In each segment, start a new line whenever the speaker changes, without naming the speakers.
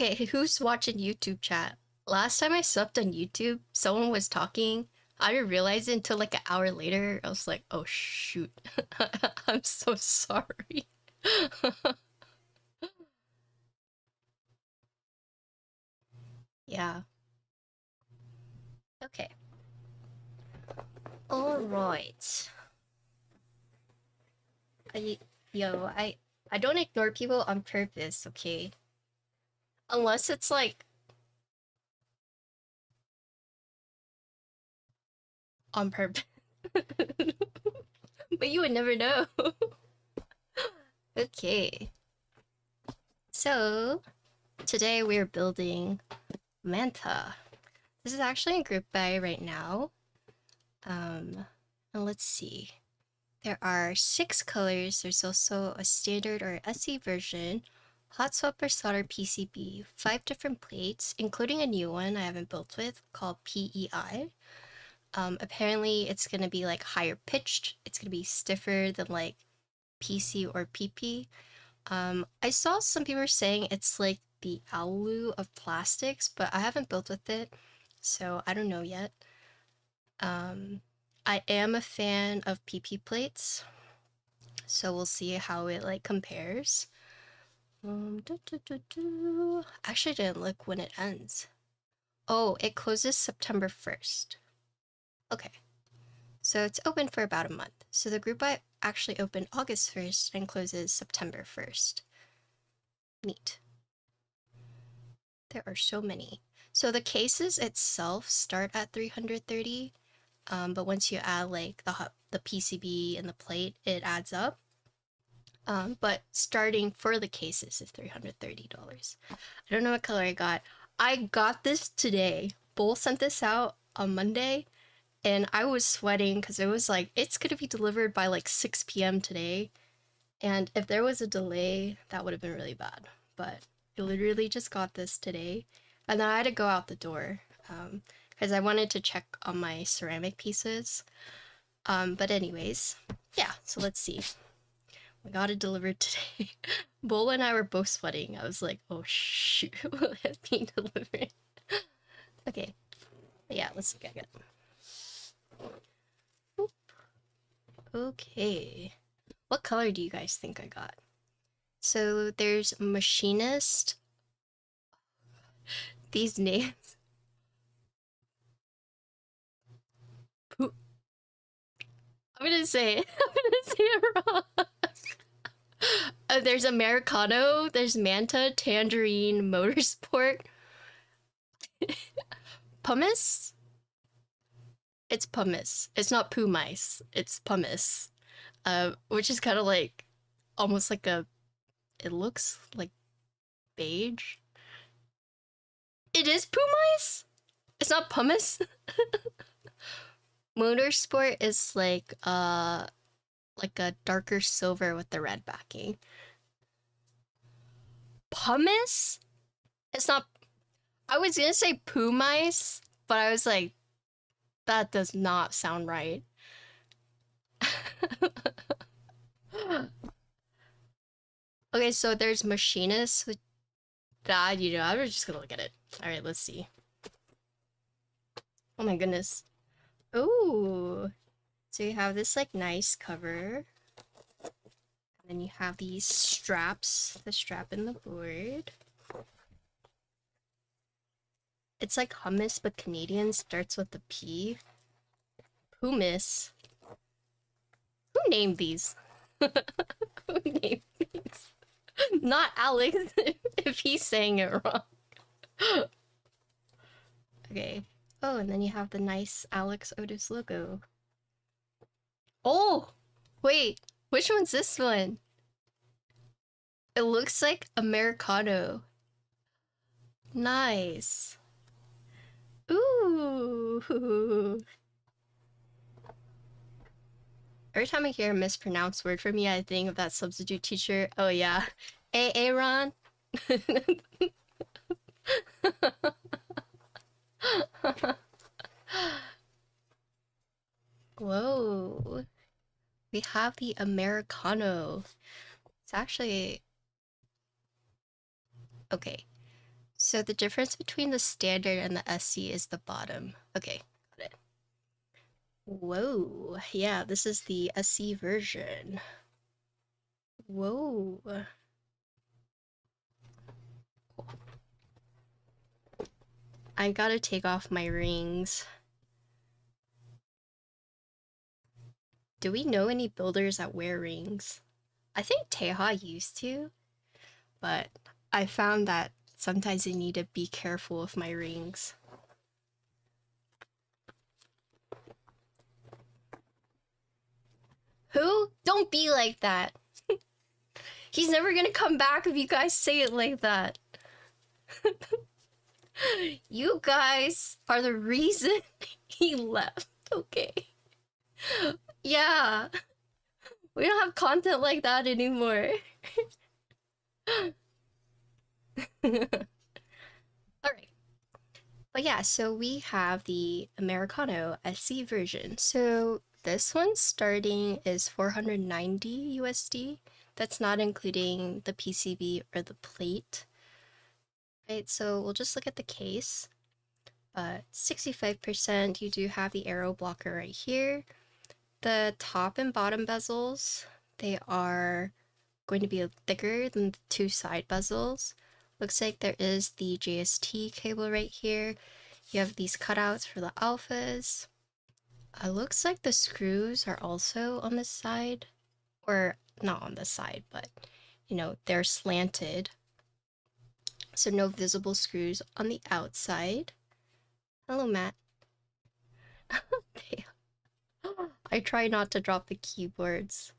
Okay, who's watching YouTube chat? Last time I slept on YouTube, someone was talking. I didn't realize it until like an hour later. I was like, oh shoot. I'm so sorry. Yeah. Okay. All right. I, yo, I don't ignore people on purpose, okay? Unless it's like on purpose. But you would never know. Okay. So, today we're building Manta. This is actually in group buy right now. And let's see. There are 6 colors. There's also a standard or SE version, hot swap or solder PCB, 5 different plates, including a new one I haven't built with called PEI. Apparently it's gonna be like higher pitched. It's gonna be stiffer than like PC or PP. I saw some people saying it's like the alu of plastics, but I haven't built with it, so I don't know yet. I am a fan of PP plates, so we'll see how it like compares. Actually didn't look when it ends. Oh, it closes September 1st. Okay, so it's open for about a month. So the group I actually opened August 1st and closes September 1st. Neat. There are so many. So the cases itself start at 330, but once you add like the PCB and the plate, it adds up. But starting for the cases is $330. I don't know what color I got. I got this today. Bull sent this out on Monday, and I was sweating because it was like, it's gonna be delivered by like 6 p.m. today. And if there was a delay, that would have been really bad. But I literally just got this today. And then I had to go out the door because I wanted to check on my ceramic pieces. But anyways, yeah, so let's see. We got it delivered today. Bull and I were both sweating. I was like, oh shoot, will it be delivered? Okay, but yeah, let's look at it. Boop. Okay, what color do you guys think I got? So there's machinist. These names. I'm gonna say it. I'm gonna say it wrong. There's Americano, there's Manta, Tangerine, Motorsport, Pumice? It's pumice. It's not poo mice. It's pumice. Which is kind of like, almost like a, it looks like beige. It is poo mice? It's not pumice? Motorsport is like a darker silver with the red backing. Pumice? It's not. I was gonna say poo mice, but I was like, that does not sound right. Okay, so there's machinist. That, you know, I was just gonna look at it. All right, let's see. Oh my goodness. Ooh. So you have this like nice cover. And then you have these straps, the strap in the board. It's like hummus, but Canadian, starts with the P. Pumice. Who named these? Who named these? Not Alex, if he's saying it wrong. Okay. Oh, and then you have the nice Alex Otis logo. Oh! Wait, which one's this one? It looks like Americano. Nice. Ooh. Every time I hear a mispronounced word from me, I think of that substitute teacher. Oh yeah. Hey, Aaron. Whoa. We have the Americano. It's actually... Okay. So the difference between the standard and the SC is the bottom. Okay, got it. Whoa, yeah, this is the SC version. Whoa. I gotta take off my rings. Do we know any builders that wear rings? I think Teha used to, but I found that sometimes I need to be careful with my rings. Who? Don't be like that. He's never gonna come back if you guys say it like that. You guys are the reason he left, okay? Yeah. We don't have content like that anymore. Alright. But yeah, so we have the Americano SC version. So this one starting is 490 USD. That's not including the PCB or the plate. Right, so we'll just look at the case. 65%, you do have the arrow blocker right here. The top and bottom bezels, they are going to be thicker than the two side bezels. Looks like there is the JST cable right here. You have these cutouts for the alphas. Looks like the screws are also on this side, or not on the side, but you know, they're slanted. So no visible screws on the outside. Hello, Matt. I try not to drop the keyboards.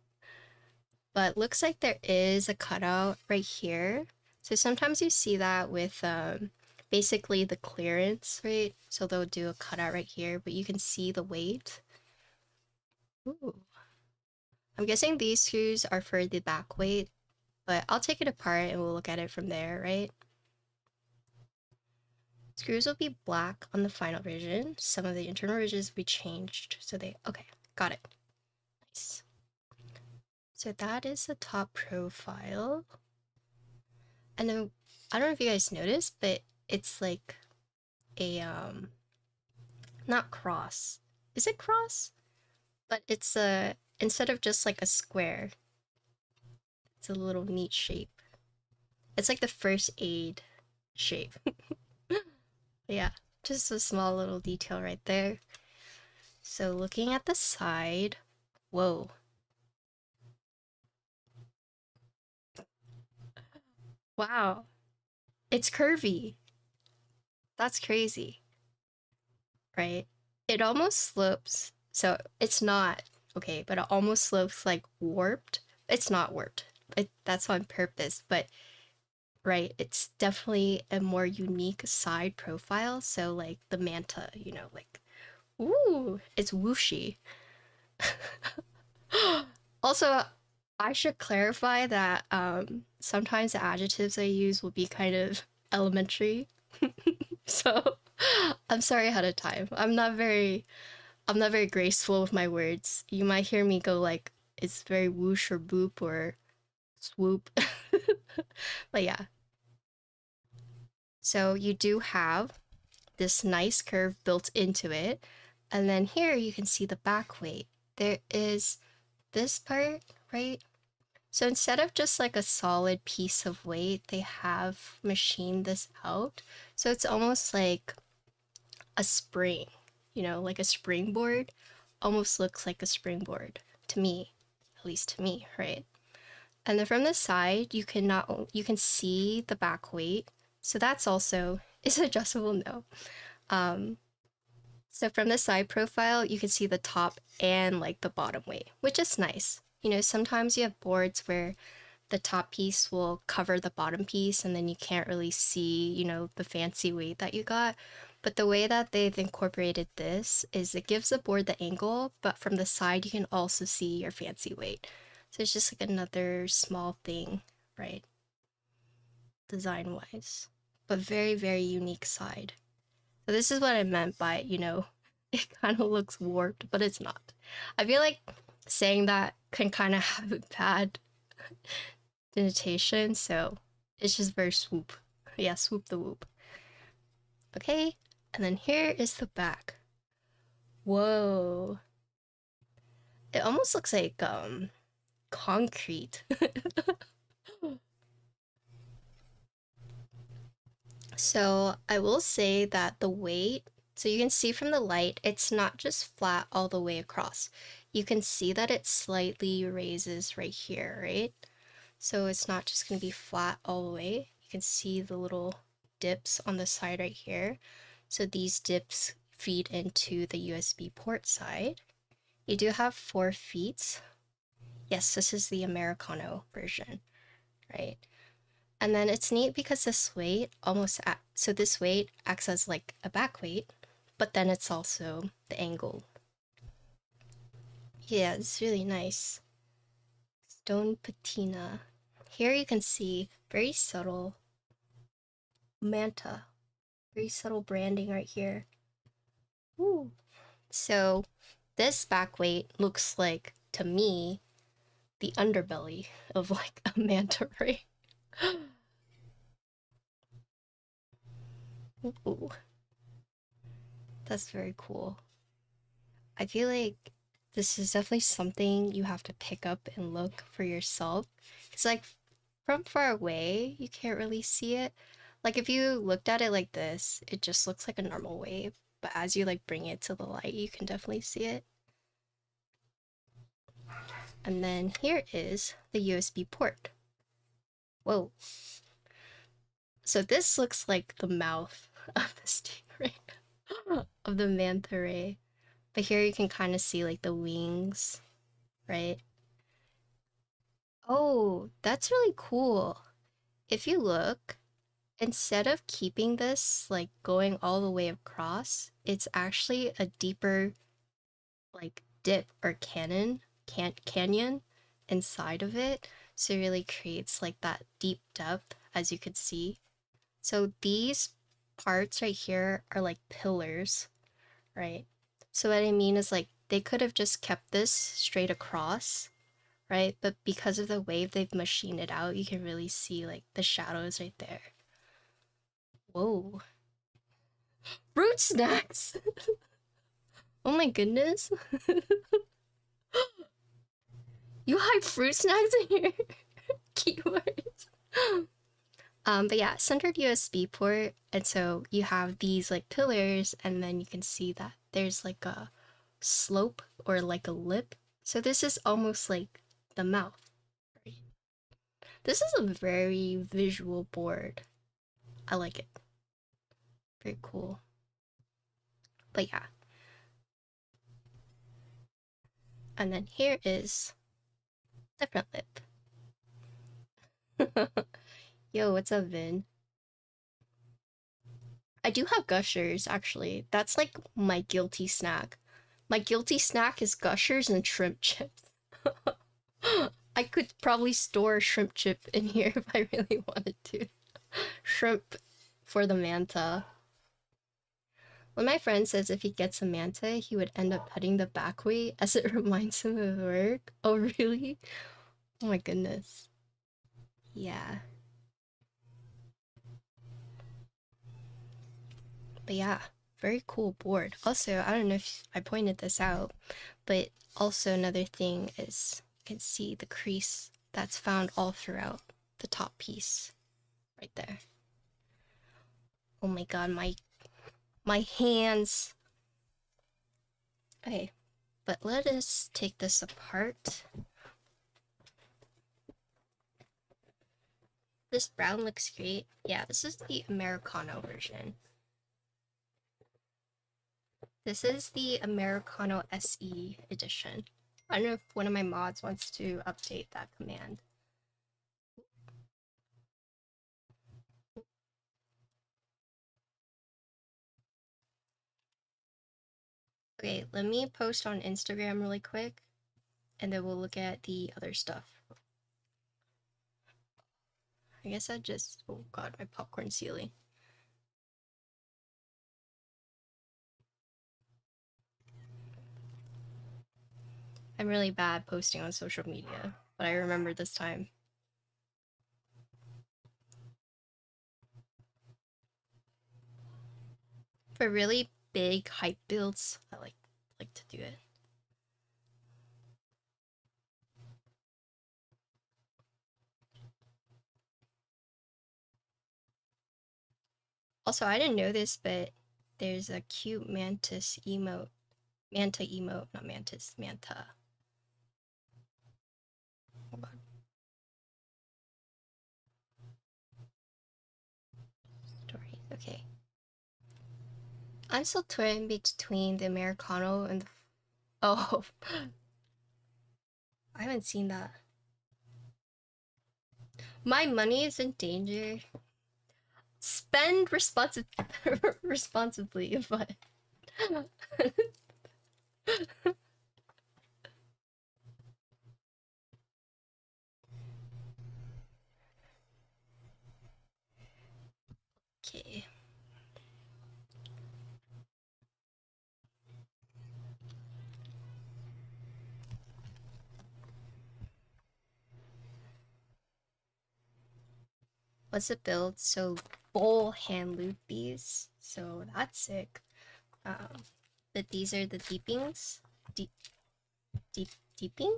But looks like there is a cutout right here. So sometimes you see that with basically the clearance, right? So they'll do a cutout right here, but you can see the weight. Ooh. I'm guessing these screws are for the back weight, but I'll take it apart and we'll look at it from there, right? Screws will be black on the final version. Some of the internal ridges will be changed. So okay, got it. Nice. So that is the top profile. And then, I don't know if you guys noticed, but it's like a, not cross. Is it cross? But it's instead of just like a square, it's a little neat shape. It's like the first aid shape. Yeah, just a small little detail right there. So looking at the side, whoa. Wow, it's curvy. That's crazy, right? It almost slopes, so it's not, okay, but it almost slopes like warped. It's not warped, that's on purpose, but right, it's definitely a more unique side profile. So like the Manta, you know, like, ooh, it's whooshy. Also, I should clarify that sometimes the adjectives I use will be kind of elementary. So I'm sorry ahead of time. I'm not very graceful with my words. You might hear me go like it's very whoosh or boop or swoop. But yeah. So you do have this nice curve built into it. And then here you can see the back weight. There is this part, right? So instead of just like a solid piece of weight, they have machined this out. So it's almost like a spring, you know, like a springboard. Almost looks like a springboard to me, at least to me, right? And then from the side, you can see the back weight. So that's also is adjustable. No. So from the side profile, you can see the top and like the bottom weight, which is nice. You know, sometimes you have boards where the top piece will cover the bottom piece and then you can't really see, you know, the fancy weight that you got. But the way that they've incorporated this is it gives the board the angle, but from the side you can also see your fancy weight. So it's just like another small thing, right? Design-wise. But very, very unique side. So this is what I meant by, you know, it kind of looks warped, but it's not. I feel like saying that can kind of have a bad denotation, so it's just very swoop. Yeah, swoop the whoop. Okay, and then here is the back. Whoa. It almost looks like concrete. So I will say that the weight, so you can see from the light, it's not just flat all the way across. You can see that it slightly raises right here, right? So it's not just going to be flat all the way. You can see the little dips on the side right here. So these dips feed into the USB port side. You do have 4 feet. Yes, this is the Americano version, right? And then it's neat because this weight so this weight acts as like a back weight, but then it's also the angle. Yeah, it's really nice. Stone patina. Here you can see very subtle Manta. Very subtle branding right here. Ooh. So this back weight looks like, to me, the underbelly of like a manta ray. Ooh, that's very cool. I feel like this is definitely something you have to pick up and look for yourself. It's like from far away, you can't really see it. Like if you looked at it like this, it just looks like a normal wave. But as you like bring it to the light, you can definitely see it. And then here is the USB port. Whoa. So this looks like the mouth of the stingray, of the manta ray. But here you can kind of see like the wings, right? Oh, that's really cool. If you look, instead of keeping this like going all the way across, it's actually a deeper like dip or canyon inside of it. So it really creates like that deep depth, as you could see. So these parts right here are like pillars, right? So what I mean is like they could have just kept this straight across, right? But because of the wave they've machined it out, you can really see like the shadows right there. Whoa. Fruit snacks! Oh my goodness. You hide fruit snacks in your keyboards. But yeah, centered USB port, and so you have these like pillars, and then you can see that there's like a slope or like a lip. So this is almost like the mouth. Right? This is a very visual board. I like it. Very cool. But yeah. And then here is the front lip. Yo, what's up, Vin? I do have Gushers, actually. That's like my guilty snack. My guilty snack is Gushers and shrimp chips. I could probably store a shrimp chip in here if I really wanted to. Shrimp for the manta. When my friend says if he gets a manta, he would end up putting the back weight as it reminds him of work. Oh, really? Oh my goodness. Yeah. But yeah, very cool board. Also, I don't know if I pointed this out, but also another thing is you can see the crease that's found all throughout the top piece right there. Oh my god, my hands. Okay, but let us take this apart. This brown looks great. Yeah, this is the Americano version. This is the Americano SE edition. I don't know if one of my mods wants to update that command. Okay, let me post on Instagram really quick, and then we'll look at the other stuff. I guess I just, oh god, my popcorn ceiling. I'm really bad posting on social media, but I remember this time. For really big hype builds, I like to do it. Also, I didn't know this, but there's a cute mantis emote. Manta emote, not mantis, Manta. Hold on. Stories, okay. I'm still torn between the Americano and the... Oh, I haven't seen that. My money is in danger. Spend responsibly, but... Okay. What's it build? So bowl hand loopies. So that's sick. But these are the deepings. Deeping?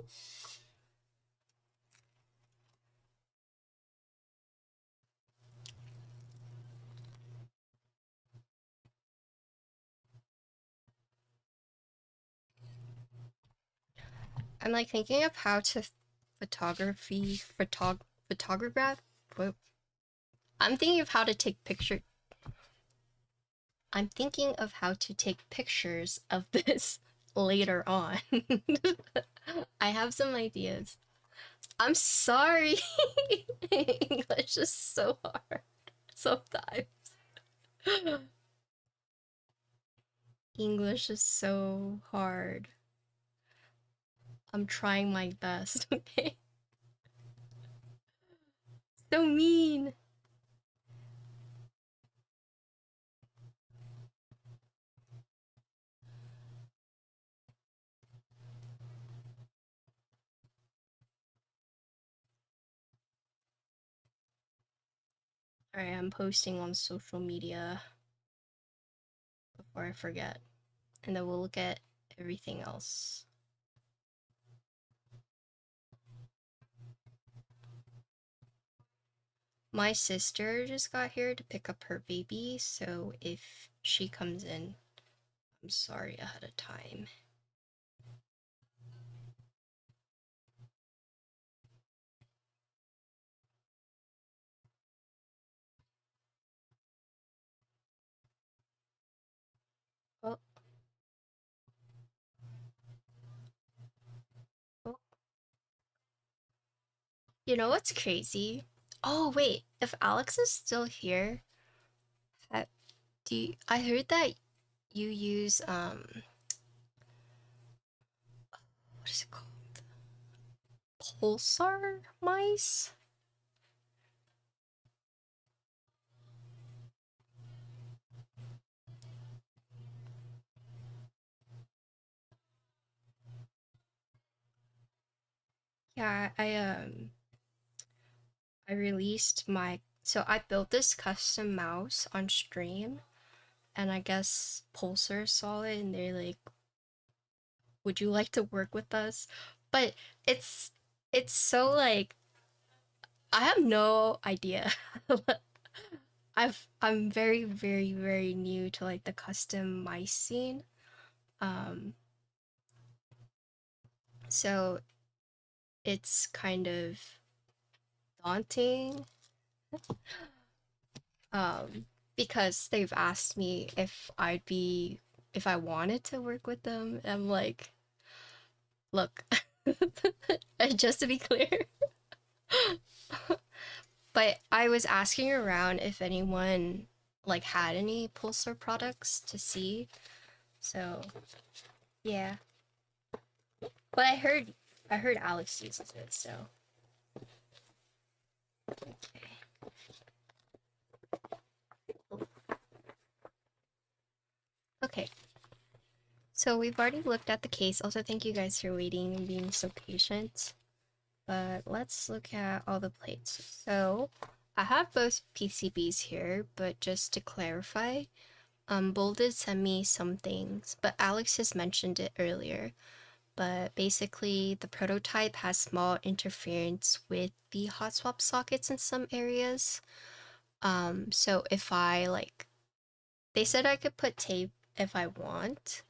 I'm like thinking of how to photograph. What? I'm thinking of how to take picture. I'm thinking of how to take pictures of this later on. I have some ideas. I'm sorry. English is so hard sometimes. English is so hard. I'm trying my best, okay? So mean. Alright, I'm posting on social media before I forget. And then we'll look at everything else. My sister just got here to pick up her baby, so if she comes in, I'm sorry ahead of time. Oh. Oh. You know what's crazy? Oh wait, if Alex is still here, I heard that you use what is it called? Pulsar mice? Yeah, I released my, so I built this custom mouse on stream, and I guess Pulsar saw it and they're like, would you like to work with us? But it's so like, I have no idea. I'm very, very, very new to like the custom mice scene. So it's kind of daunting. Because they've asked me if if I wanted to work with them. I'm like, look, just to be clear. But I was asking around if anyone like had any Pulsar products to see. So yeah. But I heard Alex uses it, so okay. Okay. So we've already looked at the case. Also, thank you guys for waiting and being so patient. But let's look at all the plates. So I have both PCBs here, but just to clarify, Bull did send me some things, but Alex has mentioned it earlier. But basically, the prototype has small interference with the hot swap sockets in some areas. So if I like, they said I could put tape if I want.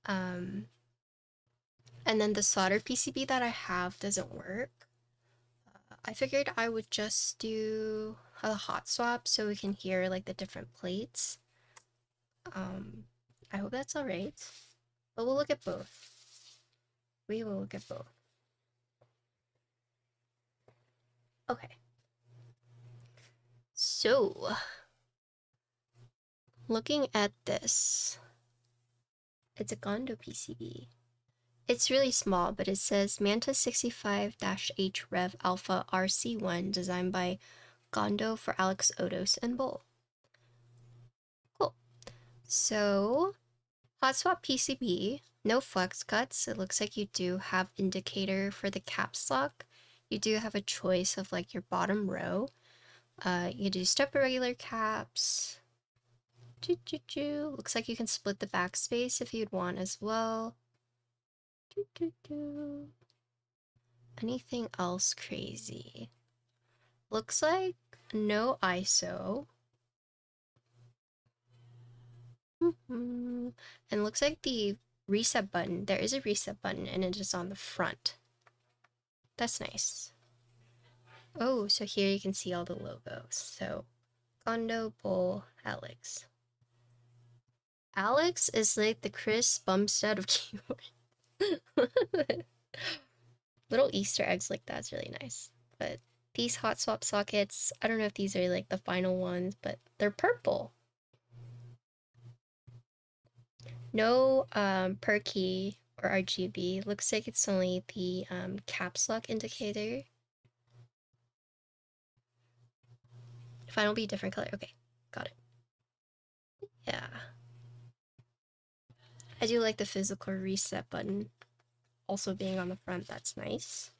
Um, and then the solder PCB that I have doesn't work. I figured I would just do a hot swap so we can hear like the different plates. I hope that's all right. But we'll look at both. We will look at both. Okay. So, looking at this, it's a Gondo PCB. It's really small, but it says Manta 65-H Rev Alpha RC1 designed by Gondo for Alex Odos and Bull. Cool. So, hot swap PCB, no flex cuts. It looks like you do have indicator for the caps lock. You do have a choice of like your bottom row. You do step irregular caps. Looks like you can split the backspace if you'd want as well. Anything else crazy? Looks like no ISO. And looks like the reset button, there is a reset button and it is on the front. That's nice. Oh, so here you can see all the logos. So, Gondo, Bull, Alex. Alex is like the Chris Bumstead of keyboard. Little Easter eggs like that's really nice. But these hot swap sockets, I don't know if these are like the final ones, but they're purple. No per key or RGB. Looks like it's only the caps lock indicator. Final be different color. Okay, got it. Yeah. I do like the physical reset button also being on the front. That's nice.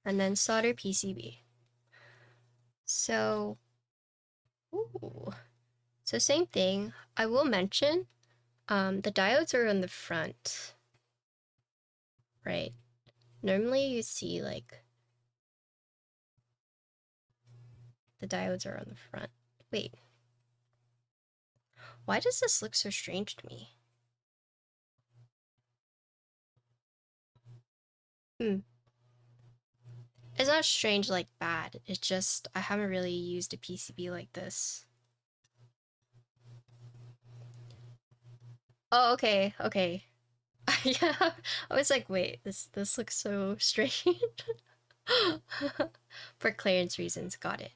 And then solder PCB. So, ooh. So same thing. I will mention, the diodes are on the front, right? Normally you see like the diodes are on the front. Wait, why does this look so strange to me? It's not strange like bad. It's just I haven't really used a PCB like this. Oh, okay, okay. Yeah, I was like, wait, this looks so strange. For clearance reasons, got it.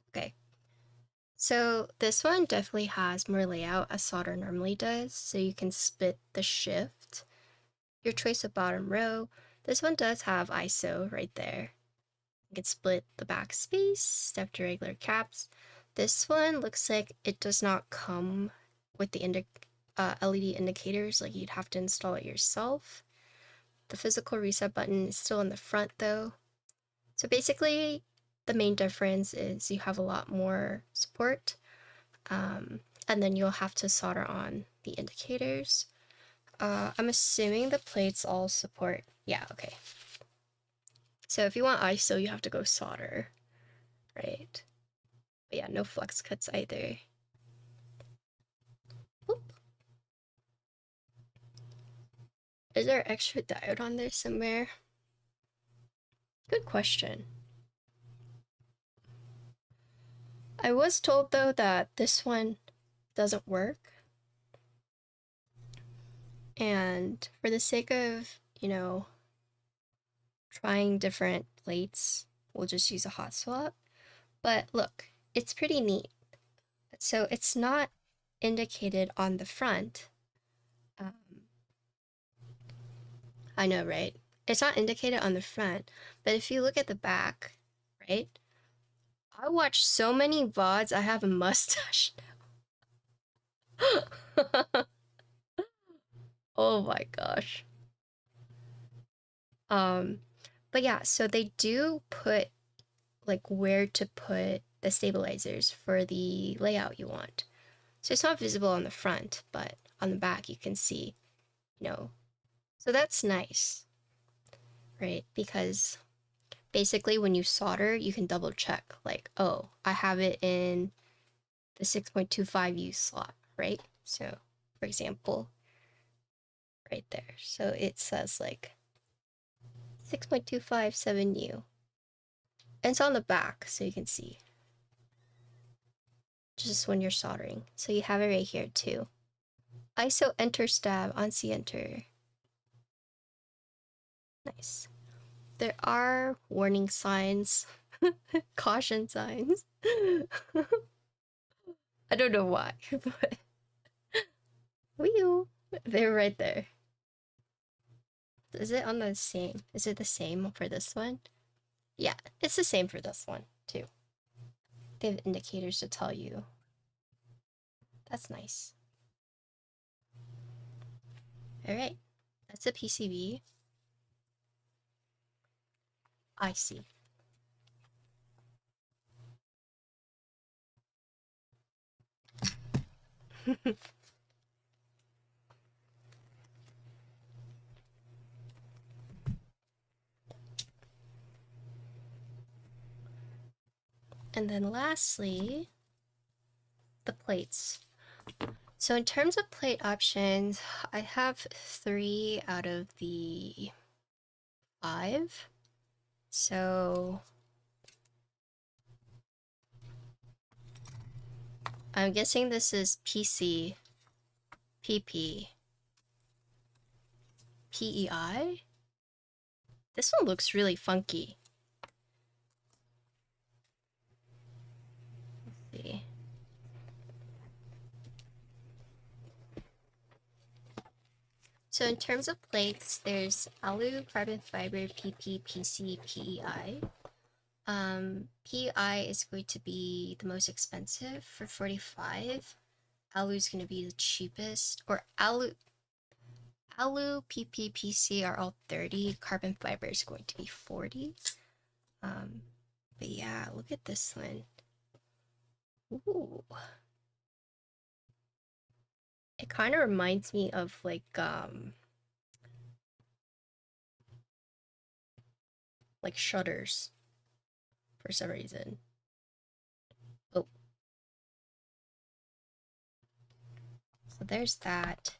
Okay. So this one definitely has more layout as solder normally does, so you can split the shift. Your choice of bottom row. This one does have ISO right there. You can split the backspace, step to regular caps. This one looks like it does not come with the LED indicators, like you'd have to install it yourself. The physical reset button is still in the front though. So basically, the main difference is you have a lot more support, and then you'll have to solder on the indicators. I'm assuming the plates all support. Yeah, okay. So if you want ISO, you have to go solder, right? But yeah, no flex cuts either. Oop. Is there extra diode on there somewhere? Good question. I was told though that this one doesn't work. And for the sake of, you know, trying different plates, we'll just use a hot swap. But look, it's pretty neat. So it's not indicated on the front. I know, right? It's not indicated on the front, but if you look at the back, right? I watch so many VODs, I have a mustache now. Oh my gosh. But yeah, so they do put like where to put the stabilizers for the layout you want. So it's not visible on the front, but on the back you can see, you know. So that's nice, right? Because basically when you solder, you can double check, like, oh, I have it in the 6.25U slot, right? So for example, right there. So it says like 6.257U. And it's on the back, so you can see. Just when you're soldering. So you have it right here too. ISO enter stab on C enter. Nice. There are warning signs, caution signs. I don't know why, but wheel. They're right there. Is it on the same? Is it the same for this one? Yeah, it's the same for this one too. They have indicators to tell you. That's nice. All right, that's a PCB. I see. And then lastly, the plates. So in terms of plate options, I have 3 out of the 5. So I'm guessing this is PC, PP, PEI. This one looks really funky. Let's see. So in terms of plates, there's alu, carbon fiber, PP, PC, PEI. PEI is going to be the most expensive for 45. Alu is going to be the cheapest, or alu, PP, PC are all 30. Carbon fiber is going to be 40. But yeah, look at this one. Ooh. It kind of reminds me of like shutters for some reason. Oh. So there's that.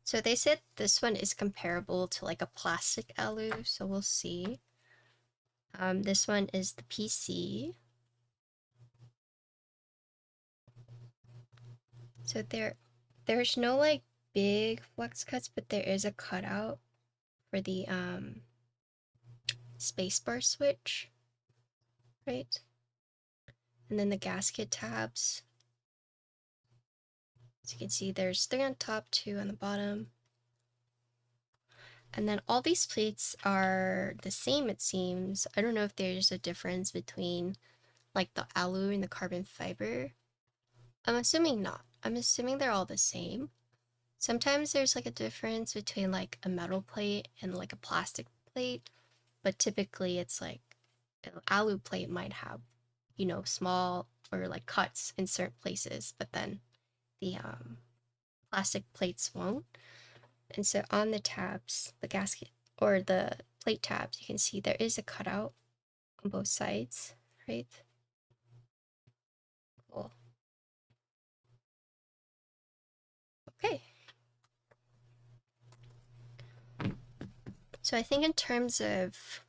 So they said this one is comparable to like a plastic alu, so we'll see. This one is the PC. So there's no like big flex cuts, but there is a cutout for the spacebar switch, right? And then the gasket tabs. As you can see, there's 3 on top, 2 on the bottom. And then all these plates are the same, it seems. I don't know if there's a difference between like the alu and the carbon fiber. I'm assuming not. I'm assuming they're all the same. Sometimes there's like a difference between like a metal plate and like a plastic plate, but typically it's like an alu plate might have, you know, small or like cuts in certain places, but then the plastic plates won't. And so on the tabs, the gasket or the plate tabs, you can see there is a cutout on both sides, right? Cool. Okay. So I think in terms of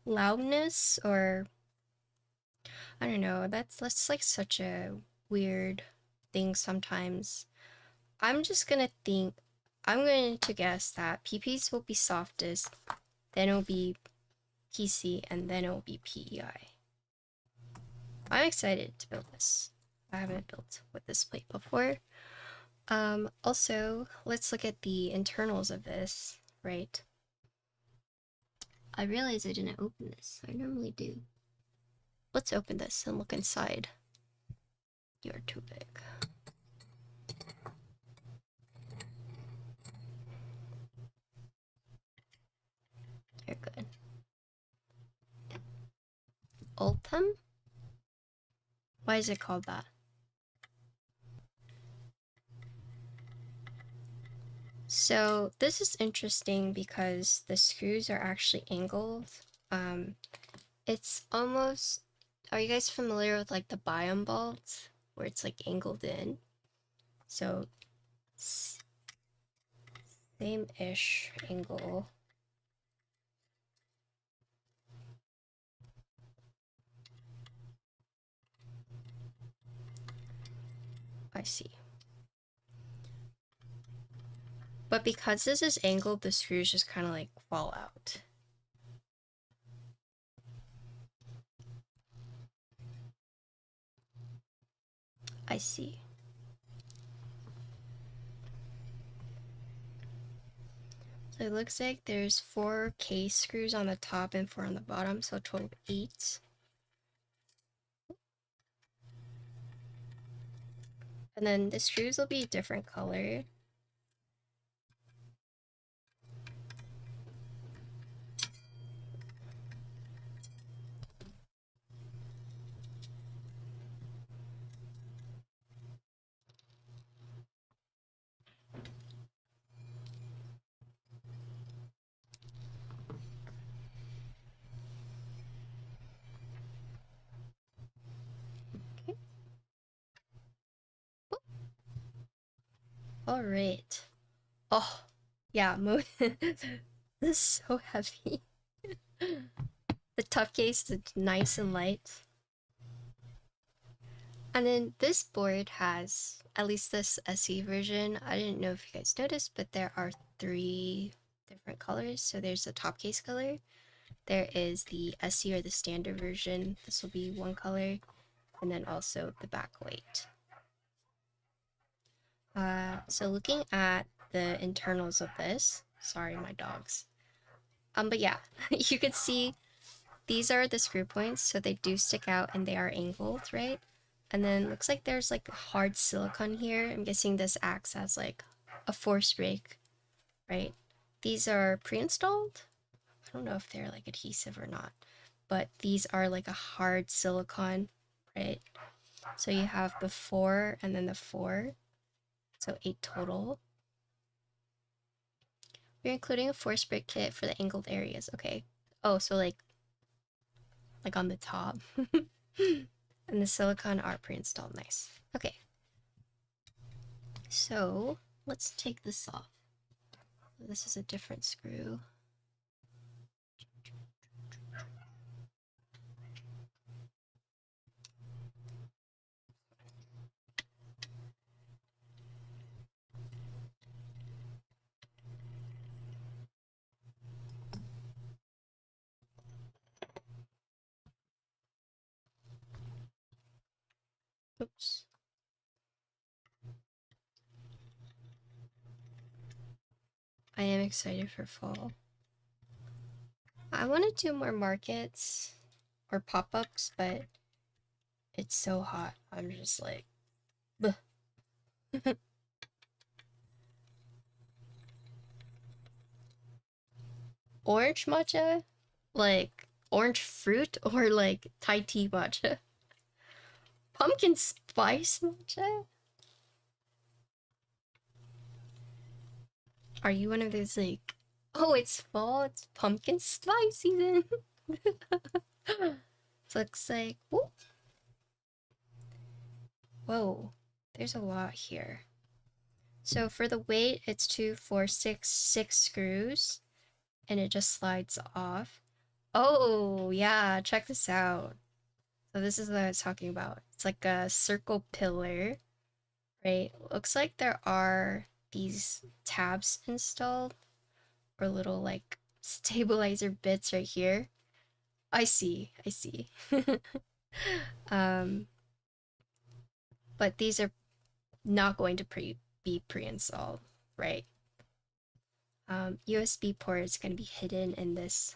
loudness, or I don't know, that's like such a weird thing sometimes. I'm going to guess that PPs will be softest, then it'll be PC, and then it'll be PEI. I'm excited to build this. I haven't built with this plate before. Also, let's look at the internals of this, right? I realized I didn't open this. I normally do. Let's open this and look inside. You're too big. You're good. Ultim? Why is it called that? So this is interesting because the screws are actually angled. It's almost, are you guys familiar with like the biome bolt where it's like angled in? So same-ish angle. I see. But because this is angled, the screws just kind of like fall out. I see. So it looks like there's 4 case screws on the top and 4 on the bottom, so a total of 8. And then the screws will be a different color. Okay. All right. Oh, yeah, this is so heavy. The tough case is nice and light. And then this board has, at least this SE version, I didn't know if you guys noticed, but there are 3 different colors. So there's the top case color, there is the SE or the standard version, this will be 1 color, and then also the back weight. So looking at the internals of this, sorry my dogs. But yeah, you could see these are the screw points, so they do stick out and they are angled, right? And then looks like there's like hard silicone here. I'm guessing this acts as like a force brake, right? These are pre-installed. I don't know if they're like adhesive or not, but these are like a hard silicone, right? So you have the 4 and then the 4, so 8 total. We're including a force brake kit for the angled areas. Okay. Oh, so like on the top. And the silicone are pre-installed. Nice. Okay. So let's take this off. This is a different screw. Oops. I am excited for fall. I want to do more markets or pop-ups, but it's so hot. I'm just like, orange matcha? Like orange fruit or like Thai tea matcha? Pumpkin spice matcha? Are you one of those like, oh, it's fall, it's pumpkin spice season? So looks like, whoop. Whoa, there's a lot here. So for the weight, it's 2, 4, 6 screws, and it just slides off. Oh, yeah, check this out. So this is what I was talking about. It's like a circle pillar, right? Looks like there are these tabs installed, or little like stabilizer bits right here. I see, I see. um, but these are not going to be pre-installed, right? USB port is going to be hidden in this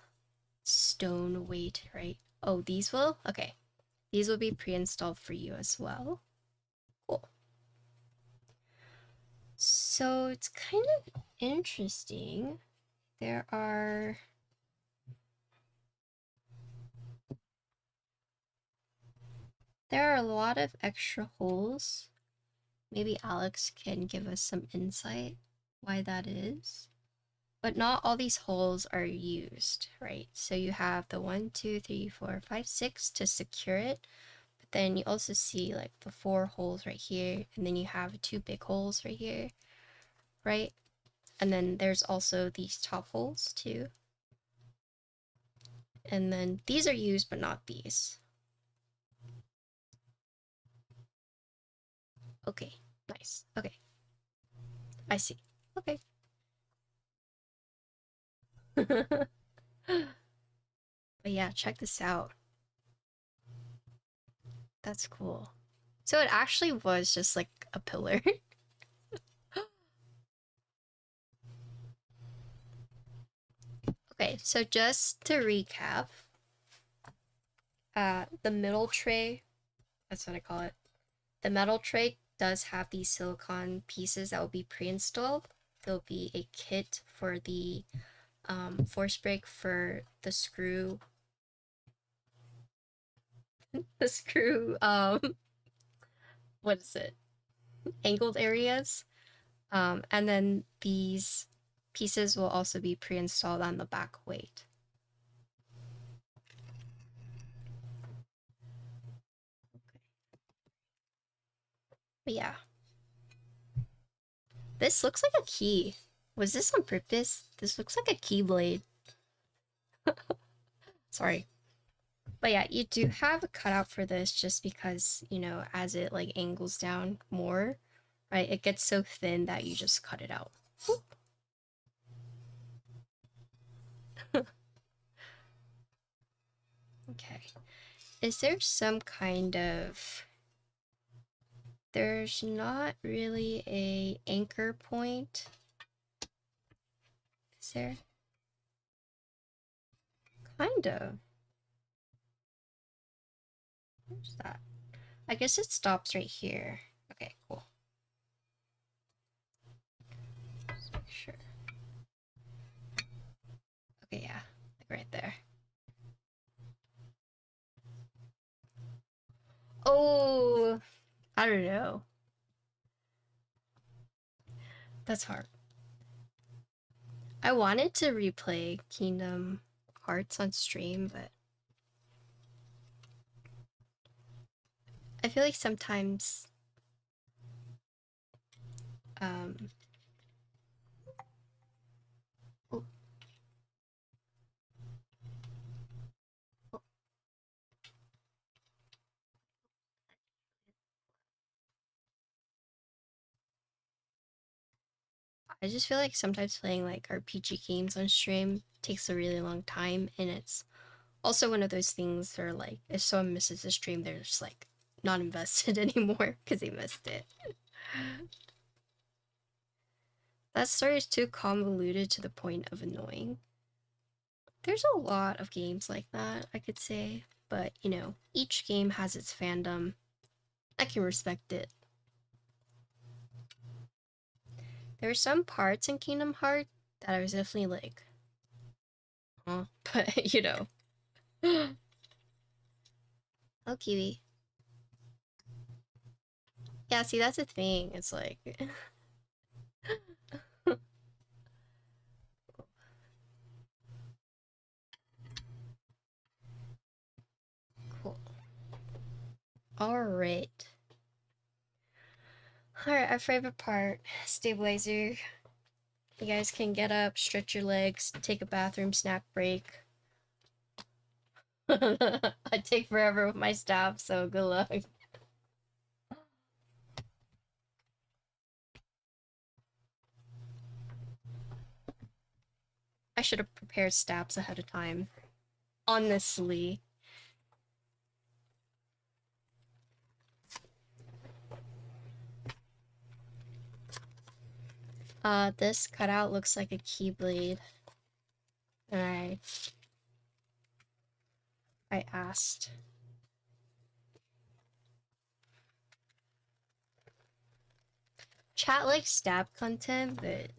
stone weight, right? Oh, these will? Okay. These will be pre-installed for you as well. Cool. So it's kind of interesting. There are there are a lot of extra holes. Maybe Alex can give us some insight why that is. But not all these holes are used, right? So you have the 1, 2, 3, 4, 5, 6 to secure it. But then you also see like the 4 holes right here. And then you have 2 big holes right here, right? And then there's also these top holes too. And then these are used, but not these. Okay, nice. Okay. I see. Okay. But yeah, check this out. That's cool. So it actually was just like a pillar. Okay, so just to recap, the middle tray, that's what I call it. The metal tray does have these silicone pieces that will be pre-installed. There'll be a kit for the force brake for the screw, what is it? Angled areas. And then these pieces will also be pre-installed on the back weight. But yeah. This looks like a key. Was this on purpose? This looks like a keyblade. Sorry. But yeah, you do have a cutout for this just because, you know, as it like angles down more, right? It gets so thin that you just cut it out. Okay. Is there some kind of... There's not really a anchor point. Is there? Kind of. Where's that? I guess it stops right here. Okay, cool. Just make sure. Okay, yeah, like right there. Oh, I don't know. That's hard. I wanted to replay Kingdom Hearts on stream, but I feel like sometimes oh, I just feel like sometimes playing like RPG games on stream takes a really long time, and it's also one of those things where like if someone misses a stream, they're just like not invested anymore because they missed it. That story is too convoluted to the point of annoying. There's a lot of games like that, I could say, but you know, each game has its fandom. I can respect it. There were some parts in Kingdom Hearts that I was definitely like, huh? But you know. Oh, Kiwi. Yeah, see, that's a thing. It's like... Cool. Alright. Alright, our favorite part. Stabilizer. You guys can get up, stretch your legs, take a bathroom snack break. I take forever with my staff, so good luck. I should have prepared stabs ahead of time. Honestly. This cutout looks like a keyblade. And I asked. Chat likes stab content, but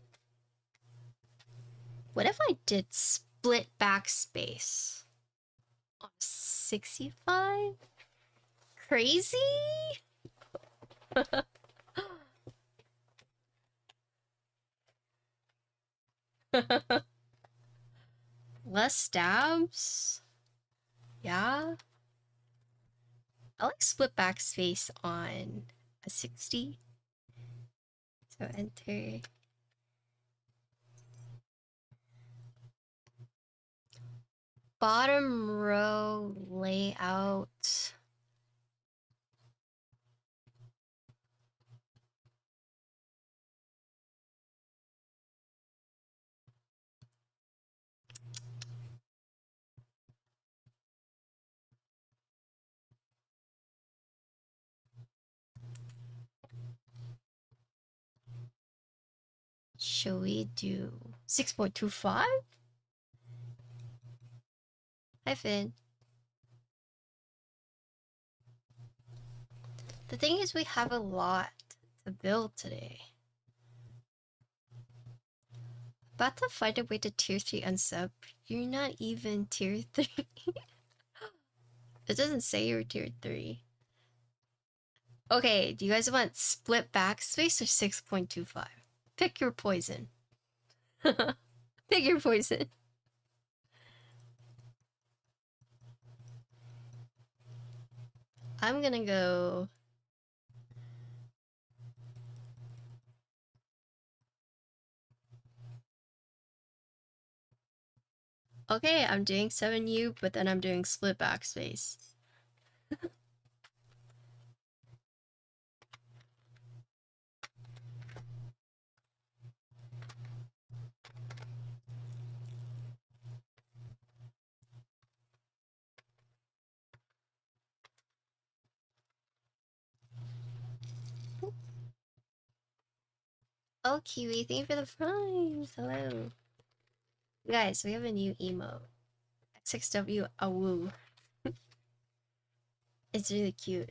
what if I did split backspace on 65? crazy? Less stabs? Yeah. I like split backspace on a 60. So enter. Bottom row layout. Shall we do 6.25? Hi, Finn. The thing is, we have a lot to build today. About to find a way to tier 3 unsub. You're not even tier 3. It doesn't say you're tier 3. Okay, do you guys want split backspace or 6.25? Pick your poison. Pick your poison. I'm gonna go... Okay, I'm doing 7U, but then I'm doing split backspace. Oh, Kiwi, thank you for the prize. Hello. Guys, we have a new emote. X6W Awoo. It's really cute.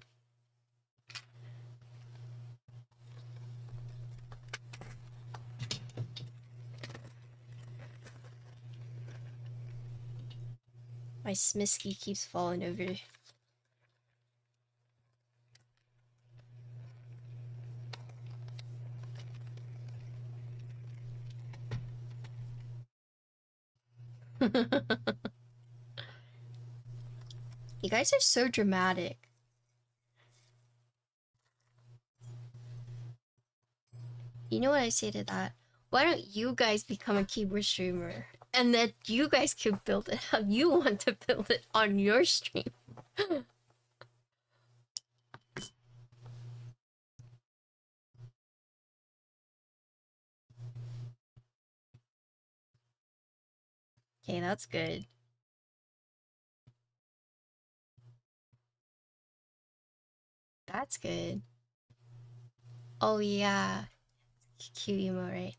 My Smisky keeps falling over. You guys are so dramatic. You know what I say to that? Why don't you guys become a keyboard streamer? And then you guys can build it how you want to build it on your stream. Okay, that's good. That's good. Oh yeah. Cute emo, right?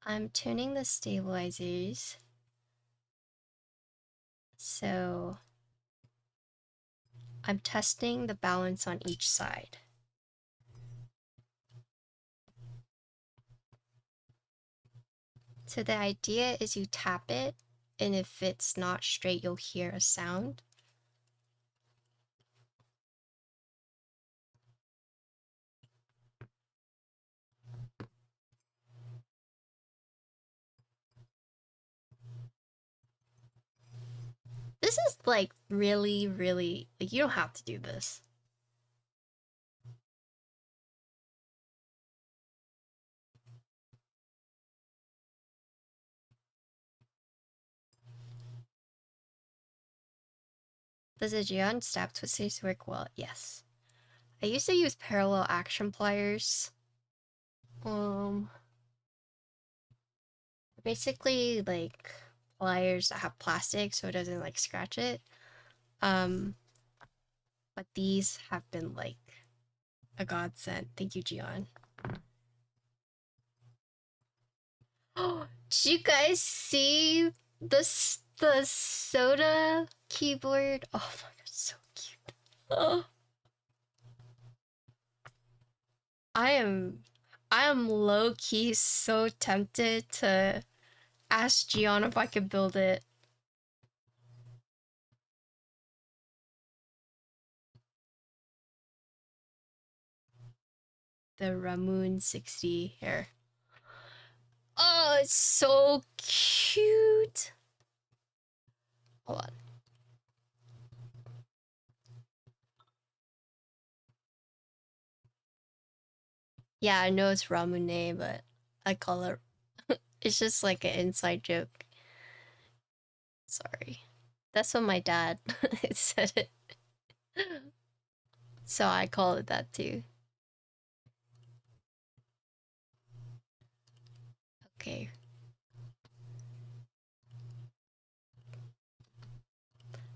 I'm tuning the stabilizers. So I'm testing the balance on each side. So the idea is you tap it, and if it's not straight, you'll hear a sound. This is like really, really, like you don't have to do this. Does a Geon stab twisters work well? Yes. I used to use parallel action pliers. Basically like pliers that have plastic so it doesn't like scratch it. But these have been like a godsend. Thank you, Gian. Oh, did you guys see the soda keyboard? Oh my god, so cute. Oh. I am I am low-key so tempted to ask Gian if I could build it. The Ramoon 60 here. Oh, it's so cute. Hold on. Yeah, I know it's Ramune, but I call it... It's just like an inside joke. Sorry. That's what my dad said it. So I call it that too. Okay.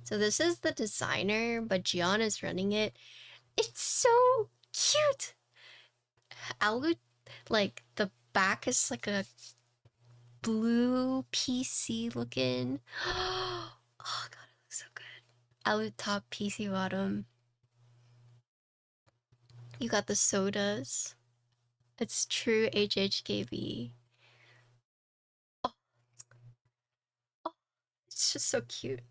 So this is the designer, but Gian is running it. It's so cute! Alu, like, the back is like a blue PC looking. Oh god, it looks so good. Alu top, PC bottom. You got the sodas. It's true HHKB. Oh, oh, it's just so cute.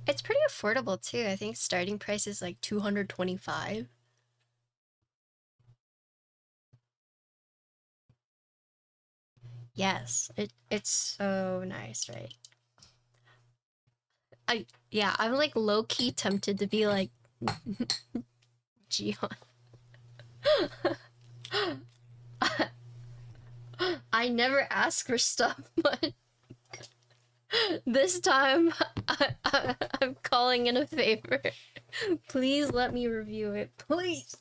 It's pretty affordable too. I think starting price is like 225. Yes, it's so nice, right? I'm like low-key tempted to be like Gian. I never ask for stuff, but this time I'm calling in a favor. Please let me review it, please.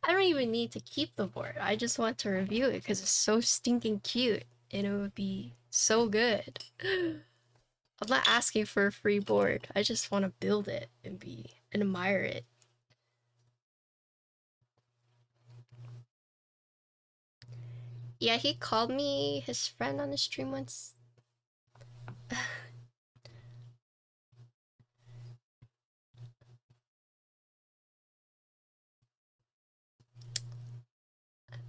I don't even need to keep the board. I just want to review it because it's so stinking cute and it would be so good. I'm not asking for a free board. I just want to build it and admire it. Yeah, he called me his friend on the stream once.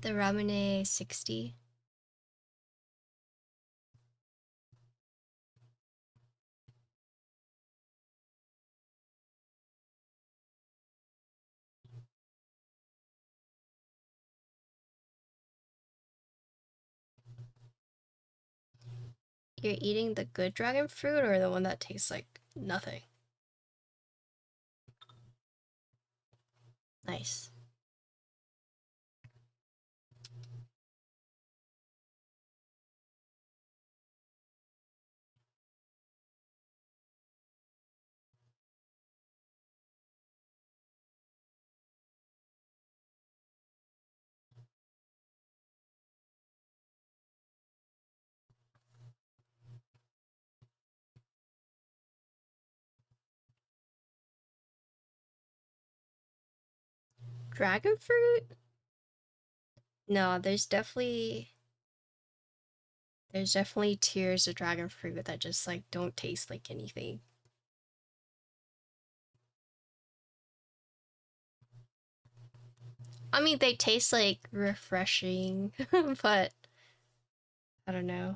The Ramune 60. You're eating the good dragon fruit or the one that tastes like nothing? Nice. Dragon fruit? No, there's definitely tiers of dragon fruit that just like don't taste like anything. I mean, they taste like refreshing, but I don't know.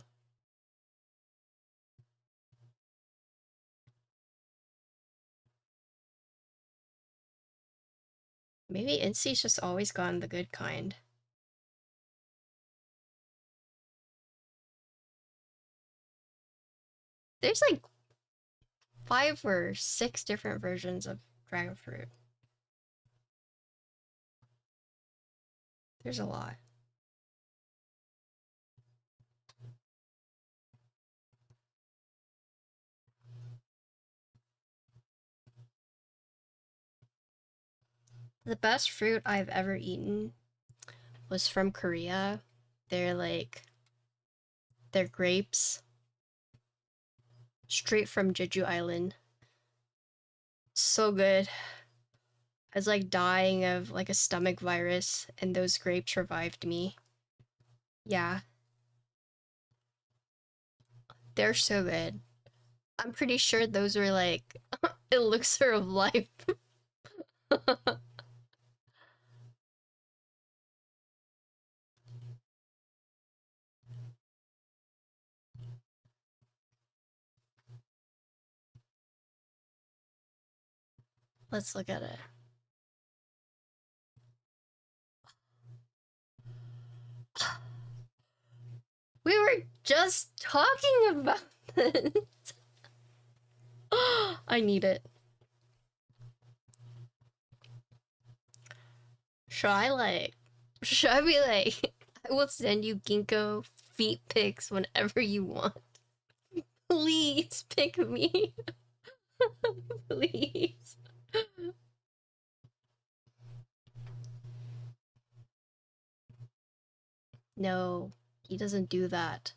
Maybe Incy's just always gotten the good kind. There's like 5 or 6 different versions of dragon fruit. There's a lot. The best fruit I've ever eaten was from Korea. They're grapes straight from Jeju Island. So good. I was like dying of like a stomach virus and those grapes revived me. Yeah. they're so good. I'm pretty sure those were like elixir of life. Let's look at it. We were just talking about it. I need it. Should I be like, I will send you ginkgo feet pics whenever you want. Please pick me. Please. No, he doesn't do that.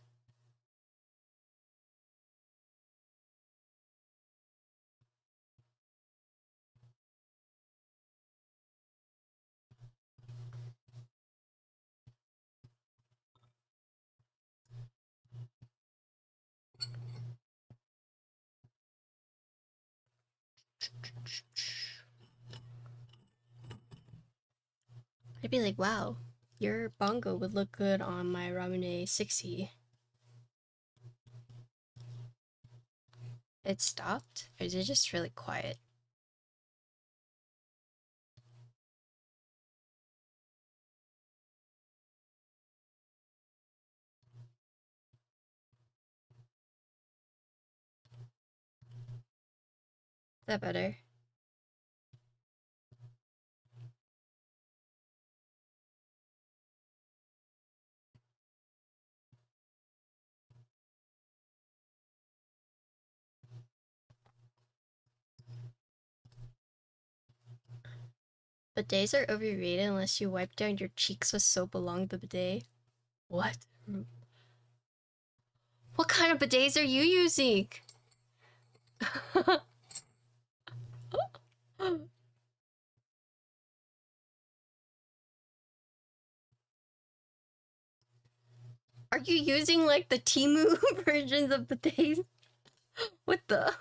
I'd be like, wow, your bongo would look good on my Ramune 60. It stopped? Or is it just really quiet? Is that better? Bidets are overrated unless you wipe down your cheeks with soap along the bidet. What? What kind of bidets are you using? Are you using like the Temu versions of bidets? What the?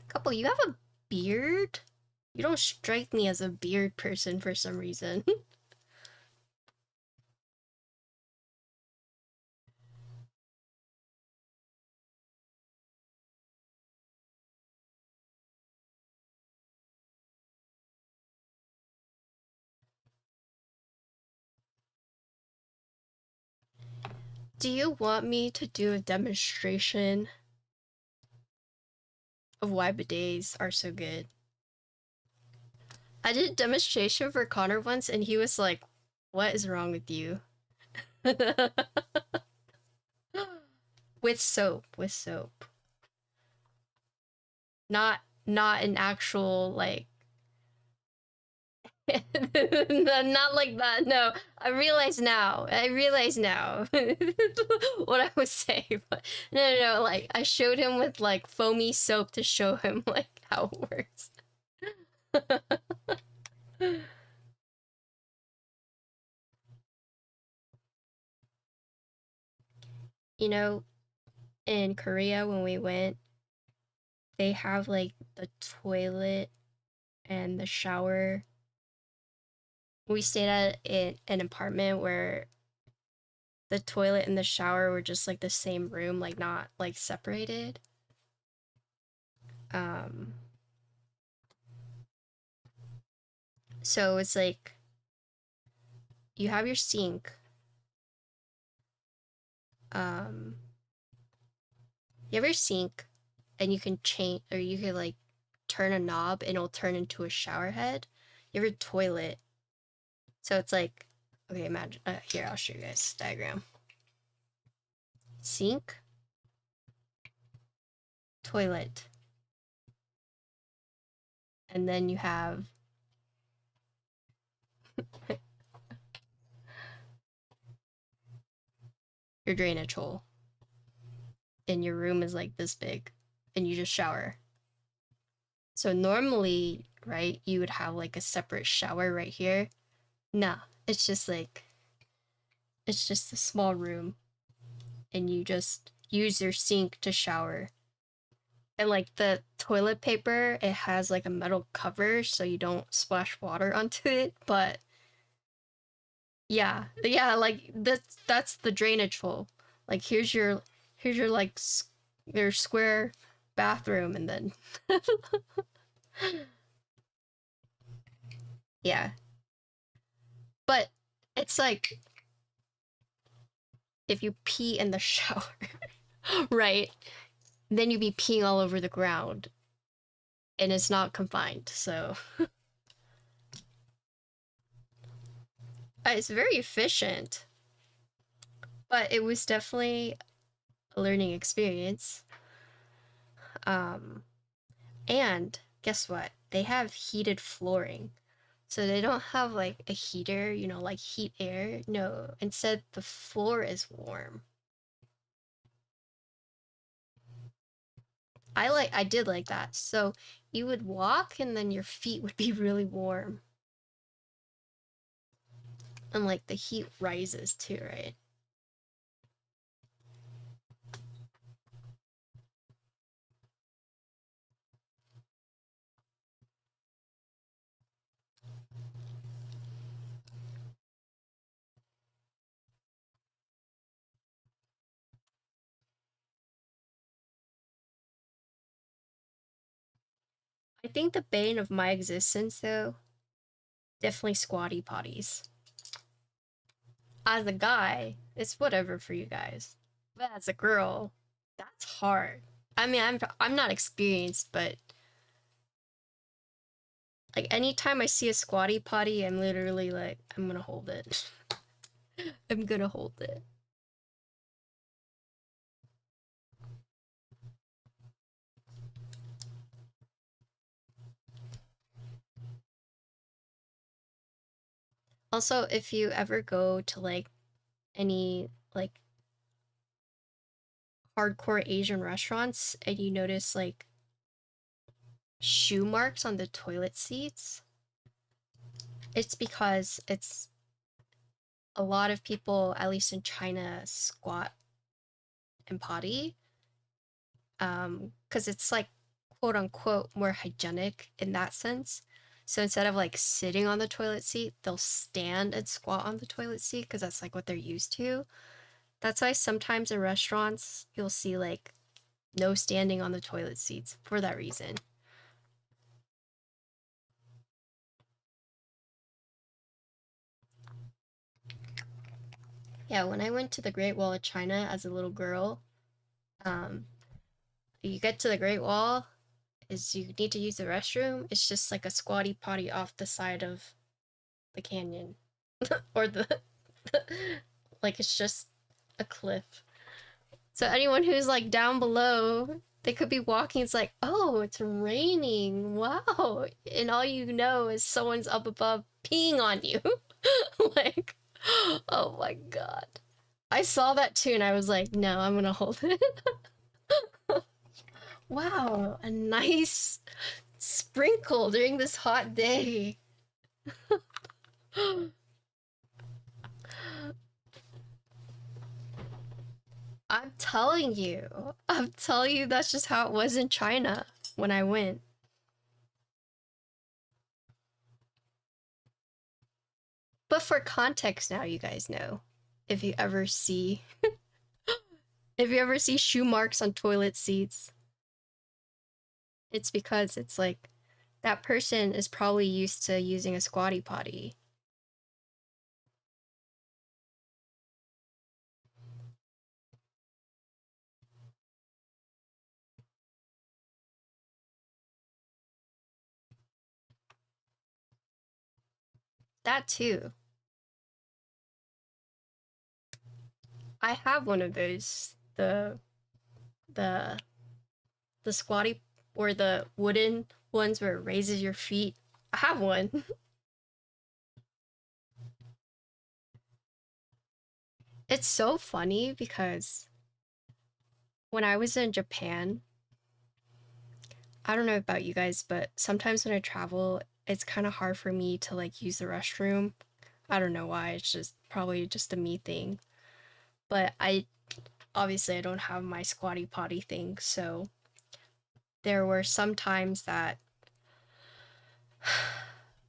Couple, you have a beard? You don't strike me as a beard person for some reason. Do you want me to do a demonstration of why bidets are so good? I did a demonstration for Connor once and he was like, what is wrong with you? With soap. Not an actual like not like that. No, I realize now what I was saying. But no, like I showed him with like foamy soap to show him like how it works. You know, in Korea when we went, they have like the toilet and the shower. We stayed at an apartment where the toilet and the shower were just like the same room, like not like separated. So it's like you have your sink. You have your sink and you can change, or you can like turn a knob and it'll turn into a shower head. You have your toilet. So it's like, okay, imagine, here, I'll show you guys this diagram. Sink, toilet. And then you have your drainage hole. And your room is like this big and you just shower. So normally, right, you would have like a separate shower right here. Nah, it's just like It's just a small room, and you just use your sink to shower. And like the toilet paper, it has like a metal cover so you don't splash water onto it. But yeah, like that's the drainage hole. Like here's your like your square bathroom, and then yeah. But it's like if you pee in the shower, right? Then you'd be peeing all over the ground, and it's not confined. So it's very efficient, but it was definitely a learning experience. Um, and guess what? They have heated flooring. So they don't have like a heater, like heat air. No, instead the floor is warm. I did like that. So you would walk and then your feet would be really warm. And like the heat rises too, right? I think the bane of my existence though, definitely squatty potties. As a guy, it's whatever for you guys. But as a girl, that's hard. I mean, I'm not experienced, but like anytime I see a squatty potty, I'm literally like, I'm gonna hold it. I'm gonna hold it. Also, if you ever go to like any like hardcore Asian restaurants and you notice like shoe marks on the toilet seats, it's because it's a lot of people, at least in China, squat and potty. Because it's like quote unquote more hygienic in that sense. So instead of like sitting on the toilet seat, they'll stand and squat on the toilet seat because that's like what they're used to. That's why sometimes in restaurants you'll see like no standing on the toilet seats for that reason. Yeah, when I went to the Great Wall of China as a little girl, um, you get to the Great Wall, is you need to use the restroom. It's just like a squatty potty off the side of the canyon, or the like it's just a cliff. So anyone who's like down below, they could be walking. It's like, oh, it's raining. Wow. And all you know is someone's up above peeing on you. Like, oh my God. I saw that too and I was like, no, I'm gonna hold it. Wow, a nice sprinkle during this hot day. I'm telling you, that's just how it was in China when I went. But for context now, you guys know. If you ever see if you ever see shoe marks on toilet seats, it's because it's like that person is probably used to using a squatty potty. That too. I have one of those. The the squatty or the wooden ones where it raises your feet. I have one. It's so funny because when I was in Japan, I don't know about you guys, but sometimes when I travel, it's kind of hard for me to like use the restroom. I don't know why. It's just probably just a me thing. But obviously I don't have my squatty potty thing, so there were some times that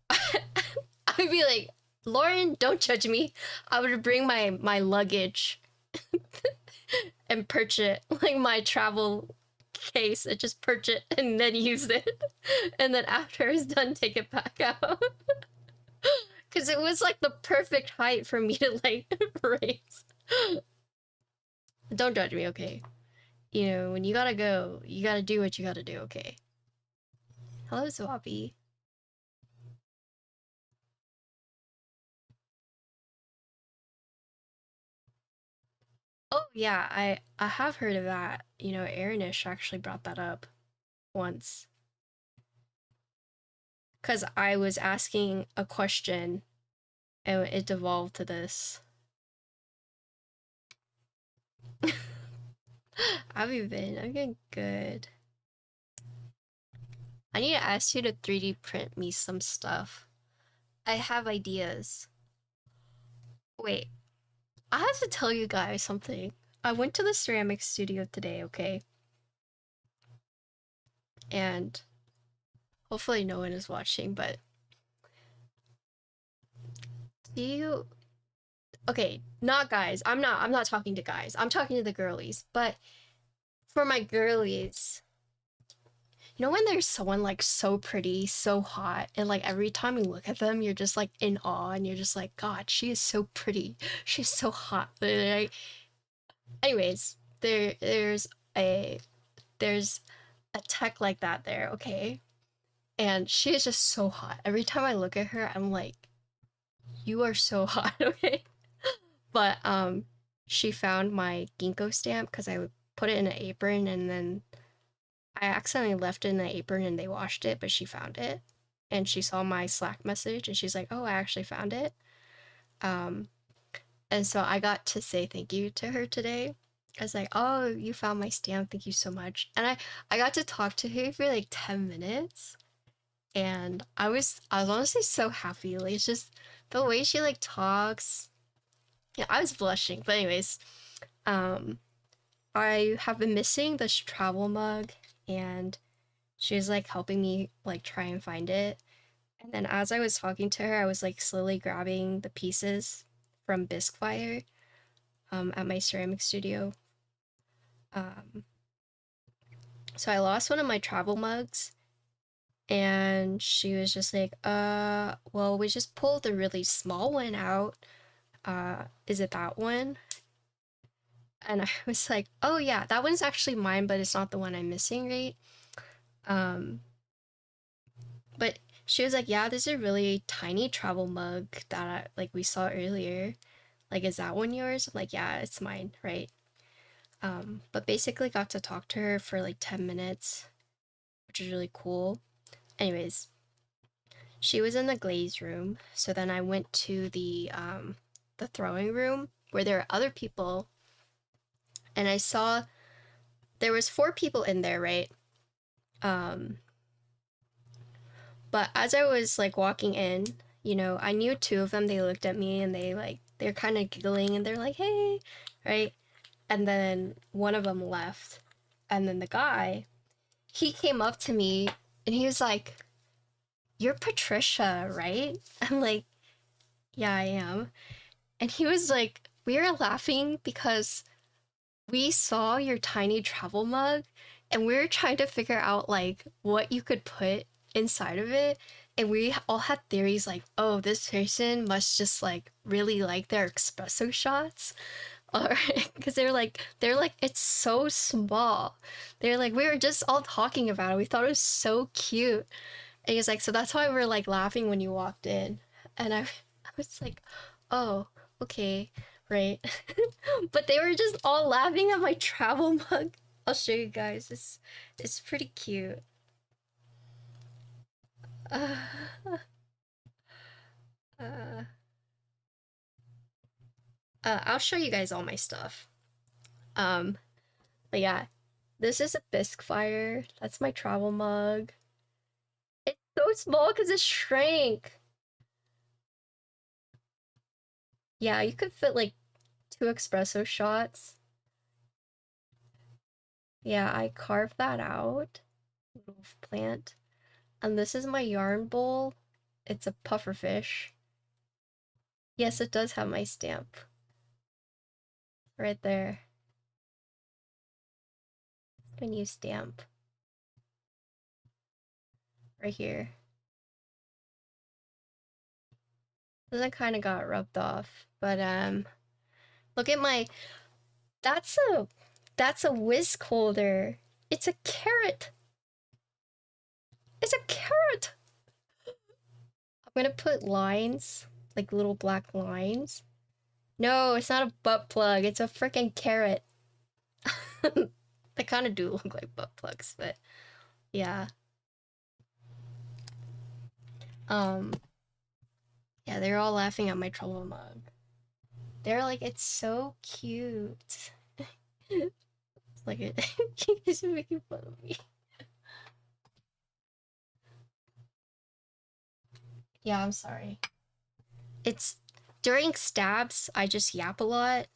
I'd be like, Lauren, don't judge me. I would bring my luggage and perch it, like my travel case, and just perch it and then use it. And then after it's done, take it back out. Because it was like the perfect height for me to like raise. Don't judge me, okay? You know, when you gotta go, you gotta do what you gotta do, okay? Hello, Swappy. Oh yeah, I have heard of that. You know, Arinish actually brought that up once. Cause I was asking a question and it devolved to this. How have you been? I'm getting good. I need to ask you to 3D print me some stuff. I have ideas. Wait, I have to tell you guys something. I went to the ceramic studio today, okay? And hopefully no one is watching, but do you okay, not guys. I'm not talking to guys. I'm talking to the girlies. But for my girlies, you know when there's someone like so pretty, so hot, and like every time you look at them, you're just like in awe and you're just like, God, she is so pretty. She's so hot. Like, anyways, a there's a tech like that there, okay? And she is just so hot. Every time I look at her, I'm like, you are so hot, okay? But she found my ginkgo stamp because I would put it in an apron and then I accidentally left it in the apron and they washed it, but she found it. And she saw my Slack message and she's like, oh, I actually found it. Um, and so I got to say thank you to her today. I was like, oh, you found my stamp. Thank you so much. And I got to talk to her for like 10 minutes. And I was honestly so happy. Like it's just the way she like talks. Yeah, I was blushing. But anyways, um, I have been missing this travel mug and she was like helping me like try and find it. And then as I was talking to her, I was like slowly grabbing the pieces from Bisquefire at my ceramic studio. Um, so I lost one of my travel mugs and she was just like, well, we just pulled the really small one out. Is it that one? And I was like, oh yeah, that one's actually mine, but it's not the one I'm missing, right? Um, but she was like, yeah, this is a really tiny travel mug that like we saw earlier. Like, is that one yours? I'm like, yeah, it's mine, right? But basically got to talk to her for like 10 minutes, which is really cool. Anyways, she was in the glaze room, so then I went to the throwing room where there are other people, and I saw there was 4 people in there, right? Um, but as I was like walking in, you know, I knew 2 of them. They looked at me and they're kind of giggling and they're like, "Hey," right? And then one of them left, and then the guy, he came up to me and he was like, "You're Patricia, right?" I'm like, "Yeah, I am." And he was like, "We were laughing because we saw your tiny travel mug and we were trying to figure out like what you could put inside of it. And we all had theories like, oh, this person must just like really like their espresso shots." Or because they're like, it's so small. They're like, we were just all talking about it. We thought it was so cute. And he's like, so that's why we're like laughing when you walked in. And I was like, oh, okay, right. But they were just all laughing at my travel mug. I'll show you guys. It's pretty cute. Uh, uh, I'll show you guys all my stuff. Um, but yeah, this is a bisque fire. That's my travel mug. It's so small because it shrank. Yeah, you could fit like 2 espresso shots. Yeah, I carved that out. Little plant. And this is my yarn bowl. It's a pufferfish. Yes, it does have my stamp. Right there. My new stamp. Right here. This one kind of got rubbed off, but look at my, that's a whisk holder. It's a carrot. It's a carrot. I'm gonna put lines, like little black lines. No, it's not a butt plug. It's a freaking carrot. They kind of do look like butt plugs, but yeah. Yeah, they're all laughing at my trouble mug. They're like, it's so cute. It's like it keeps making fun of me. Yeah, I'm sorry. It's during stabs, I just yap a lot.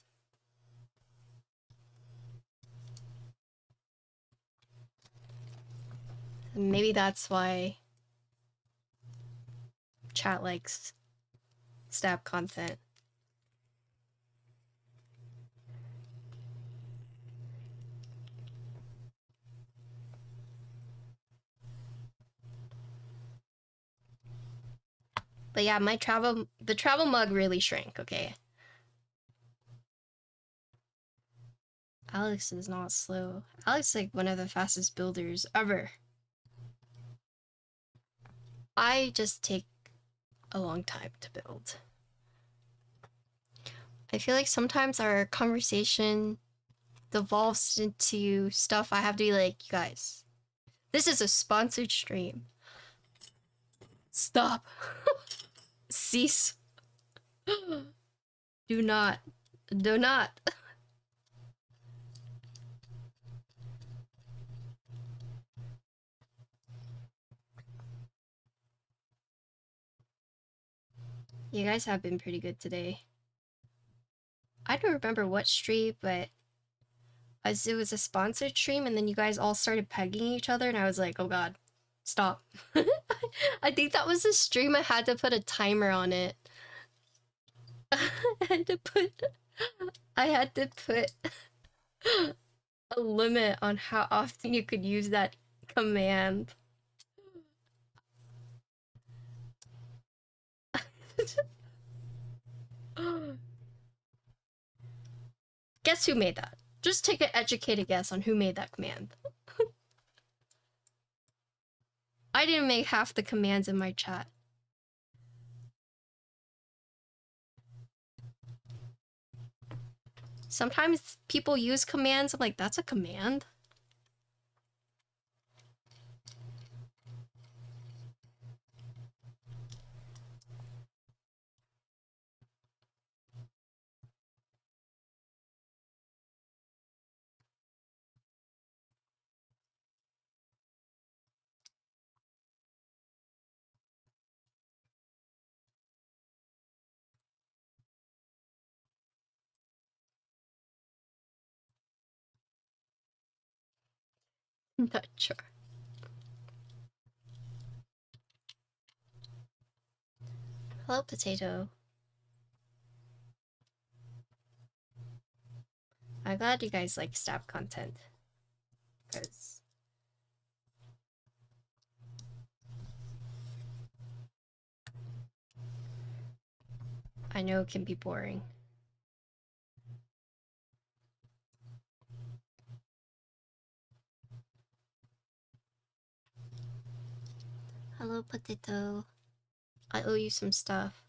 Maybe that's why chat likes stab content. But yeah, the travel mug really shrank, okay? Alex is not slow. Alex is like one of the fastest builders ever. I just take a long time to build. I feel like sometimes our conversation devolves into stuff I have to be like, you guys, this is a sponsored stream. Stop. Cease. Do not. Do not. You guys have been pretty good today. I don't remember what stream, but as it was a sponsored stream, and then you guys all started pegging each other, and I was like, oh god, stop. I think that was the stream I had to put a timer on it. I had to put a limit on how often you could use that command. Guess who made that? Just take an educated guess on who made that command. I didn't make half the commands in my chat. Sometimes people use commands, I'm like, that's a command? Not sure. Hello, potato. I'm glad you guys like stab content. Because I know it can be boring. Hello, potato. I owe you some stuff.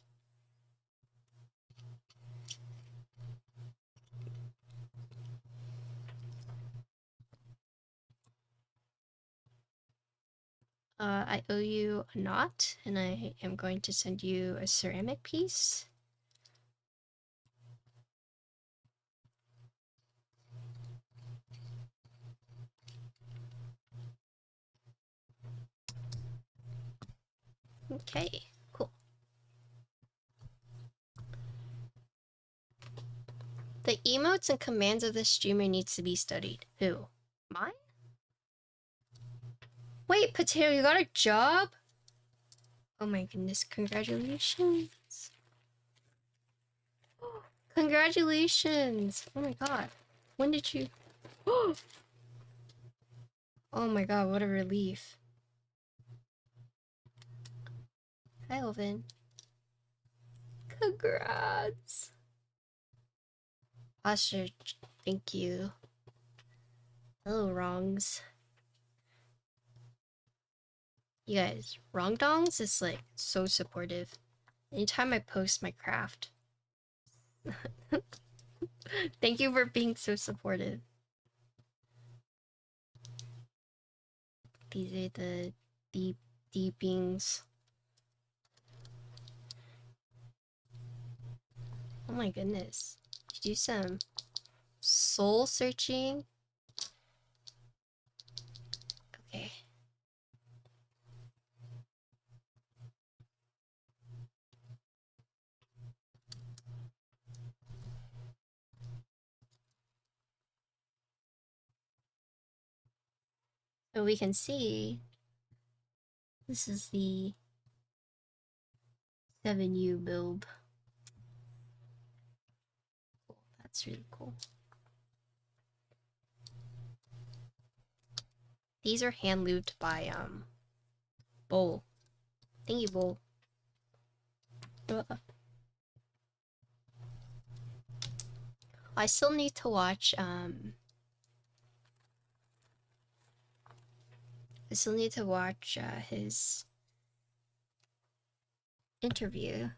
I owe you a knot, and I am going to send you a ceramic piece. Okay, cool. emotes and commands of the streamer needs to be studied. Who? Mine? Wait, Potato, you got a job? Oh my goodness, congratulations. Congratulations! Oh my god. When did you... Oh my god, what a relief. Hi, Elvin. Congrats! Ostrich, thank you. Hello, Wrongs. You guys, Wrongdongs is like so supportive. Anytime I post my craft. Thank you for being so supportive. These are the deepings. Oh my goodness. Do some soul searching. Okay. So we can see this is the 7U build. Cool. That's really cool. These are hand lubed by Bowl. Thank you, Bowl. I still need to watch his interview.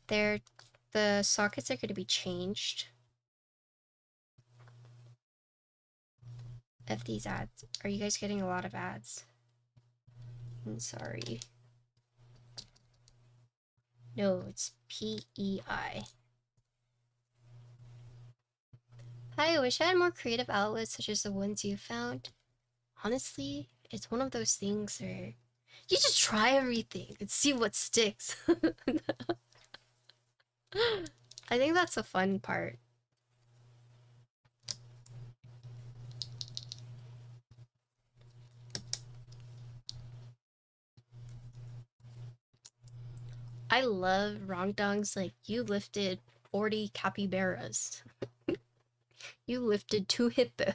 The sockets are going to be changed. F these ads. Are you guys getting a lot of ads? I'm sorry. No, it's PEI. I wish I had more creative outlets such as the ones you found. Honestly, it's one of those things where you just try everything and see what sticks. I think that's the fun part. I love Rongdong's like, you lifted 40 capybaras. You lifted 2 hippos.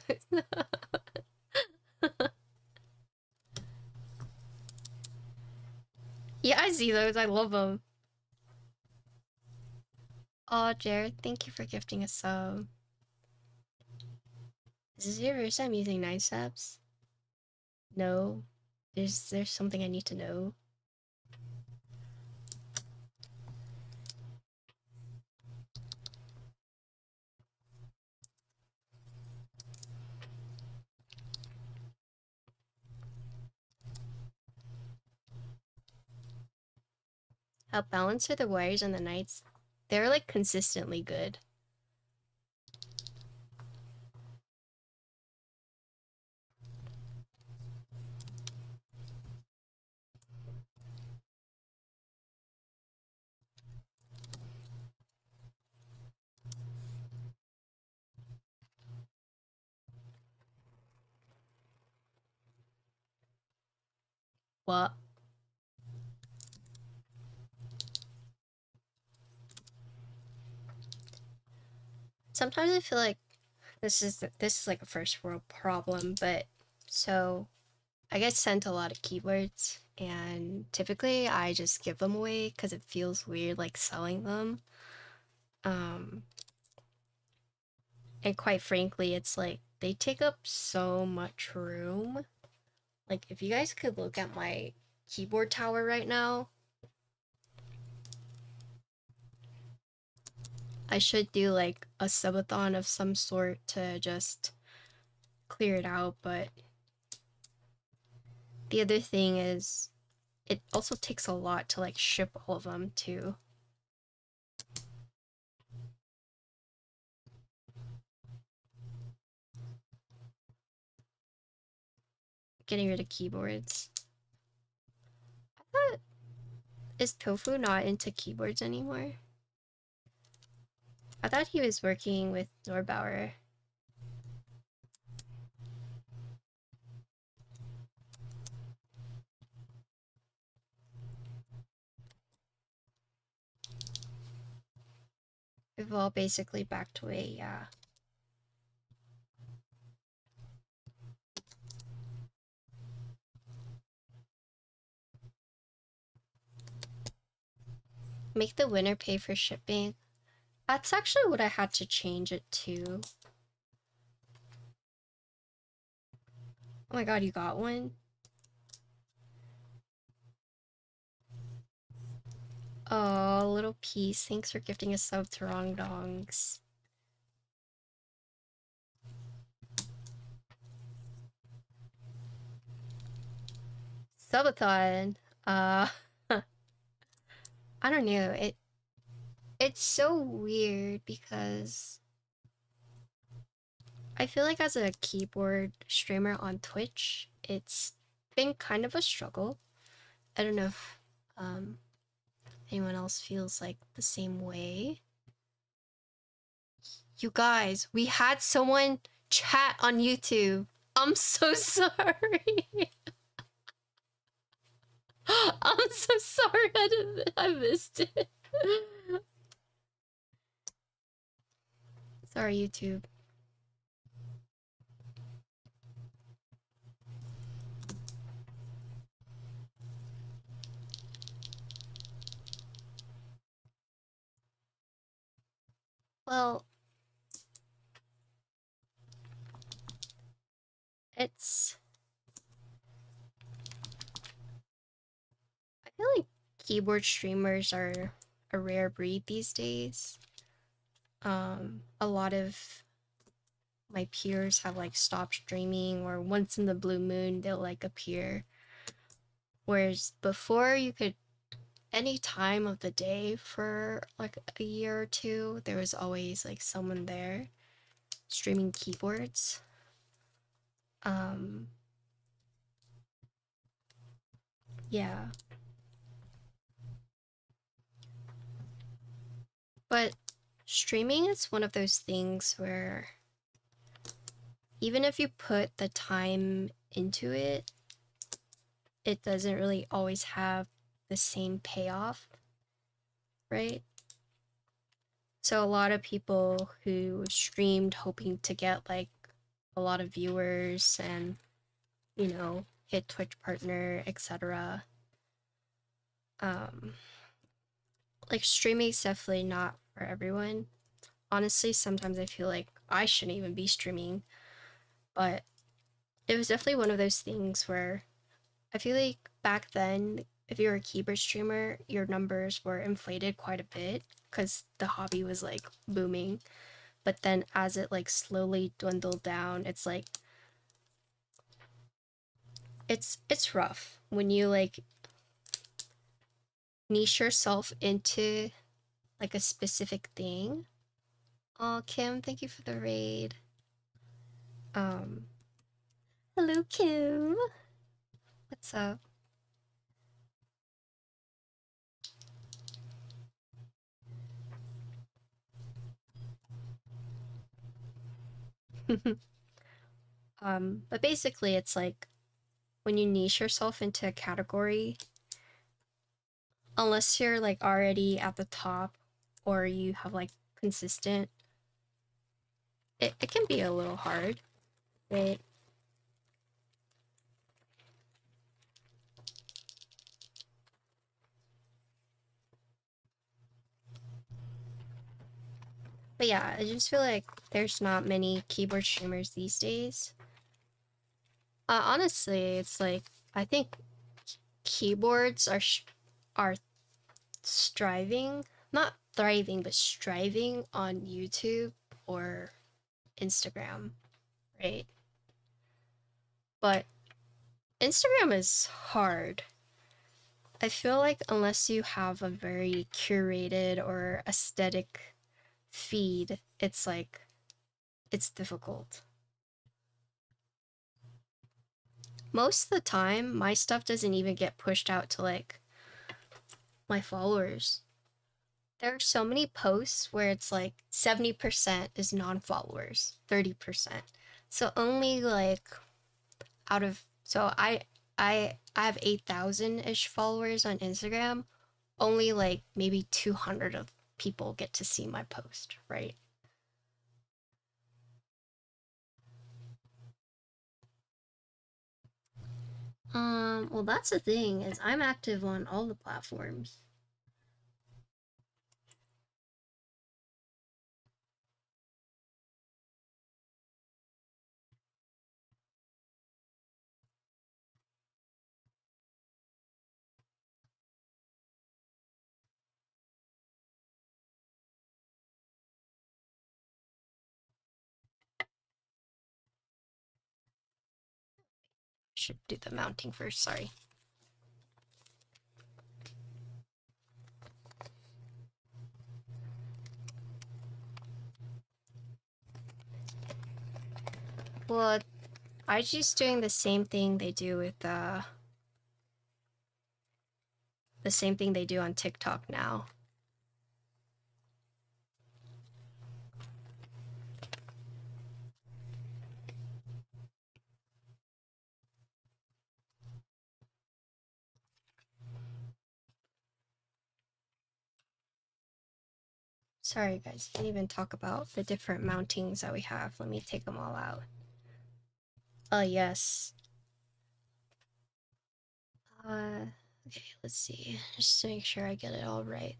Yeah, I see those. I love them. Oh, Jared, thank you for gifting a sub. Is this your first time using 9 steps? No. There's something I need to know. How balanced are the wires on the nights? They're like consistently good. What? Sometimes I feel like this is like a first world problem, but so I get sent a lot of keywords and typically I just give them away because it feels weird like selling them. And quite frankly, it's like they take up so much room. Like if you guys could look at my keyboard tower right now, I should do like a subathon of some sort to just clear it out, but the other thing is it also takes a lot to like ship all of them too. Getting rid of keyboards. Is Tofu not into keyboards anymore? I thought he was working with Norbauer. We've all basically backed away, yeah. Make the winner pay for shipping. That's actually what I had to change it to. Oh my god, you got one? Oh, little piece. Thanks for gifting a sub to Wrong Dongs. Subathon. I don't know. It's so weird because I feel like as a keyboard streamer on Twitch, it's been kind of a struggle. I don't know if anyone else feels like the same way. You guys, we had someone chat on YouTube. I'm so sorry. I'm so sorry I missed it. Sorry, YouTube. Well, it's... I feel like keyboard streamers are a rare breed these days. A lot of my peers have like stopped streaming, or once in the blue moon they'll like appear. Whereas before you could any time of the day for like a year or two, there was always like someone there streaming keyboards. Yeah. But streaming is one of those things where even if you put the time into it, it doesn't really always have the same payoff, right? So a lot of people who streamed hoping to get like a lot of viewers and, you know, hit Twitch partner, etc. Like streaming is definitely not for everyone. Honestly, sometimes I feel like I shouldn't even be streaming, but it was definitely one of those things where I feel like back then, if you were a keyboard streamer, your numbers were inflated quite a bit because the hobby was like booming. But then as it like slowly dwindled down, it's like it's rough when you like niche yourself into like a specific thing. Oh, Kim, thank you for the raid. Hello, Kim. What's up? But basically it's like when you niche yourself into a category, unless you're like already at the top or you have like consistent, it can be a little hard, right? But yeah, I just feel like there's not many keyboard streamers these days. Honestly, it's like I think keyboards are striving, not thriving, but striving on YouTube or Instagram, right? But Instagram is hard. I feel like unless you have a very curated or aesthetic feed, it's like it's difficult. Most of the time, my stuff doesn't even get pushed out to like my followers. There are so many posts where it's like 70% is non-followers, 30%. So only like out of, so I have 8,000-ish followers on Instagram. Only like maybe 200 of people get to see my post, right? Well, that's the thing, is I'm active on all the platforms. Should do the mounting first, sorry. Well, IG's doing the same thing they do with the same thing they do on TikTok now. Sorry guys, didn't even talk about the different mountings that we have. Let me take them all out. Yes. Okay, let's see. Just to make sure I get it all right.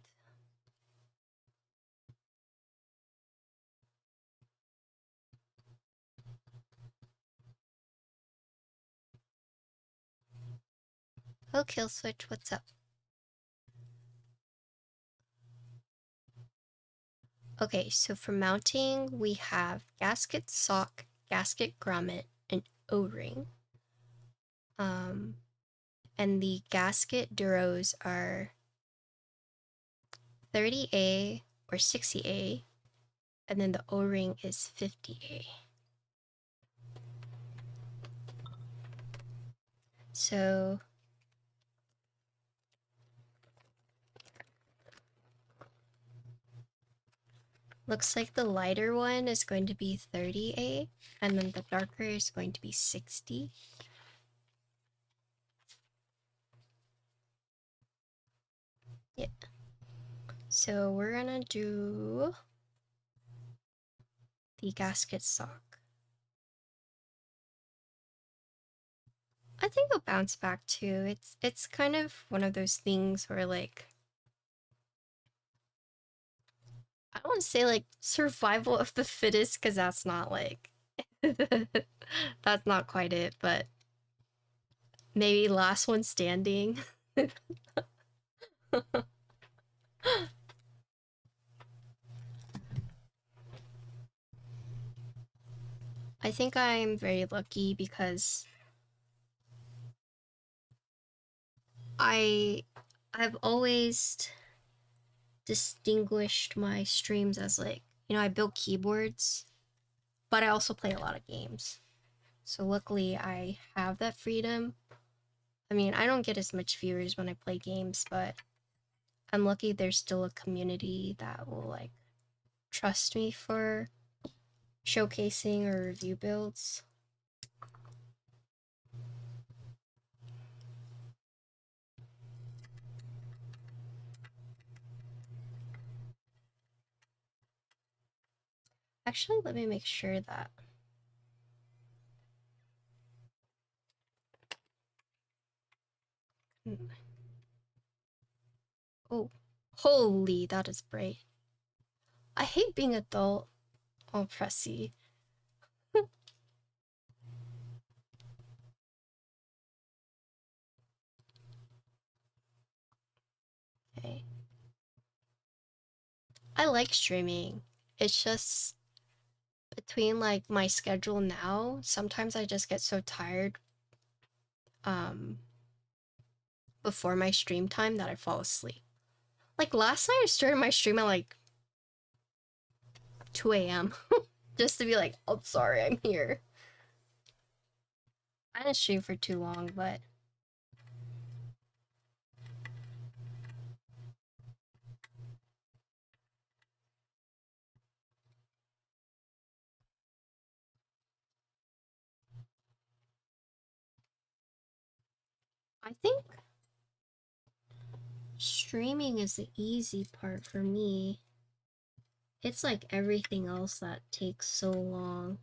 Oh, Kill Switch, what's up? Okay, so for mounting, we have Gasket Sock, Gasket Grommet, and O-Ring. And the Gasket Duros are 30A or 60A, and then the O-Ring is 50A. So looks like the lighter one is going to be 30A, and then the darker is going to be 60. Yeah. So we're gonna do the Gasket Sock. I think it'll bounce back too. It's kind of one of those things where like, I don't want to say like survival of the fittest, because that's not like that's not quite it, but maybe last one standing. I think I'm very lucky because I've always distinguished my streams as like, you know, I build keyboards, but I also play a lot of games. So luckily I have that freedom. I mean, I don't get as much viewers when I play games, but I'm lucky there's still a community that will like trust me for showcasing or review builds. Actually, let me make sure that oh, holy, that is bright. I hate being adult. Oh, pressy. Okay. I like streaming. It's just between like my schedule now, sometimes I just get so tired before my stream time that I fall asleep. Like last night I started my stream at like 2 a.m. just to be like, oh sorry, I'm here. I didn't stream for too long, but I think streaming is the easy part for me. It's like everything else that takes so long.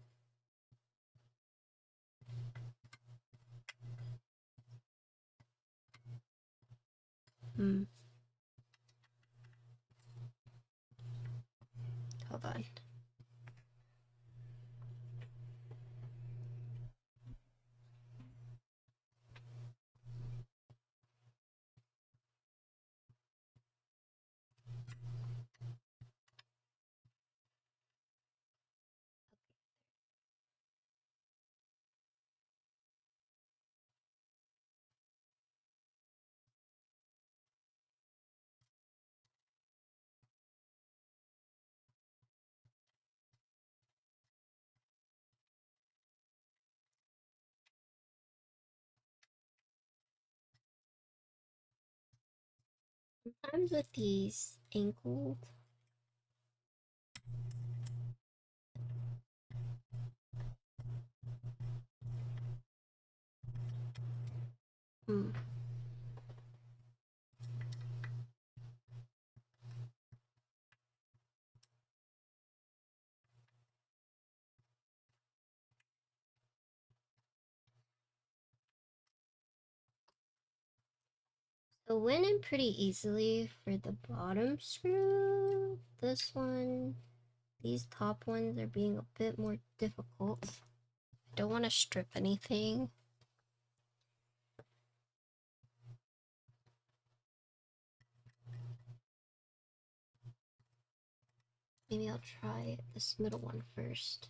Hold on. Sometimes with these angled, hmm. So went in pretty easily for the bottom screw. This one, these top ones are being a bit more difficult. I don't want to strip anything. Maybe I'll try this middle one first.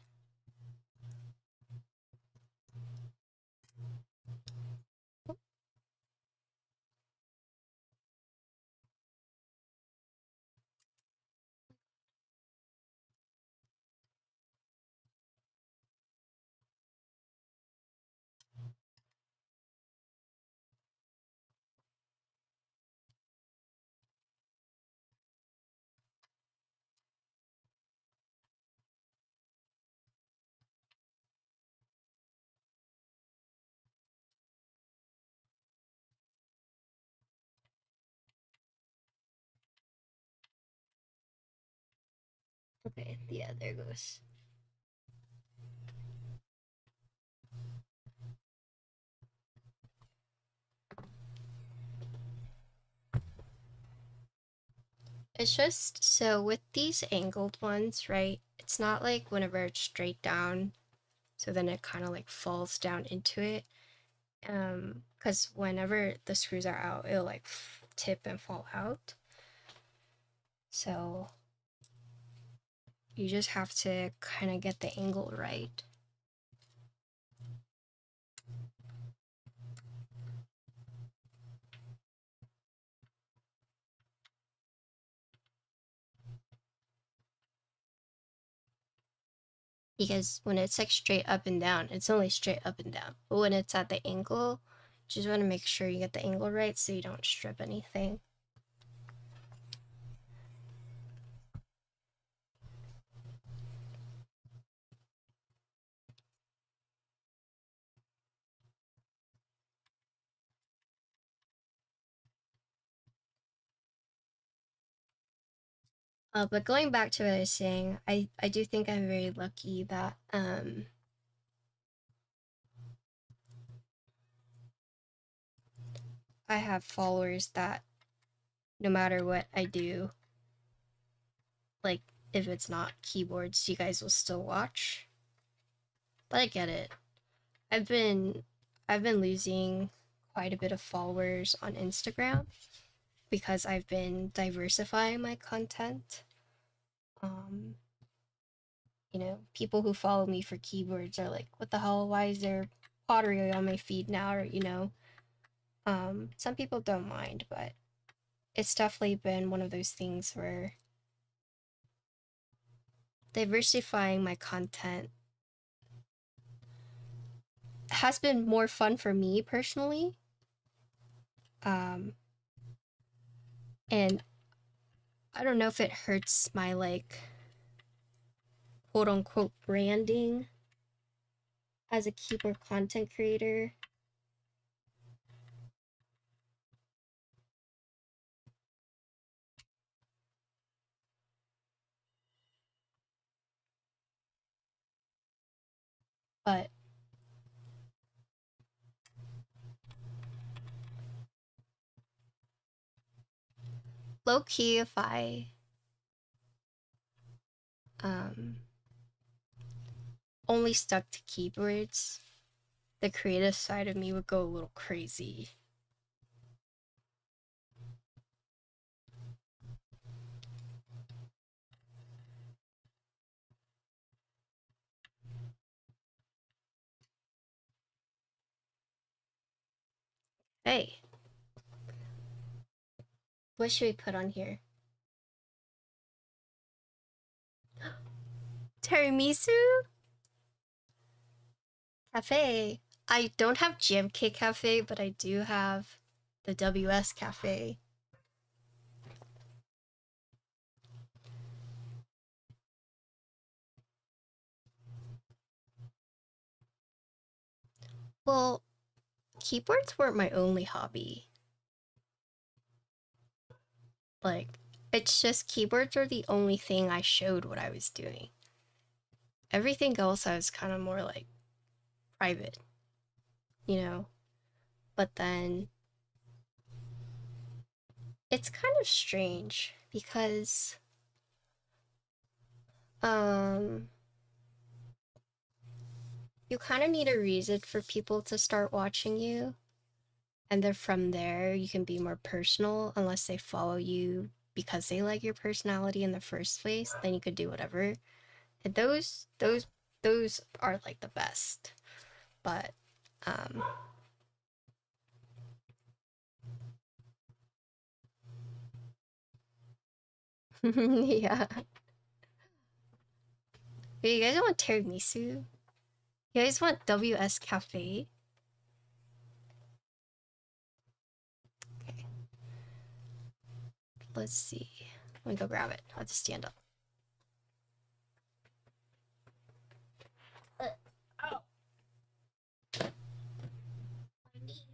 Okay, yeah, there goes. It's just, so with these angled ones, right, it's not like whenever it's straight down, so then it kind of like falls down into it. Because whenever the screws are out, it'll like tip and fall out. So you just have to kind of get the angle right. Because when it's like straight up and down, it's only straight up and down. But when it's at the angle, you just want to make sure you get the angle right so you don't strip anything. But going back to what I was saying, I do think I'm very lucky that I have followers that no matter what I do, like if it's not keyboards, you guys will still watch. But I get it. I've been losing quite a bit of followers on Instagram because I've been diversifying my content. You know, people who follow me for keyboards are like, what the hell, why is there pottery on my feed now? Or, you know, some people don't mind, but it's definitely been one of those things where diversifying my content has been more fun for me personally. And I don't know if it hurts my like quote unquote branding as a keyboard content creator. But low key, if I only stuck to keyboards, the creative side of me would go a little crazy. Hey, what should we put on here? Tiramisu Cafe. I don't have GMK Cafe, but I do have the WS Cafe. Well, keyboards weren't my only hobby. Like, it's just keyboards were the only thing I showed what I was doing. Everything else I was kind of more like private, you know? But then it's kind of strange because you kind of need a reason for people to start watching you, and then from there you can be more personal. Unless they follow you because they like your personality in the first place, then you could do whatever. And those are like the best. But yeah. Wait, you guys want tiramisu? You guys want WS Cafe? Okay. Let's see. Let me go grab it. I'll just stand up. Oh. My knees.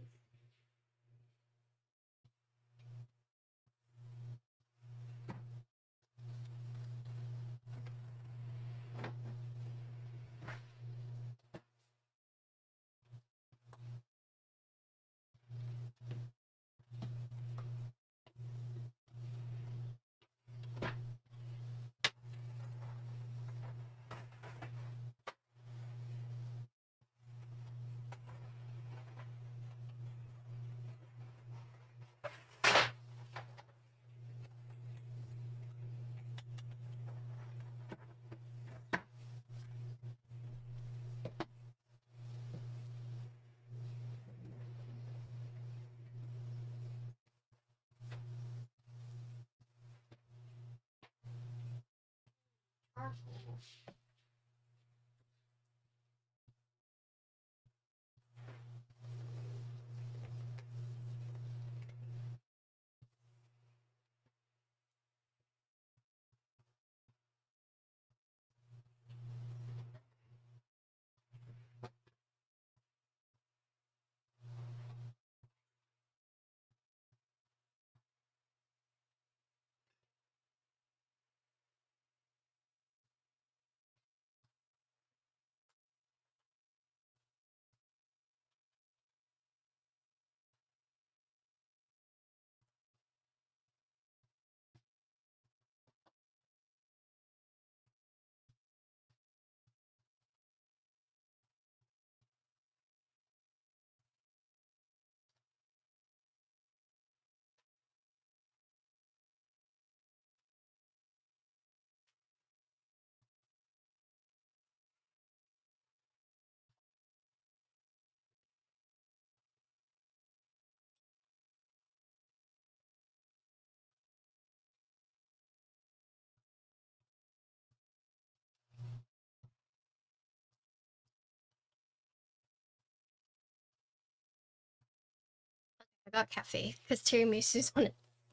I got cafe because tiramisu's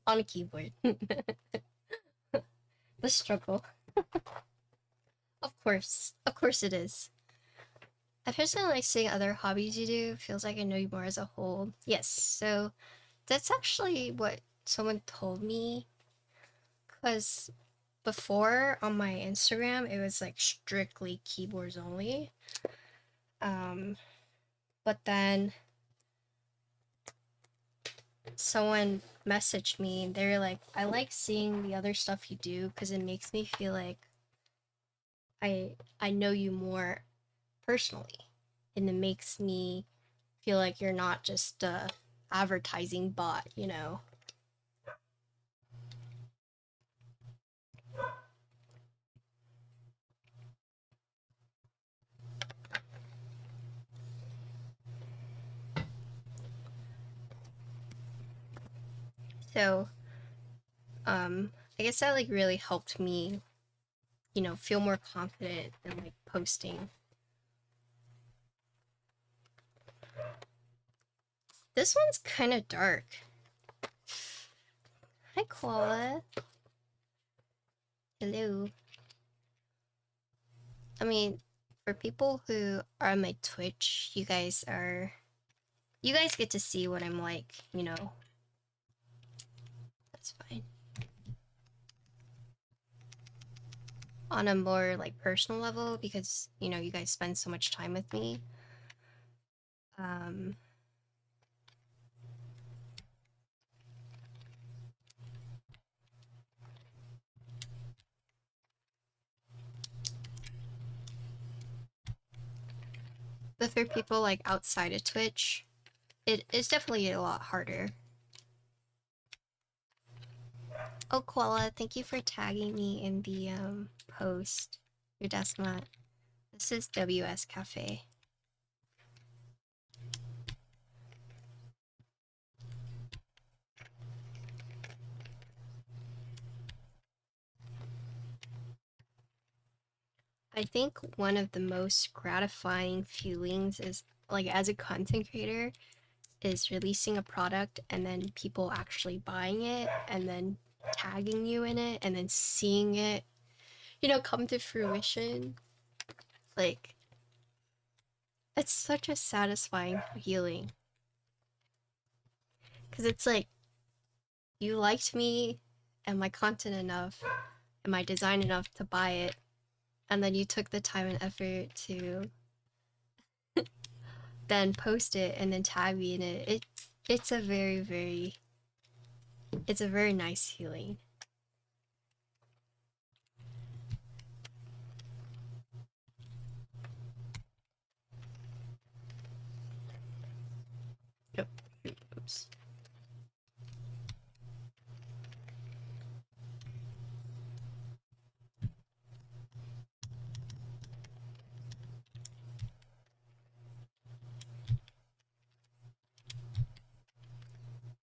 on a keyboard. The struggle. Of course it is. I personally like seeing other hobbies you do. Feels like I know you more as a whole. Yes, so that's actually what someone told me. Because before on my Instagram, it was like strictly keyboards only. But then someone messaged me and they're like, I like seeing the other stuff you do because it makes me feel like I know you more personally, and it makes me feel like you're not just a advertising bot, you know. So I guess that like really helped me, you know, feel more confident in like posting. This one's kind of dark. Hi, Koala. Hello. I mean, for people who are on my Twitch, you guys get to see what I'm like, you know. That's fine. On a more like personal level, because you know you guys spend so much time with me. But for people like outside of Twitch, it is definitely a lot harder. Oh, Koala, thank you for tagging me in the post. Your Deskmat. This is WS Cafe. I think one of the most gratifying feelings is like as a content creator is releasing a product and then people actually buying it and then tagging you in it and then seeing it, you know, come to fruition. Like, it's such a satisfying feeling. Because it's like, you liked me and my content enough and my design enough to buy it, and then you took the time and effort to then post it and then tag me in it. It's a very it's a very nice feeling. Yep. Oops.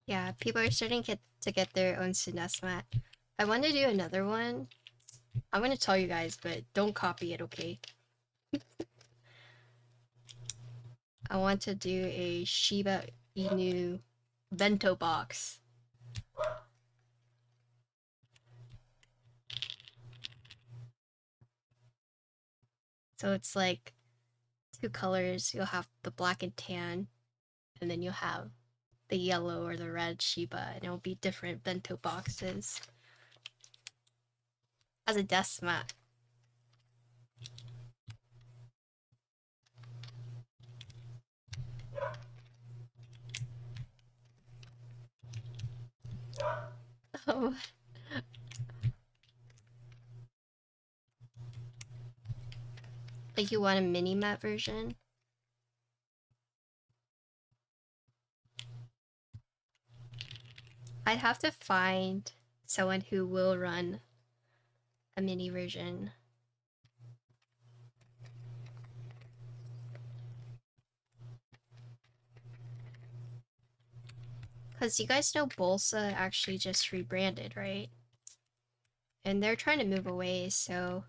Yeah, people are starting to get their own Deskmat. I want to do another one. I'm gonna tell you guys, but don't copy it, okay? I want to do a Shiba Inu bento box. So it's like two colors. You'll have the black and tan, and then you'll have the yellow or the red Shiba, and it'll be different bento boxes as a Deskmat. Oh. Like you want a mini mat version? I'd have to find someone who will run a mini version. Because you guys know Bolsa actually just rebranded, right? And they're trying to move away, so...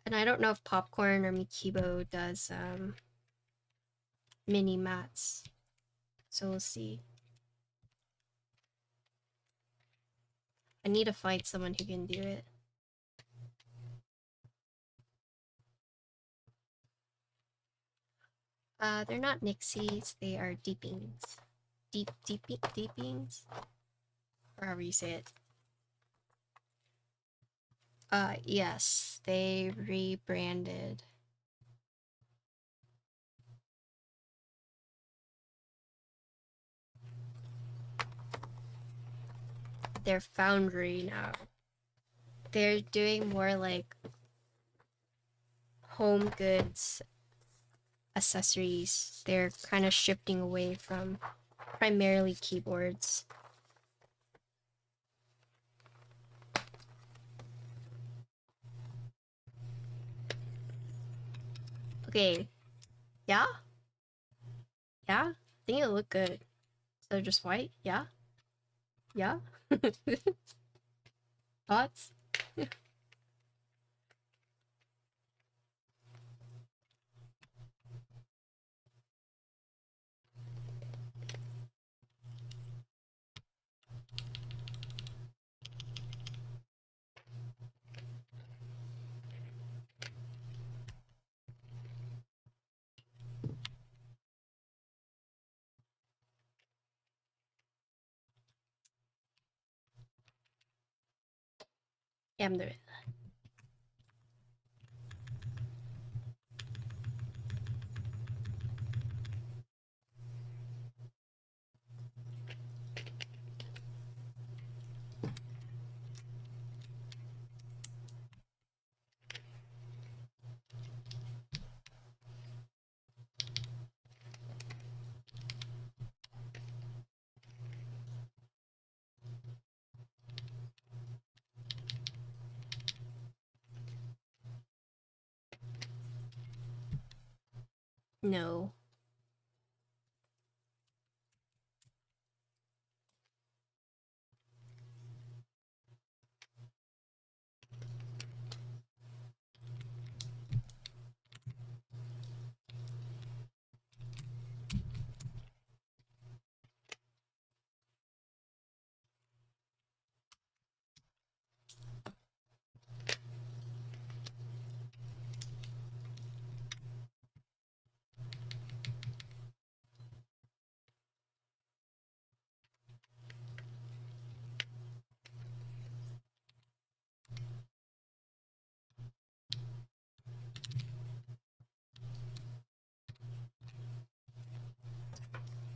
And I don't know if Popcorn or Mikibo does mini mats. So we'll see. I need to find someone who can do it. They're not Nixies, they are Deepings. Deepings? Or however you say it. Yes, they rebranded. their foundry now. They're doing more like home goods, accessories. They're kind of shifting away from primarily keyboards. Okay. Yeah? Yeah? I think it'll look good. So just white? Yeah? Yeah? Thoughts? Yeah, I'm doing it. No.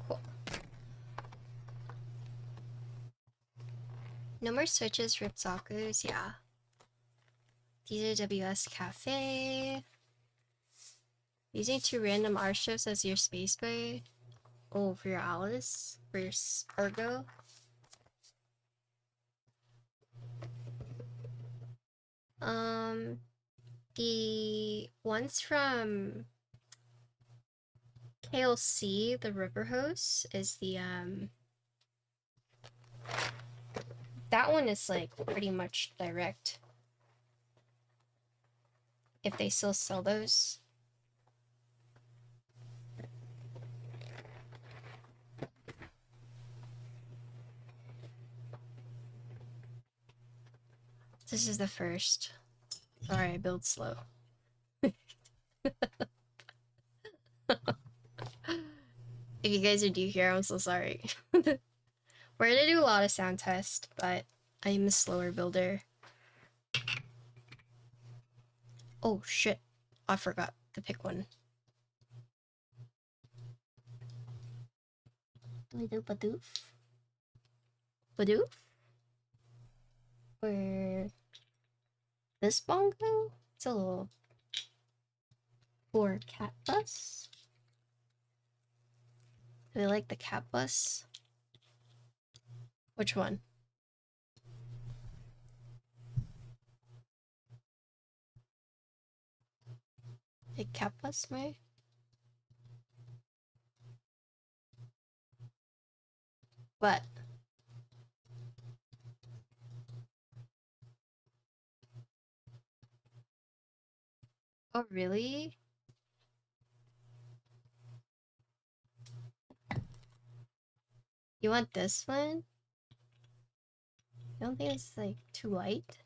Cool. No more switches, Ripsakus, yeah. These are WS Cafe. Using 2 random R shifts as your space bay. Oh, for your Alice? For your Argo? The ones from KLC, the river hose, is the, that one is like pretty much direct. If they still sell those. This is the first. Sorry, I build slow. If you guys are new here, I'm so sorry. We're gonna do a lot of sound tests, but I'm a slower builder. Oh shit, I forgot to pick one. Do I do Badoof? Badoof? Or this bongo? It's a little... Or cat bus? Do I like the cat bus? Which one? A cat bus, right? What? Oh, really? You want this one? You don't think it's like too light?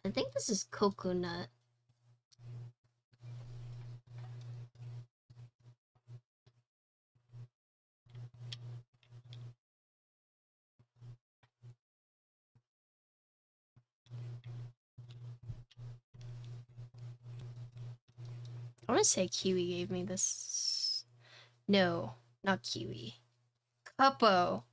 I think this is coconut. I want to say Kiwi gave me this. No, not Kiwi. Cuppo.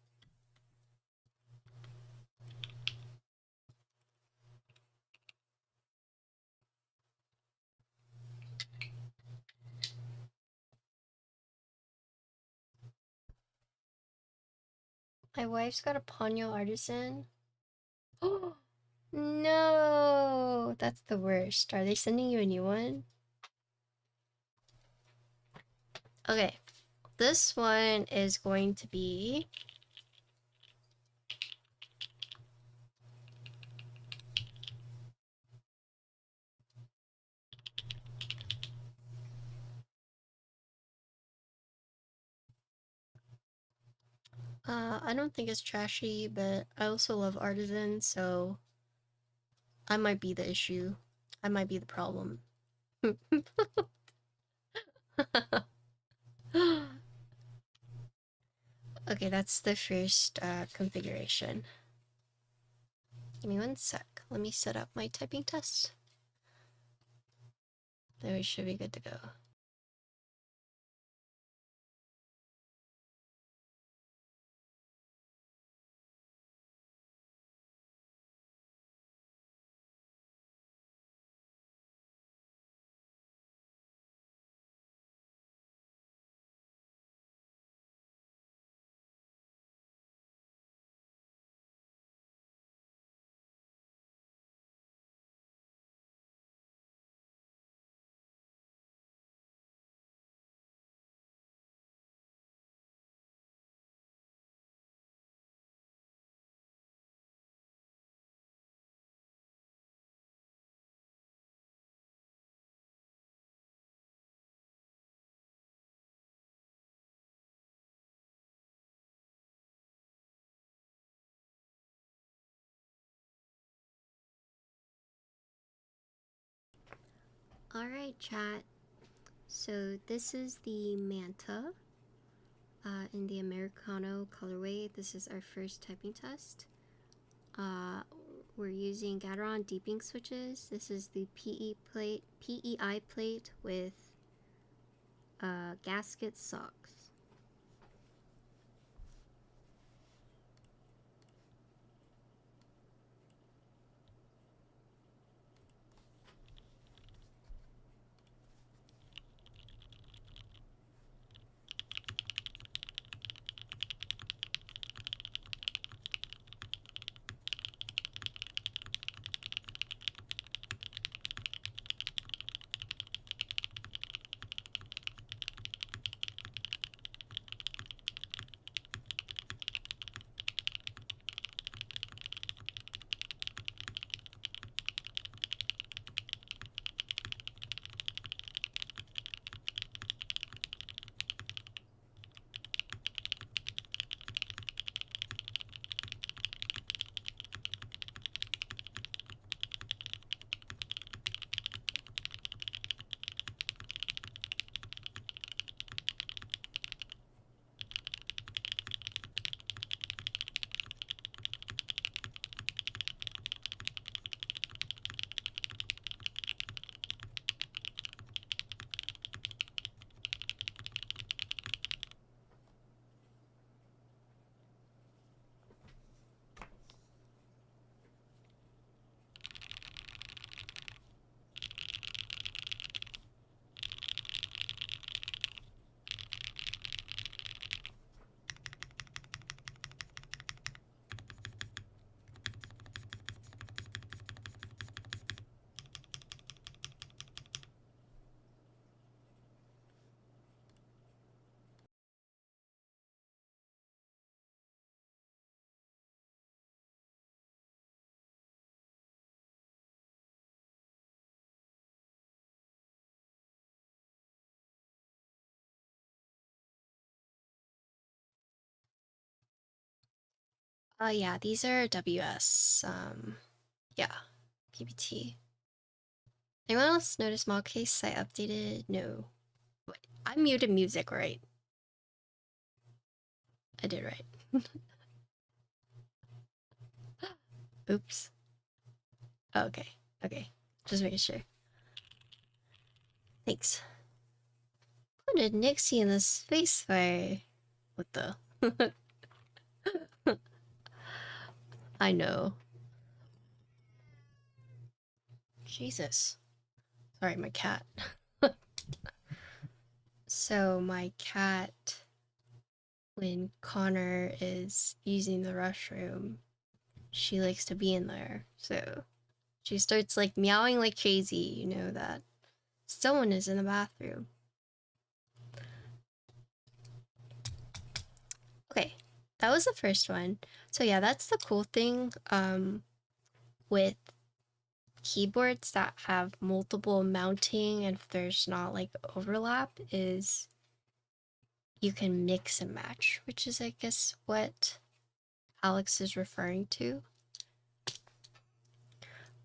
My wife's got a Ponyo artisan. Oh no, that's the worst. Are they sending you a new one? Okay, this one is going to be I don't think it's trashy, but I also love artisan, so I might be the issue. I might be the problem. Okay, that's the first configuration. Give me one sec. Let me set up my typing test. Then we should be good to go. Alright, chat. So this is the Manta in the Americano colorway. This is our first typing test. We're using Gateron deeping switches. This is the PEI plate with Gasket socks. Yeah, these are WS. Yeah, PBT. Anyone else notice mod case I updated? No. Wait, I muted music, right? I did right. Oops. Oh, okay. Okay. Just making sure. Thanks. What did Nick see in the space fire? What the? I know. Jesus. Sorry, my cat. So my cat when Connor is using the restroom, she likes to be in there. So she starts like meowing like crazy, you know, that someone is in the bathroom. Okay, that was the first one. So yeah, that's the cool thing with keyboards that have multiple mounting and if there's not like overlap is you can mix and match, which is I guess what Alex is referring to.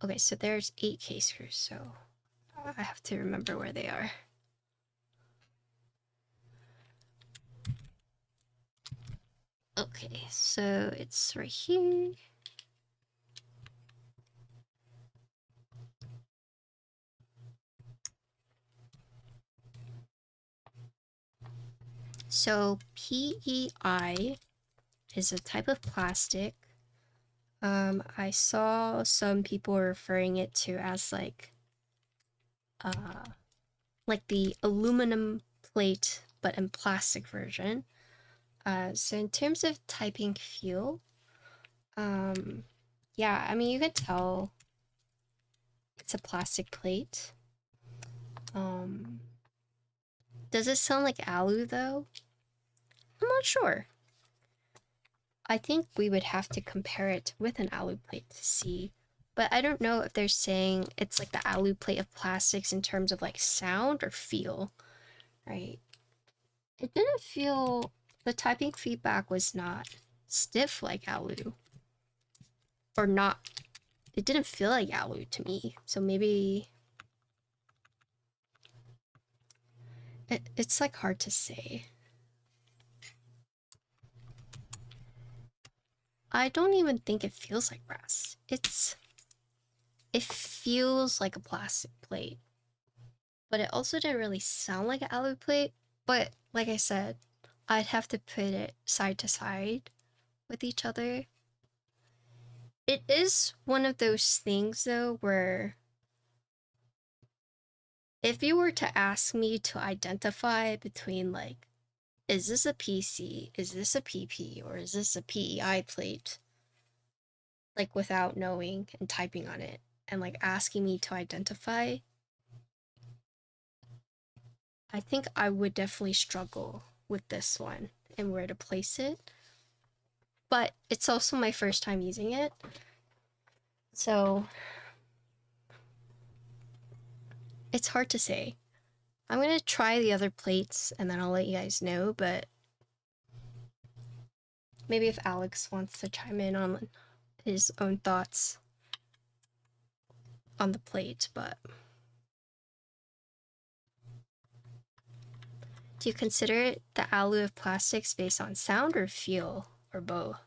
Okay, so there's 8 K screws, so I have to remember where they are. Okay, so it's right here. So PEI is a type of plastic. I saw some people referring it to as like the aluminum plate, but in plastic version. So in terms of typing feel, yeah, I mean, you can tell it's a plastic plate. Does it sound like alu though? I'm not sure. I think we would have to compare it with an alu plate to see. But I don't know if they're saying it's like the alu plate of plastics in terms of like sound or feel, right? It didn't feel, the typing feedback was not stiff like alu. Or not, it didn't feel like alu to me. So maybe, it's like hard to say. I don't even think it feels like brass. It feels like a plastic plate. But it also didn't really sound like an alu plate. But like I said, I'd have to put it side to side with each other. It is one of those things though where if you were to ask me to identify between like, is this a PC, is this a PP, or is this a PEI plate? Like without knowing and typing on it and like asking me to identify, I think I would definitely struggle with this one and where to place it. But it's also my first time using it. So it's hard to say. I'm gonna try the other plates and then I'll let you guys know, but maybe if Alex wants to chime in on his own thoughts on the plate, but do you consider it the alu of plastics based on sound or feel or both?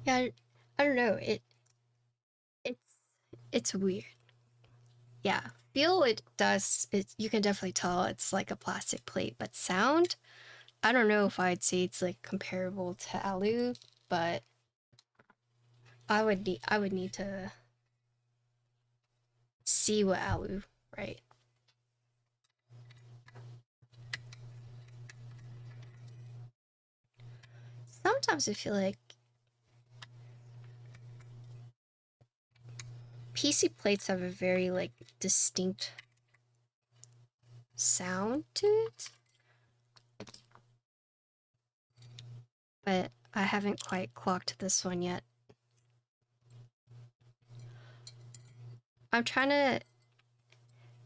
Yeah, I don't know. It's it's weird. Yeah, feel it does. You can definitely tell it's like a plastic plate, but sound, I don't know if I'd say it's like comparable to alu, but I would need to see what alu, right? Sometimes I feel like PC plates have a very like distinct sound to it, but I haven't quite clocked this one yet. I'm trying to,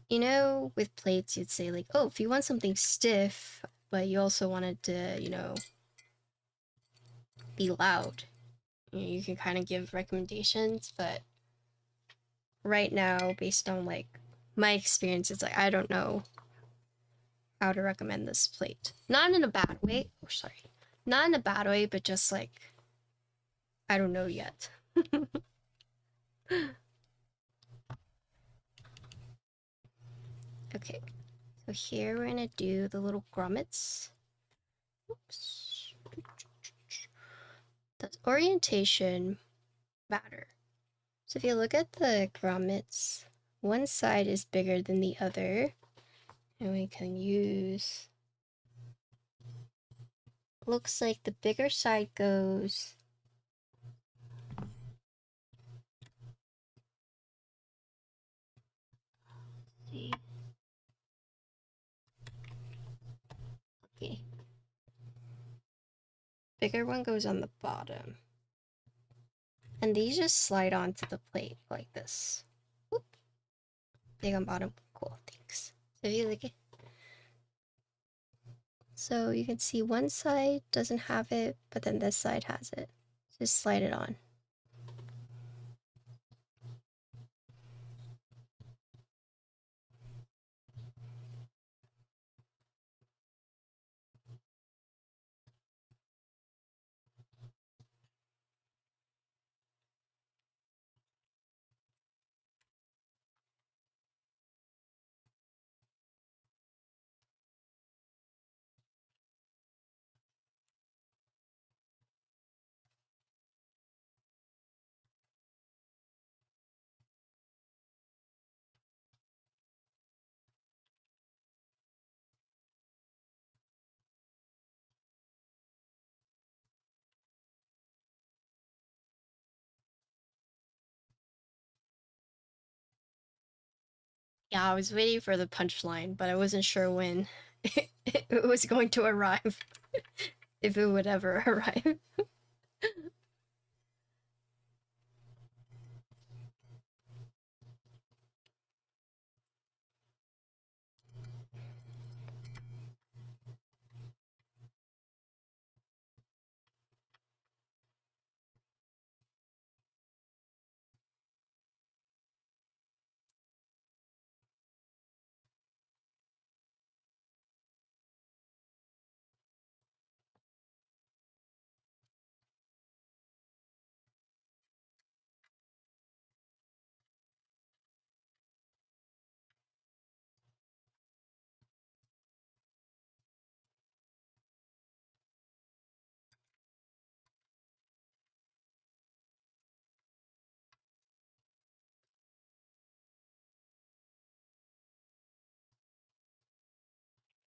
you know, with plates, you'd say like, oh, if you want something stiff, but you also want it to, you know, be loud, you can kind of give recommendations, but right now, based on like my experience, it's like I don't know how to recommend this plate. Not in a bad way. Oh, sorry. Not in a bad way, but just like I don't know yet. Okay, so here we're gonna do the little grommets. Oops. Does orientation matter? So if you look at the grommets, one side is bigger than the other, and we can use, looks like the bigger side goes see. Okay. Bigger one goes on the bottom. And these just slide onto the plate like this. Whoop. Big on bottom. Cool, thanks. So if you look at, so you can see one side doesn't have it, but then this side has it. Just slide it on. Yeah, I was waiting for the punchline, but I wasn't sure when it was going to arrive. If it would ever arrive.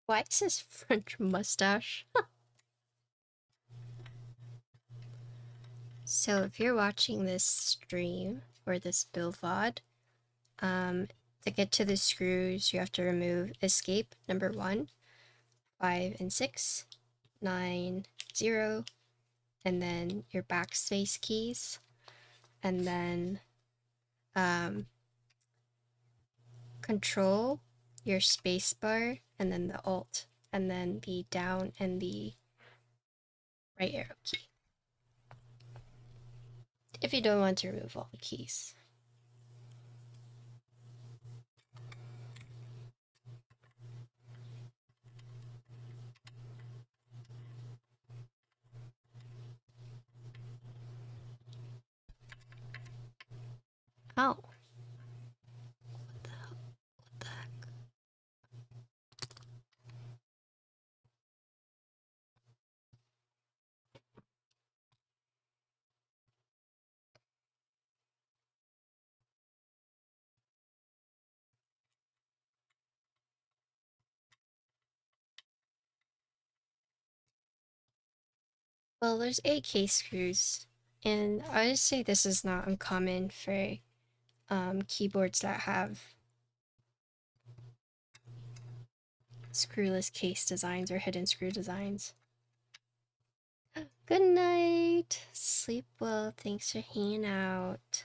Why is this French mustache? So if you're watching this stream or this build VOD, to get to the screws, you have to remove escape number 1, 5 and 6, 9, 0, and then your backspace keys, and then control, your space bar, and then the alt, and then the down and the right arrow key. If you don't want to remove all the keys. Oh. What the hell? What the heck? Well, there's 8 case screws, and I would say this is not uncommon for keyboards that have screwless case designs or hidden screw designs. Good night. Sleep well. Thanks for hanging out.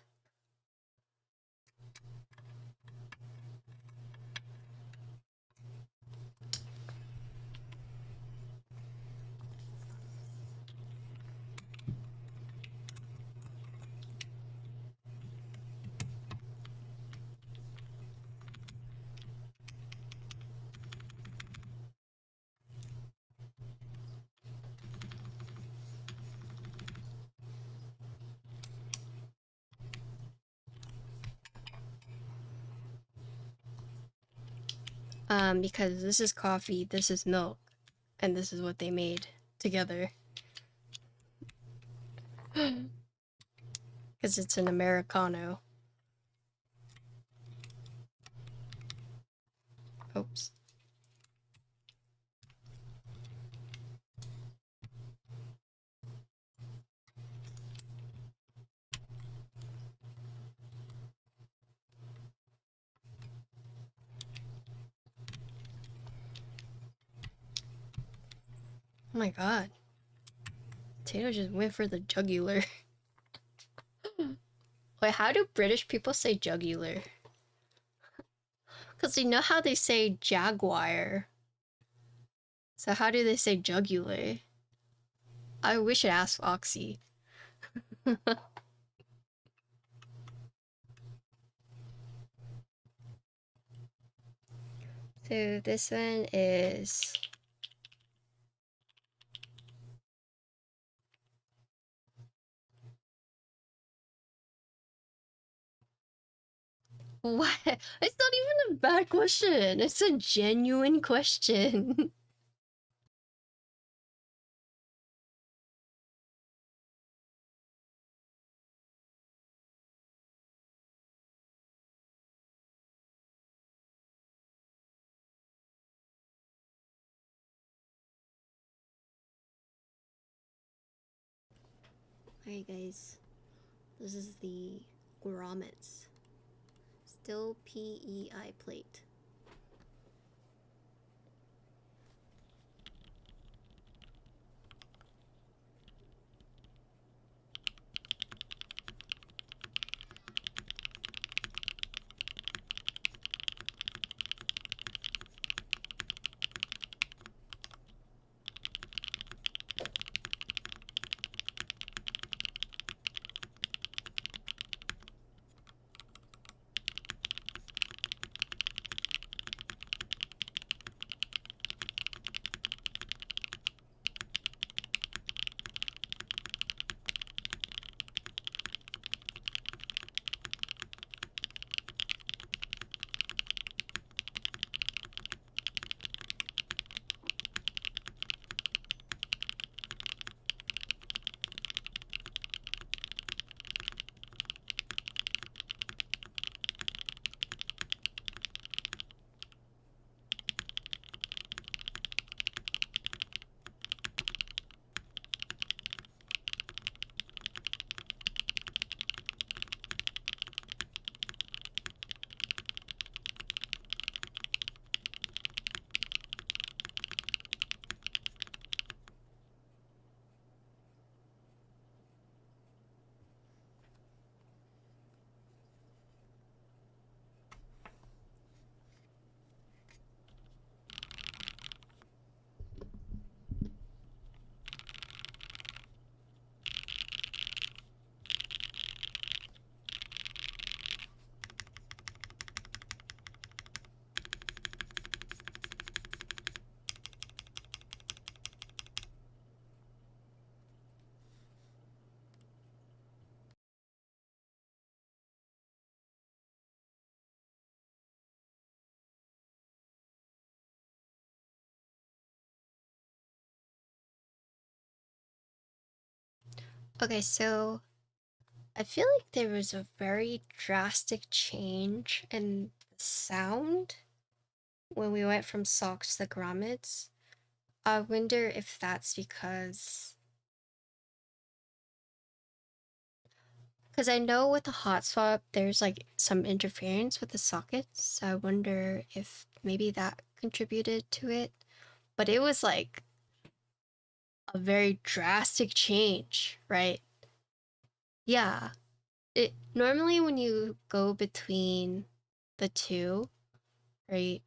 Because this is coffee, this is milk, and this is what they made together. Because it's an Americano. Oops. Oh my god. Tato just went for the jugular. Wait, how do British people say jugular? Because you know how they say jaguar. So how do they say jugular? We should ask Oxy. So this one is... What? It's not even a bad question. It's a genuine question. Alright guys, this is the Grommets. Still PEI plate. Okay, so I feel like there was a very drastic change in the sound when we went from socks to grommets. I wonder if that's because I know with the hot swap there's like some interference with the sockets. So I wonder if maybe that contributed to it. But it was like a very drastic change, right? Yeah. It normally when you go between the two, right?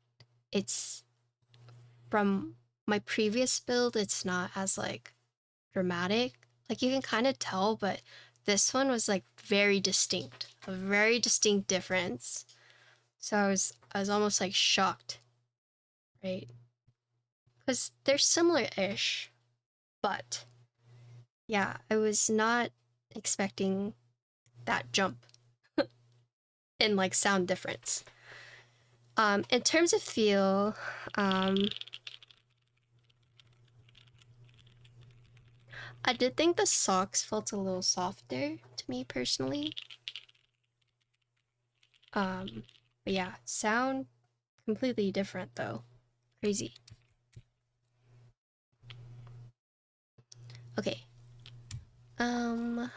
It's from my previous build, it's not as like dramatic. Like you can kind of tell, but this one was like very distinct, a very distinct difference. So I was almost like shocked, right? Because they're similar-ish, but yeah, I was not expecting that jump in like sound difference. In terms of feel, I did think the socks felt a little softer to me personally. But yeah, sound completely different though. Crazy. Okay. Are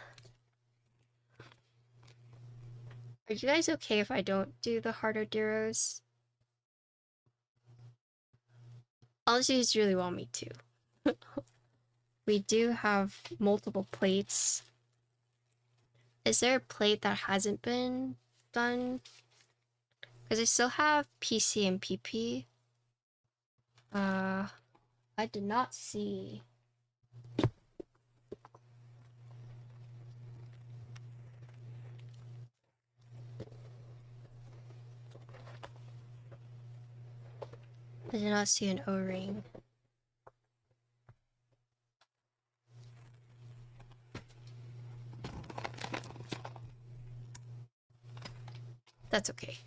you guys okay if I don't do the harder duros? Unless you just really want me to. We do have multiple plates. Is there a plate that hasn't been done? Because I still have PC and PP. I did not see. I did not see an O-ring. That's okay.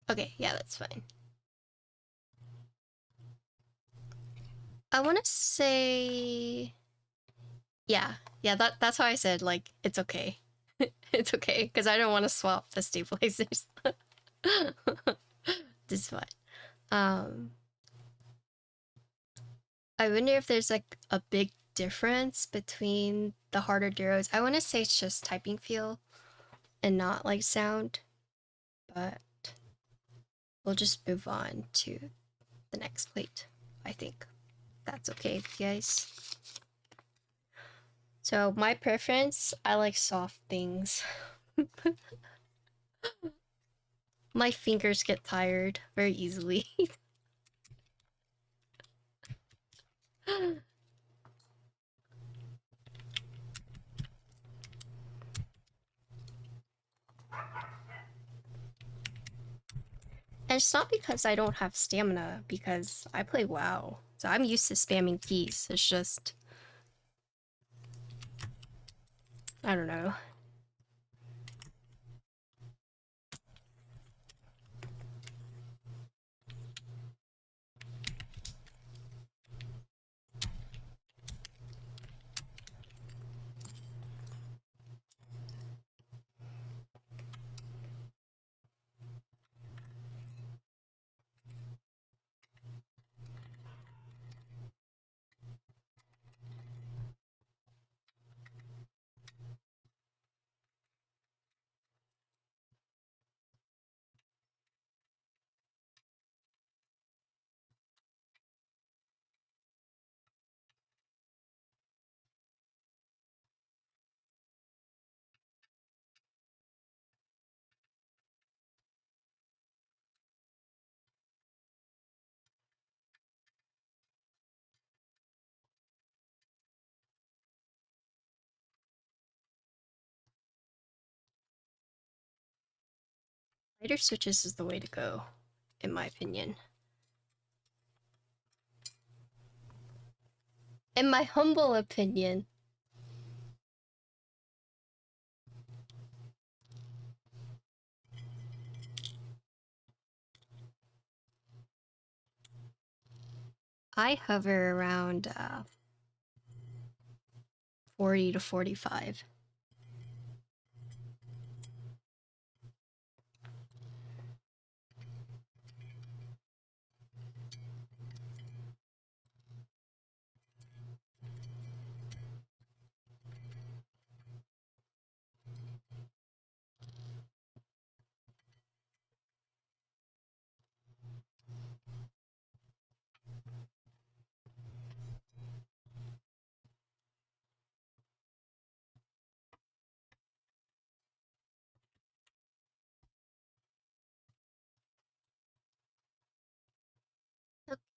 Okay, yeah, that's fine. I want to say... Yeah, that's why I said, like, it's okay. It's okay, because I don't want to swap the stabilizers. This is fine. I wonder if there's, like, a big difference between the harder duros. I want to say it's just typing feel and not, like, sound. But we'll just move on to the next plate, I think. That's okay with you guys. So my preference, I like soft things. My fingers get tired very easily. And it's not because I don't have stamina, because I play WoW. So I'm used to spamming keys. It's just... I don't know. Lighter switches is the way to go, in my opinion. In my humble opinion. I hover around 40 to 45.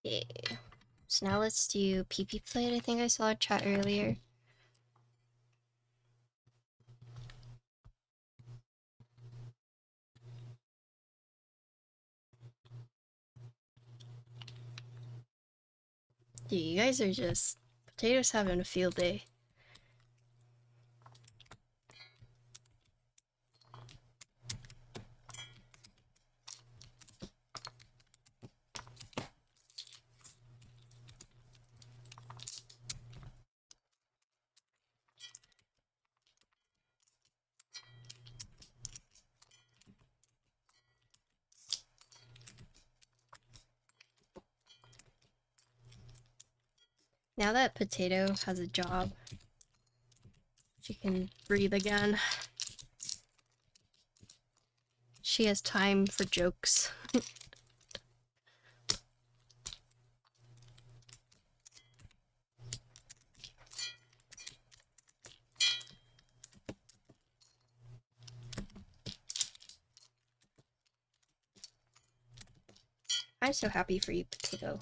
Okay. So now let's do PP plate. I think I saw a chat earlier. Dude, you guys are just... Potatoes having a field day. Now that Potato has a job, she can breathe again. She has time for jokes. I'm so happy for you, Potato.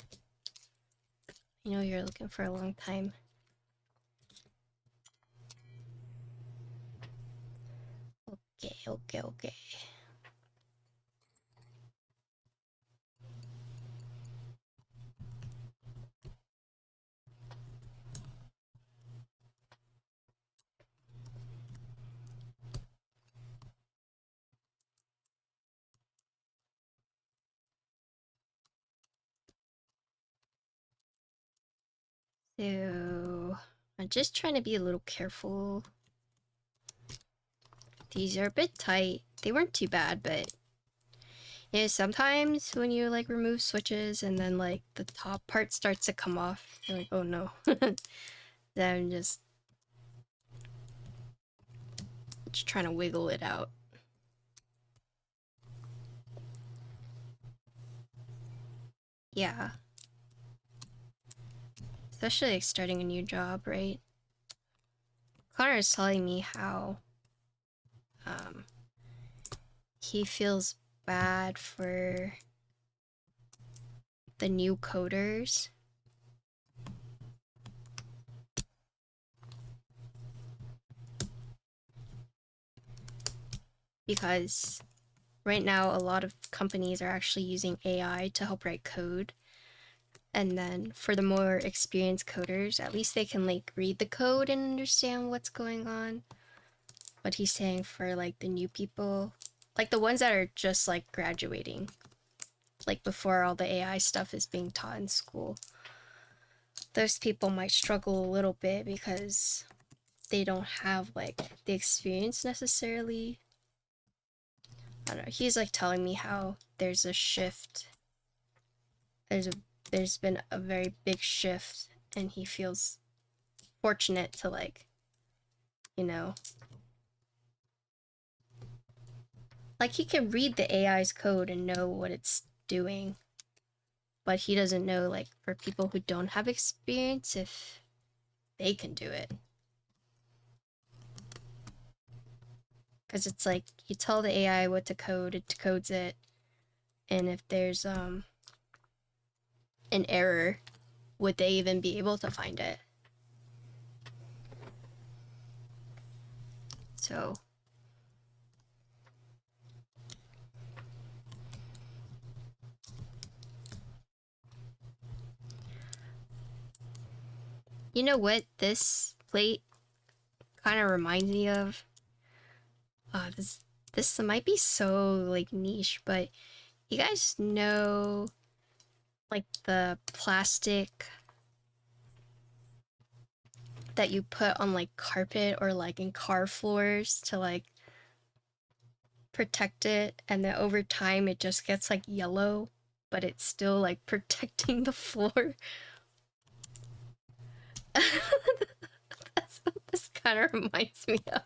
I know you're looking for a long time. Okay. So, I'm just trying to be a little careful. These are a bit tight. They weren't too bad, but you know, sometimes when you like remove switches and then like the top part starts to come off, you're like, oh no. Then I'm just trying to wiggle it out. Yeah. Especially like starting a new job, right? Connor is telling me how he feels bad for the new coders because right now a lot of companies are actually using AI to help write code. And then for the more experienced coders, at least they can like read the code and understand what's going on. But he's saying for like the new people, like the ones that are just like graduating, like before all the AI stuff is being taught in school, those people might struggle a little bit because they don't have like the experience necessarily. I don't know. He's like telling me how there's a shift. There's been a very big shift, and he feels fortunate to like, you know, like he can read the AI's code and know what it's doing, but he doesn't know like for people who don't have experience if they can do it. Because it's like you tell the AI what to code, it codes it, and if there's an error, would they even be able to find it? So you know what this plate kind of reminds me of? This might be so like niche, but you guys know like the plastic that you put on like carpet or like in car floors to like protect it, and then over time it just gets like yellow, but it's still like protecting the floor. That's what this kind of reminds me of.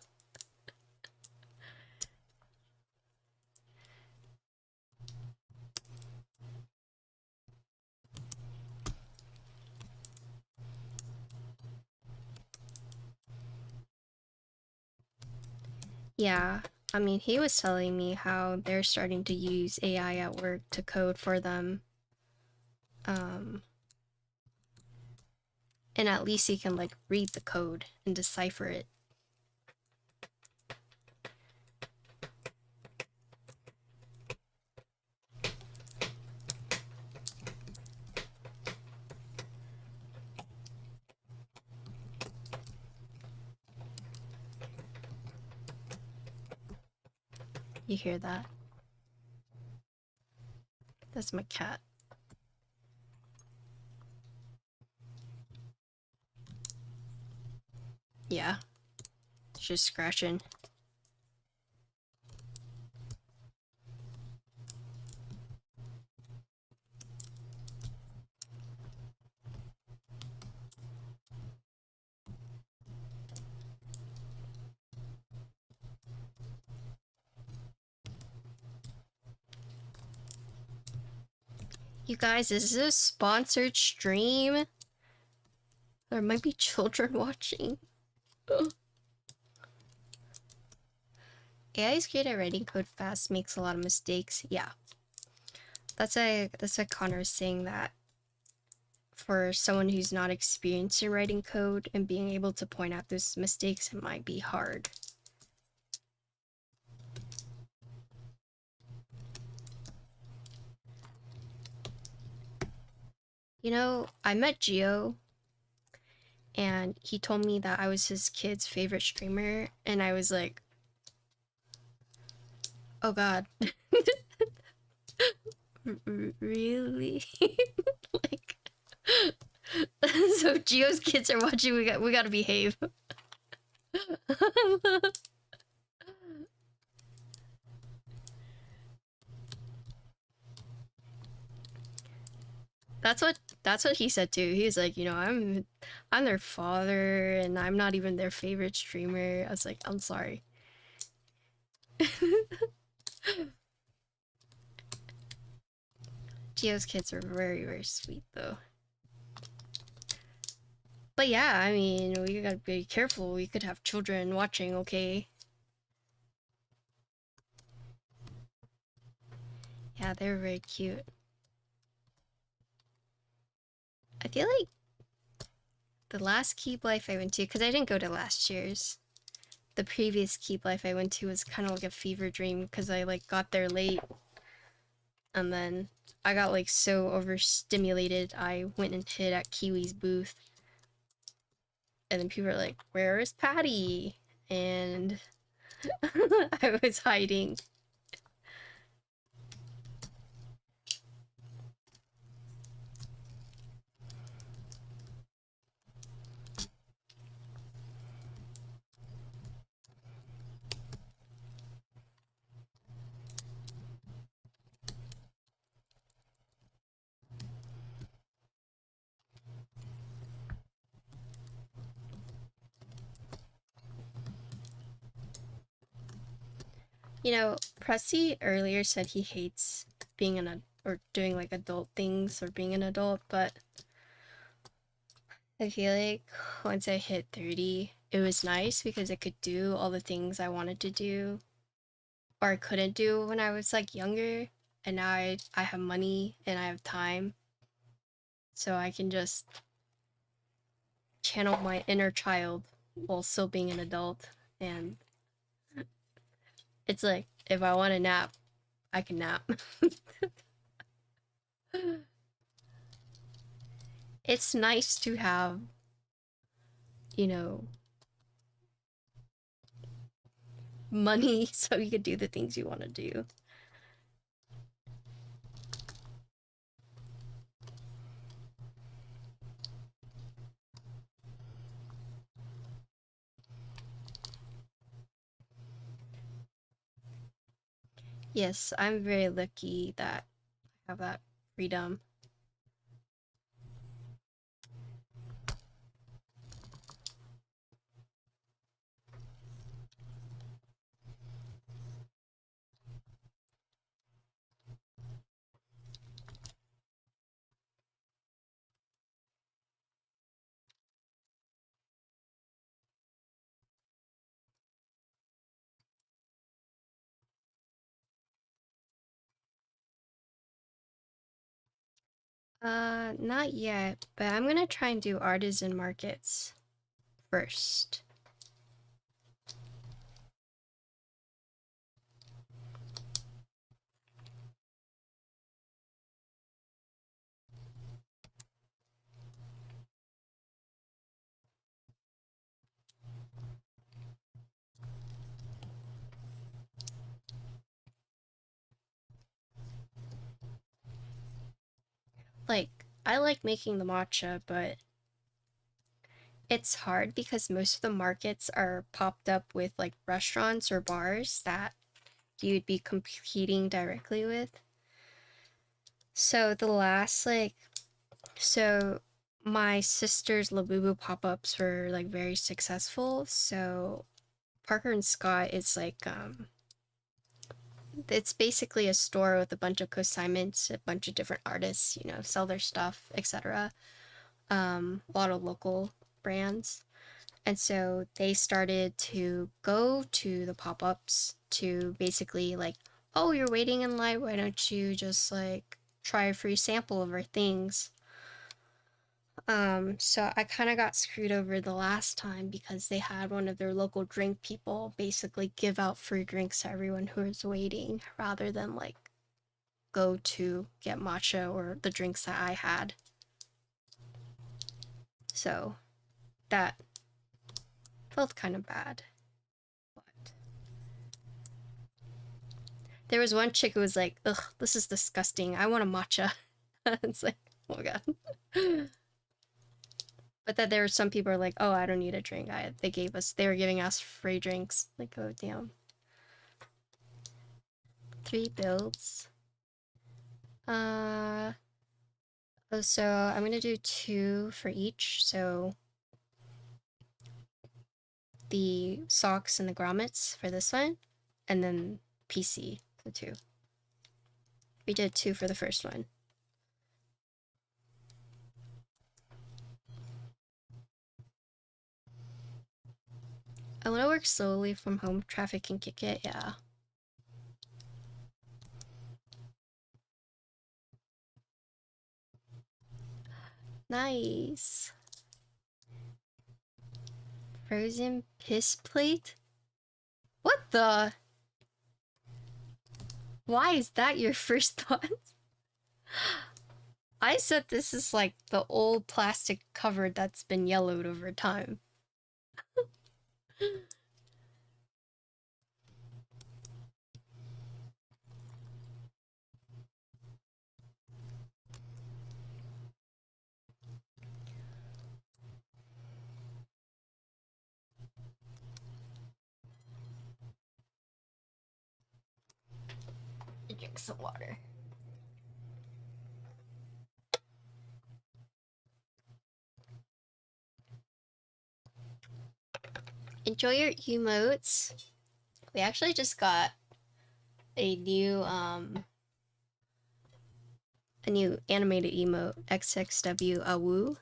Yeah, I mean, he was telling me how they're starting to use AI at work to code for them. And at least he can like read the code and decipher it. You hear that? That's my cat. Yeah, she's scratching. You guys, is this a sponsored stream? There might be children watching. AI's great at writing code fast, makes a lot of mistakes. Yeah. That's why Connor was saying that for someone who's not experienced in writing code and being able to point out those mistakes, it might be hard. You know, I met Gio and he told me that I was his kid's favorite streamer, and I was like, oh god. Really? Like, so Gio's kids are watching, we gotta behave. That's what he said too. He's like, you know, I'm their father and I'm not even their favorite streamer. I was like, I'm sorry. Gio's kids are very, very sweet though. But yeah, I mean, we gotta be careful. We could have children watching, okay? Yeah, they're very cute. I feel like the last Keep Life I went to, because I didn't go to last year's, the previous Keep Life I went to was kind of like a fever dream because I like got there late and then I got like so overstimulated I went and hid at Kiwi's booth and then people were like, where is Patty? And I was hiding. You know, Pressy earlier said he hates being or doing like adult things or being an adult, but I feel like once I hit 30, it was nice because I could do all the things I wanted to do or I couldn't do when I was like younger, and now I have money and I have time, so I can just channel my inner child while still being an adult. And it's like, if I want to nap, I can nap. It's nice to have, you know, money so you could do the things you want to do. Yes, I'm very lucky that I have that freedom. Not yet, but I'm gonna try and do artisan markets first. Like, I like making the matcha, but it's hard because most of the markets are popped up with like restaurants or bars that you'd be competing directly with. So the last so my sister's Labubu pop-ups were like very successful. So Parker and Scott is like it's basically a store with a bunch of consignments, a bunch of different artists, you know, sell their stuff, etc. A lot of local brands. And so they started to go to the pop-ups to basically like, oh, you're waiting in line, why don't you just like try a free sample of our things? So I kind of got screwed over the last time because they had one of their local drink people basically give out free drinks to everyone who was waiting rather than like go to get matcha or the drinks that I had. So that felt kind of bad. But there was one chick who was like, ugh, this is disgusting. I want a matcha. It's like, oh my god. But then there were some people who are like, oh, I don't need a drink. They were giving us free drinks. Like, oh, damn. 3 builds. Oh, so I'm gonna do 2 for each. So the socks and the grommets for this one, and then PC, so 2. We did 2 for the first one. I want to work slowly from home. Traffic can kick it, yeah. Nice. Frozen piss plate? What the? Why is that your first thought? I said this is like the old plastic cover that's been yellowed over time. Drink some water. Enjoy your emotes. We actually just got a new animated emote, XXW Awoo.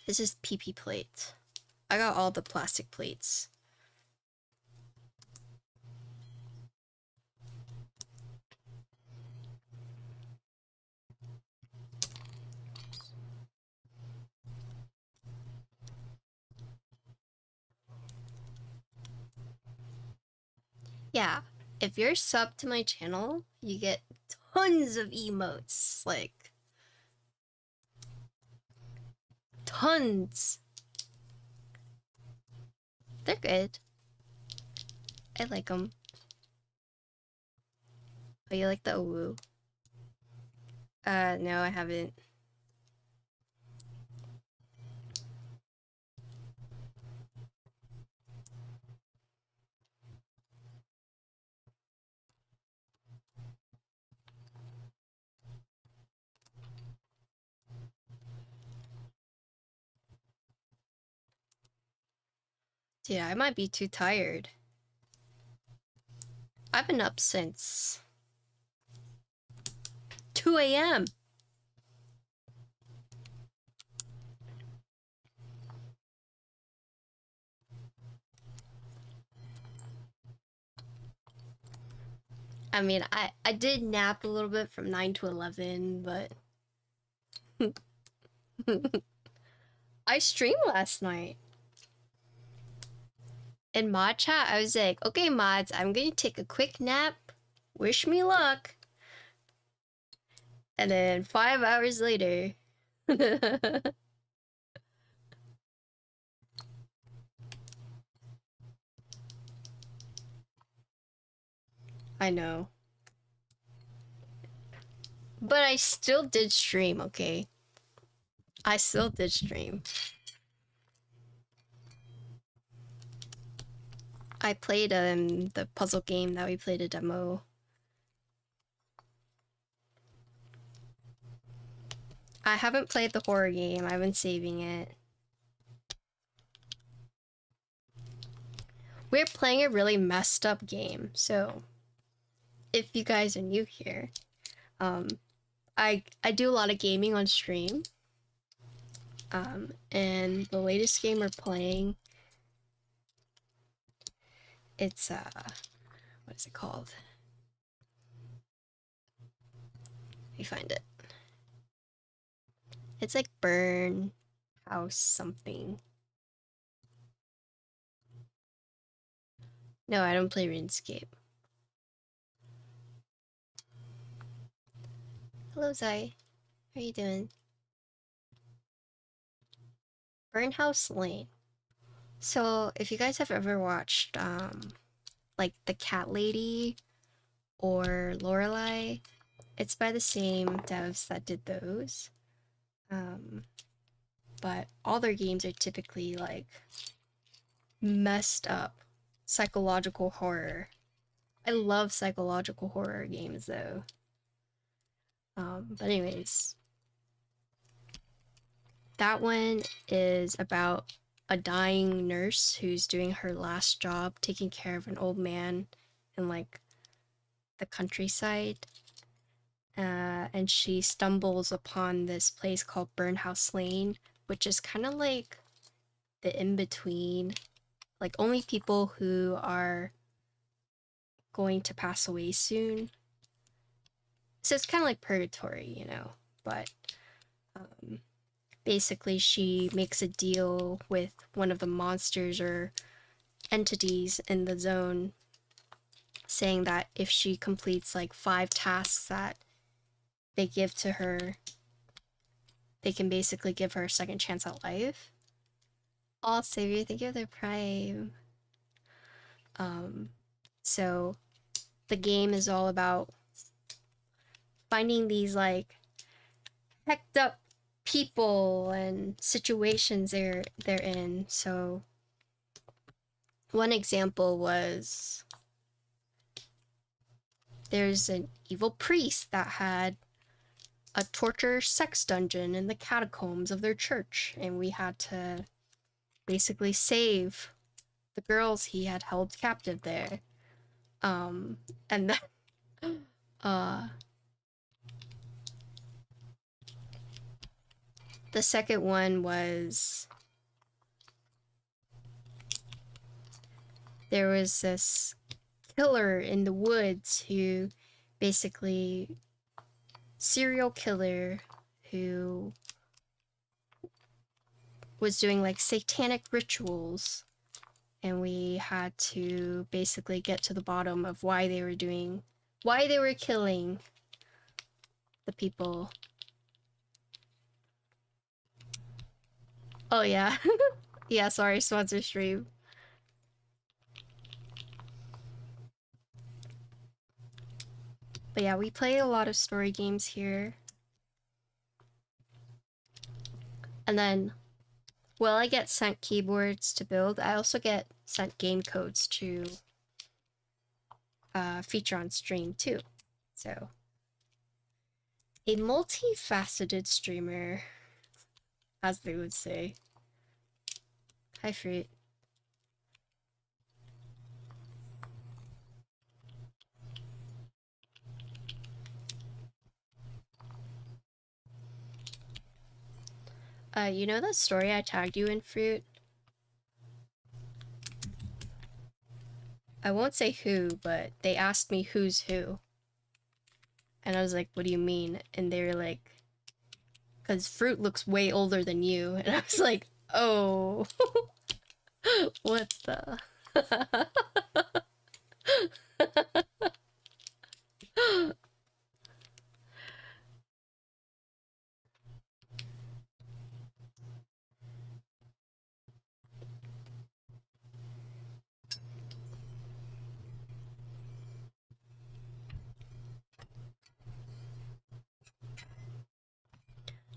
This is PP plate. I got all the plastic plates. Yeah, if you're sub to my channel, you get tons of emotes, like tons. They're good. I like them. Oh, you like the Awoo? No, I haven't. Dude, I might be too tired. I've been up since 2 a.m. I mean, I did nap a little bit from 9 to 11, but I streamed last night. In mod chat, I was like, okay, mods, I'm gonna take a quick nap. Wish me luck. And then 5 hours later. I know. But I still did stream, okay? I still did stream. I played the puzzle game that we played a demo. I haven't played the horror game. I've been saving it. We're playing a really messed up game, so if you guys are new here, um, I do a lot of gaming on stream. And the latest game we're playing, it's what is it called? Let me find it. It's like Burn House something. No, I don't play RuneScape. Hello, Zai. How are you doing? Burn House Lane. So, if you guys have ever watched, like The Cat Lady or Lorelei, it's by the same devs that did those. But all their games are typically like messed up psychological horror. I love psychological horror games though. But anyways, that one is about a dying nurse who's doing her last job taking care of an old man in like the countryside. And she stumbles upon this place called Burnhouse Lane, which is kind of like the in-between. Like only people who are going to pass away soon. So it's kind of like purgatory, you know, but basically she makes a deal with one of the monsters or entities in the zone, saying that if she completes like 5 tasks that they give to her, they can basically give her a second chance at life. Oh, Savior, thank you for the Prime. So the game is all about finding these like hecked up people and situations they're in. So one example was there's an evil priest that had a torture sex dungeon in the catacombs of their church, and we had to basically save the girls he had held captive there. And then the second one was there was this killer in the woods who basically serial killer who was doing like satanic rituals, and we had to basically get to the bottom of why they were killing the people. Oh yeah. Yeah, sorry, sponsor stream. But yeah, we play a lot of story games here. And then, well, I get sent keyboards to build. I also get sent game codes to feature on stream too. So, a multifaceted streamer, as they would say. Hi, Fruit. You know that story I tagged you in, Fruit? I won't say who, but they asked me who's who. And I was like, what do you mean? And they were like, because Fruit looks way older than you. And I was like, oh, what the?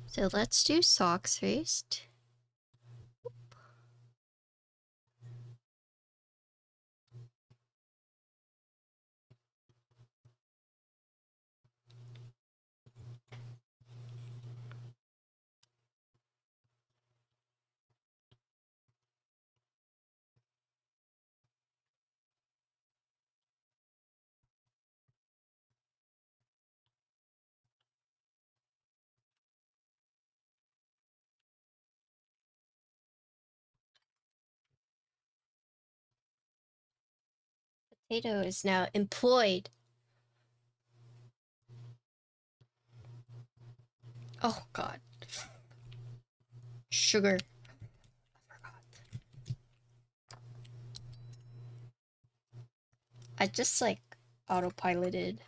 So let's do socks first. Potato is now employed. Oh god. Sugar. I forgot. I just like autopiloted.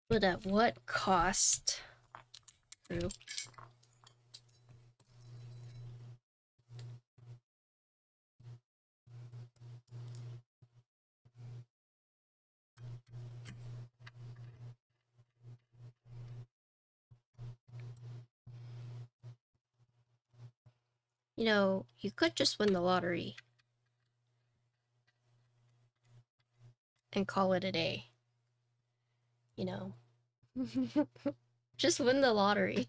But at what cost? True. You know, you could just win the lottery and call it a day. You know, just win the lottery.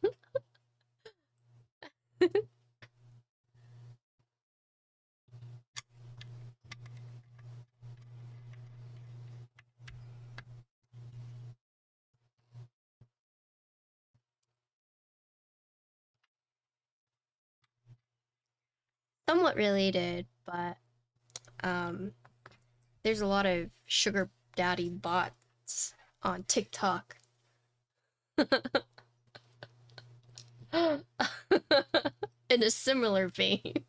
Somewhat related, but there's a lot of sugar daddy bots on TikTok. In a similar vein.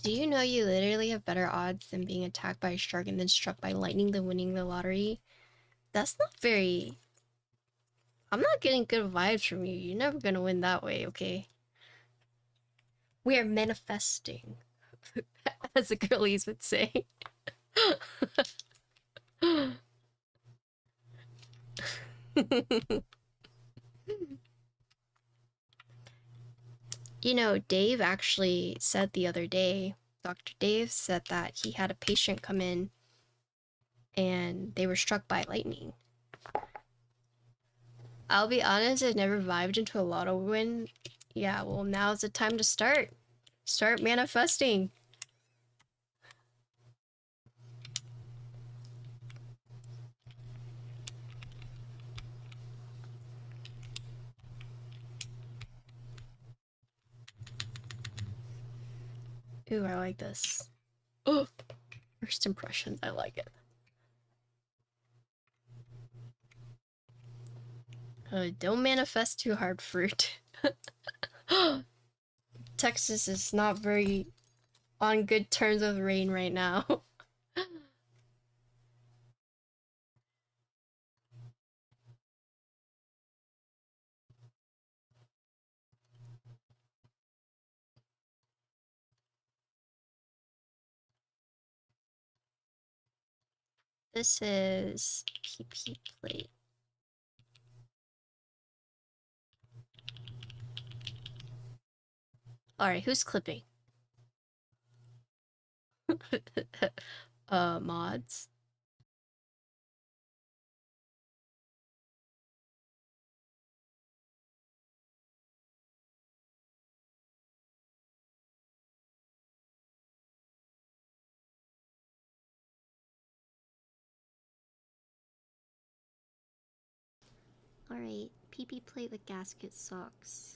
Do you know you literally have better odds than being attacked by a shark and then struck by lightning than winning the lottery? That's not very... I'm not getting good vibes from you. You're never gonna win that way, okay? We are manifesting, as the girlies would say. You know, Dave actually said the other day, Dr. Dave said that he had a patient come in and they were struck by lightning. I'll be honest, I've never vibed into a lotto win. Yeah, well, now's the time to start. Start manifesting. Ooh, I like this. Oh, first impressions, I like it. Don't manifest too hard, fruit. Texas is not very on good terms with rain right now. This is PP plate. Alright, who's clipping? Mods. Alright, PP plate with gasket socks.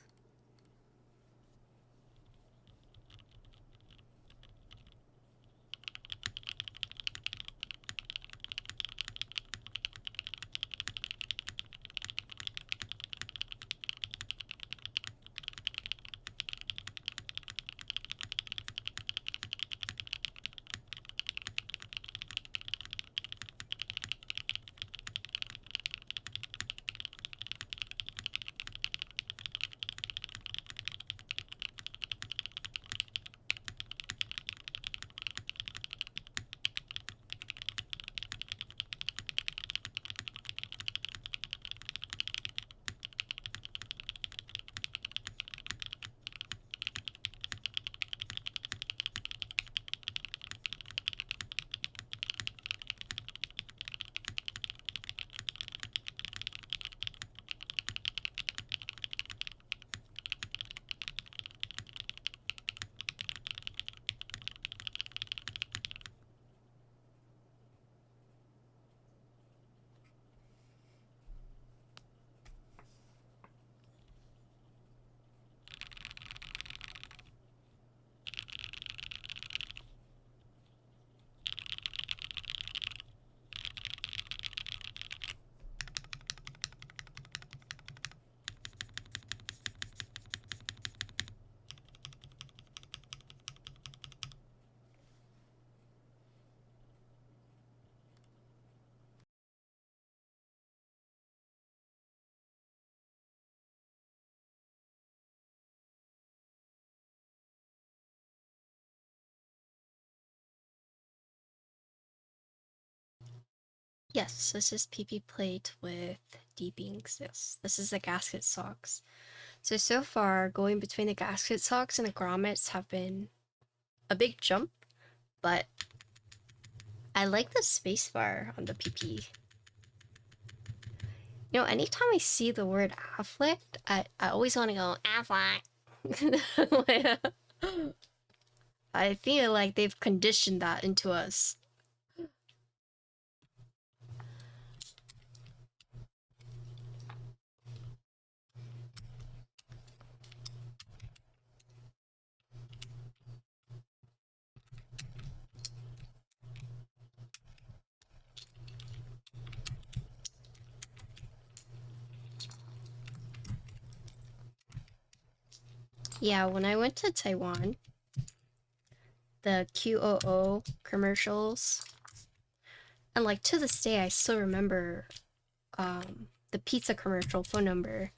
Yes, this is PP plate with deepings. Yes, this is the gasket socks. So far, going between the gasket socks and the grommets have been a big jump, but I like the spacebar on the PP. You know, anytime I see the word afflict, I always want to go, afflict. I feel like they've conditioned that into us. Yeah, when I went to Taiwan, the QOO commercials, and like to this day, I still remember the pizza commercial phone number.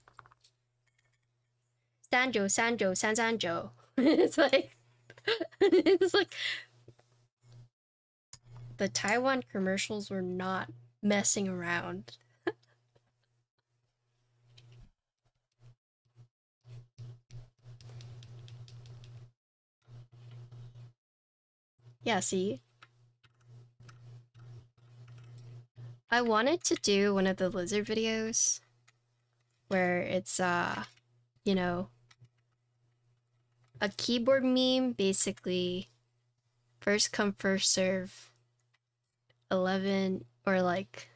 Sanjo, Sanjo, Sansanjo. It's like, it's like, the Taiwan commercials were not messing around. Yeah, see? I wanted to do one of the lizard videos where it's, you know, a keyboard meme, basically first come, first serve, 11 or like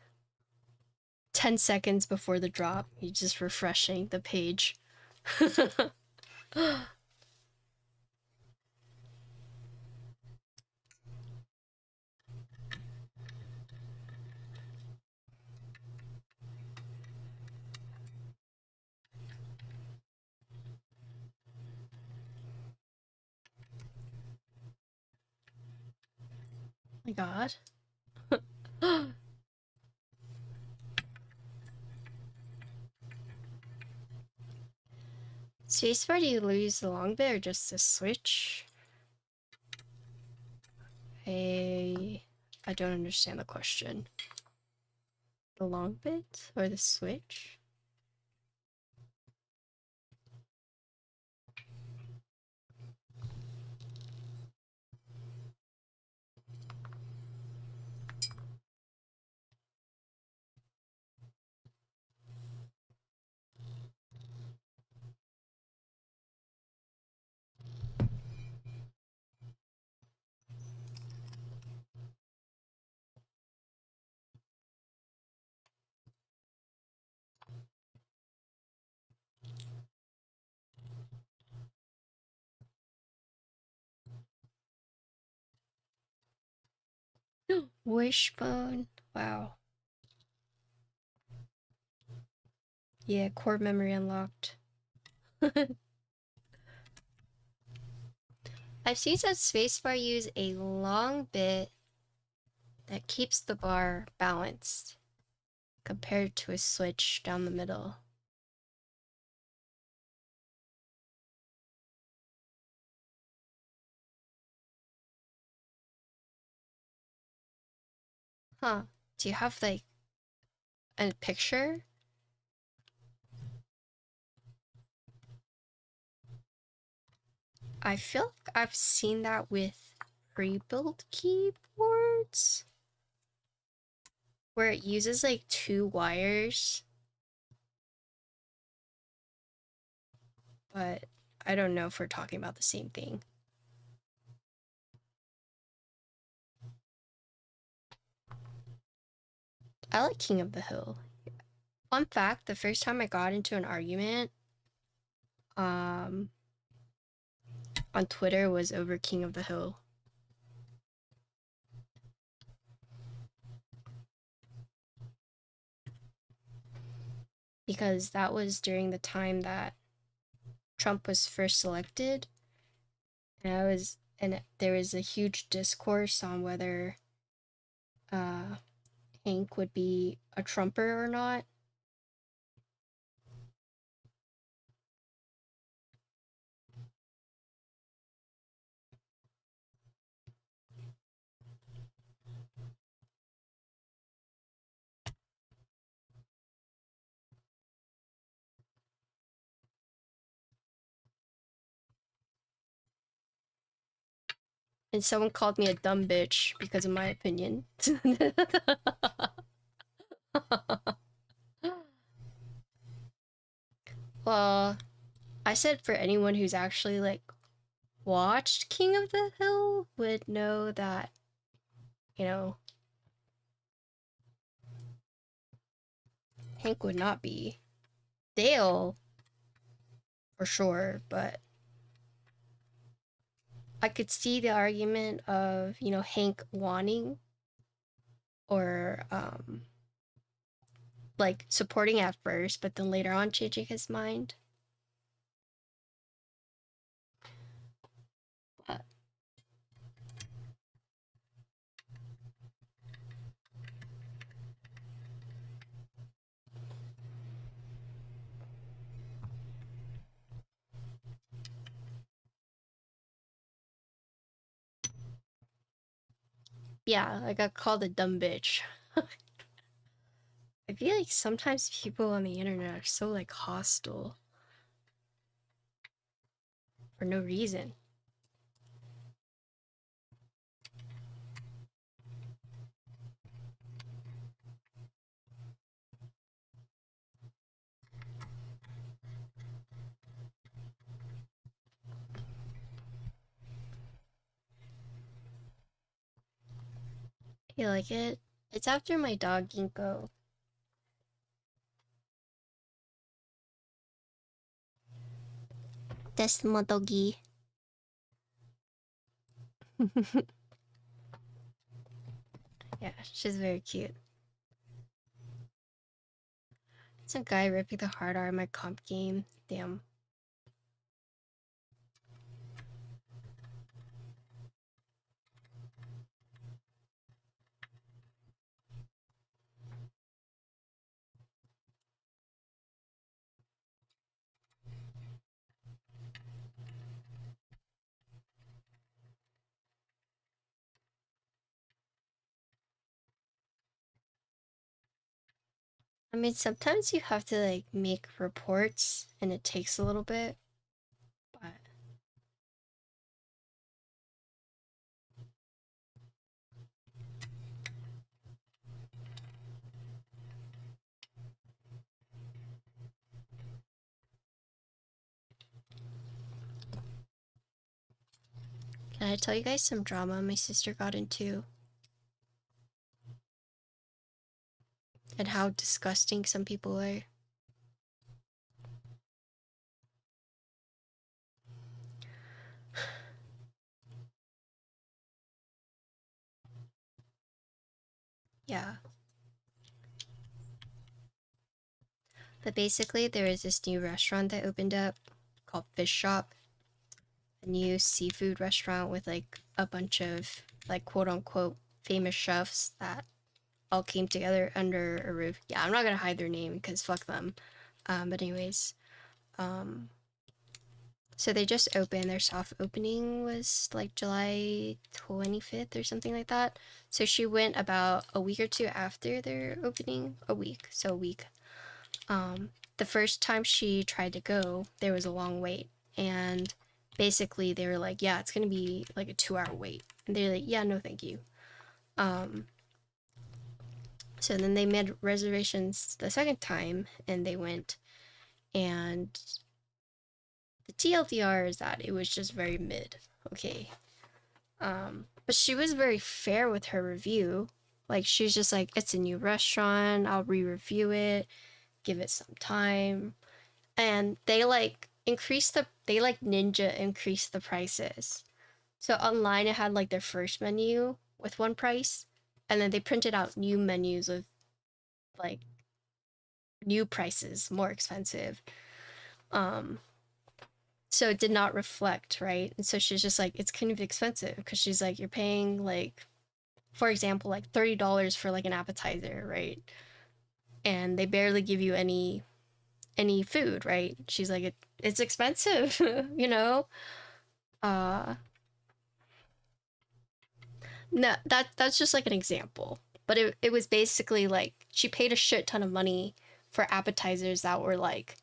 10 seconds before the drop, you're just refreshing the page. My god. Spacebar, do you use the long bit or just the switch? I don't understand the question. The long bit or the switch? Wishbone. Wow. Yeah, core memory unlocked. I've seen that spacebar use a long bit that keeps the bar balanced compared to a switch down the middle. Huh. Do you have like a picture? I feel like I've seen that with pre-built keyboards where it uses like 2 wires, but I don't know if we're talking about the same thing. I like King of the Hill. Fun fact, the first time I got into an argument on Twitter was over King of the Hill. Because that was during the time that Trump was first elected, and there was a huge discourse on whether Hank would be a Trumper or not. And someone called me a dumb bitch because of my opinion. Well, I said for anyone who's actually like watched King of the Hill would know that, you know, Hank would not be. Dale, for sure, but I could see the argument of, you know, Hank wanting or like supporting at first, but then later on changing his mind. But yeah, I got called a dumb bitch. I feel like sometimes people on the internet are so like hostile for no reason. You like it? It's after my dog Ginkgo. That's my doggy. Yeah, she's very cute. It's a guy ripping the hard R in my comp game. Damn. I mean, sometimes you have to like make reports and it takes a little bit, but can I tell you guys some drama my sister got into? And how disgusting some people are? Yeah. But basically, there is this new restaurant that opened up called Fish Shop, a new seafood restaurant with like a bunch of like quote unquote famous chefs that all came together under a roof. Yeah, I'm not gonna hide their name because fuck them. But anyways, um, so they just opened. Their soft opening was like July 25th or something like that. So she went about a week or two after their opening. A week, so a week. The first time she tried to go, there was a long wait, and basically they were like, "Yeah, it's gonna be like a 2 hour wait," and they're like, "Yeah, no, thank you." Um, so then they made reservations the second time, and they went, and the TLDR is that it was just very mid. Okay. But she was very fair with her review. Like she's just like, it's a new restaurant, I'll re-review it, give it some time. And they like they like ninja increased the prices. So online it had like their first menu with one price, and then they printed out new menus with like new prices, more expensive. Um so it did not reflect, right? And so she's just like, it's kind of expensive because she's like, you're paying like, for example, like $30 for like an appetizer, right? And they barely give you any food, right? She's like, it's expensive, you know. Uh, no, that's just like an example, but it was basically like she paid a shit ton of money for appetizers that were like,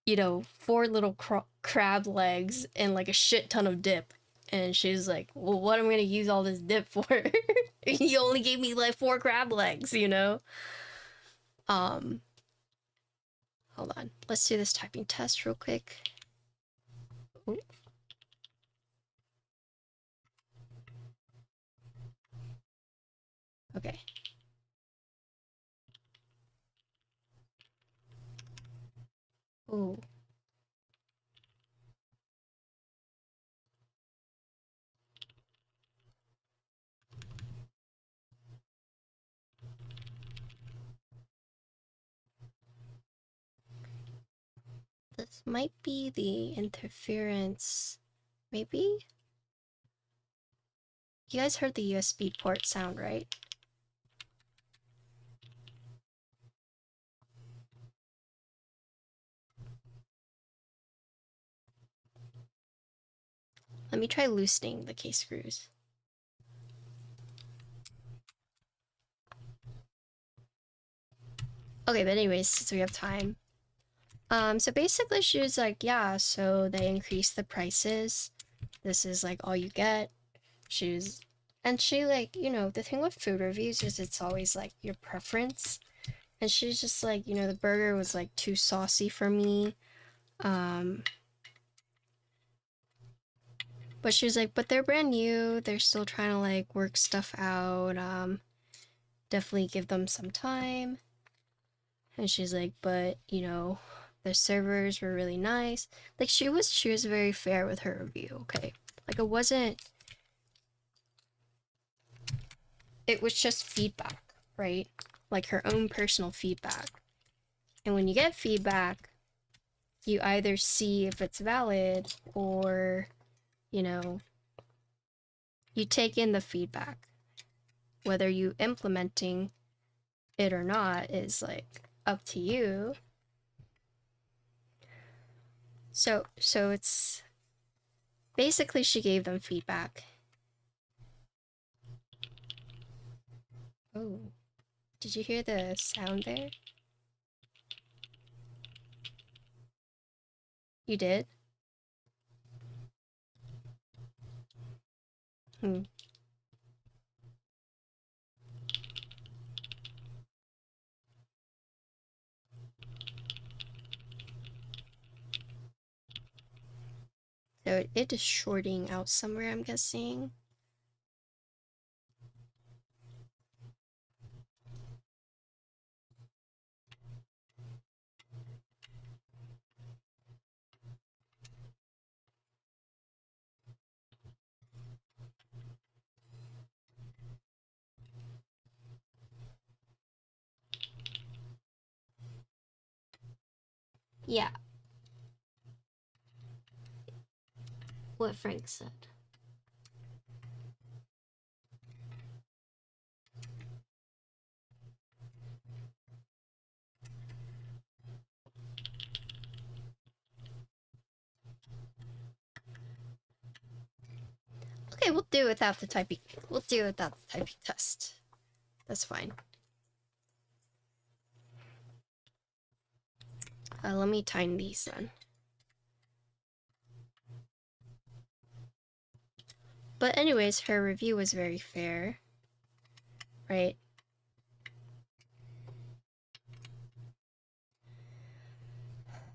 you know, four little crab legs and like a shit ton of dip. And she's like, well, what am I gonna use all this dip for? You only gave me like four crab legs, you know? Um, hold on. Let's do this typing test real quick. Ooh. Okay. Ooh. This might be the interference. Maybe? You guys heard the USB port sound, right? Let me try loosening the case screws. Okay, but anyways, since we have time. So basically she was like, yeah, so they increased the prices. This is like all you get. She was, and she like, you know, the thing with food reviews is it's always like your preference. And she's just like, you know, the burger was like too saucy for me. But she was like, but they're brand new. They're still trying to like work stuff out. Definitely give them some time. And she's like, but you know, the servers were really nice. Like she was very fair with her review, okay? Like it was just feedback, right? Like her own personal feedback. And when you get feedback, you either see if it's valid or, you know, you take in the feedback. Whether you implementing it or not is like up to you. So it's basically she gave them feedback. Oh, did you hear the sound there? You did? Hmm. So it is shorting out somewhere, I'm guessing. Yeah. What Frank said. Okay, we'll do it without the typing. We'll do it without the typing test. That's fine. Let me time these then. But anyways, her review was very fair, right?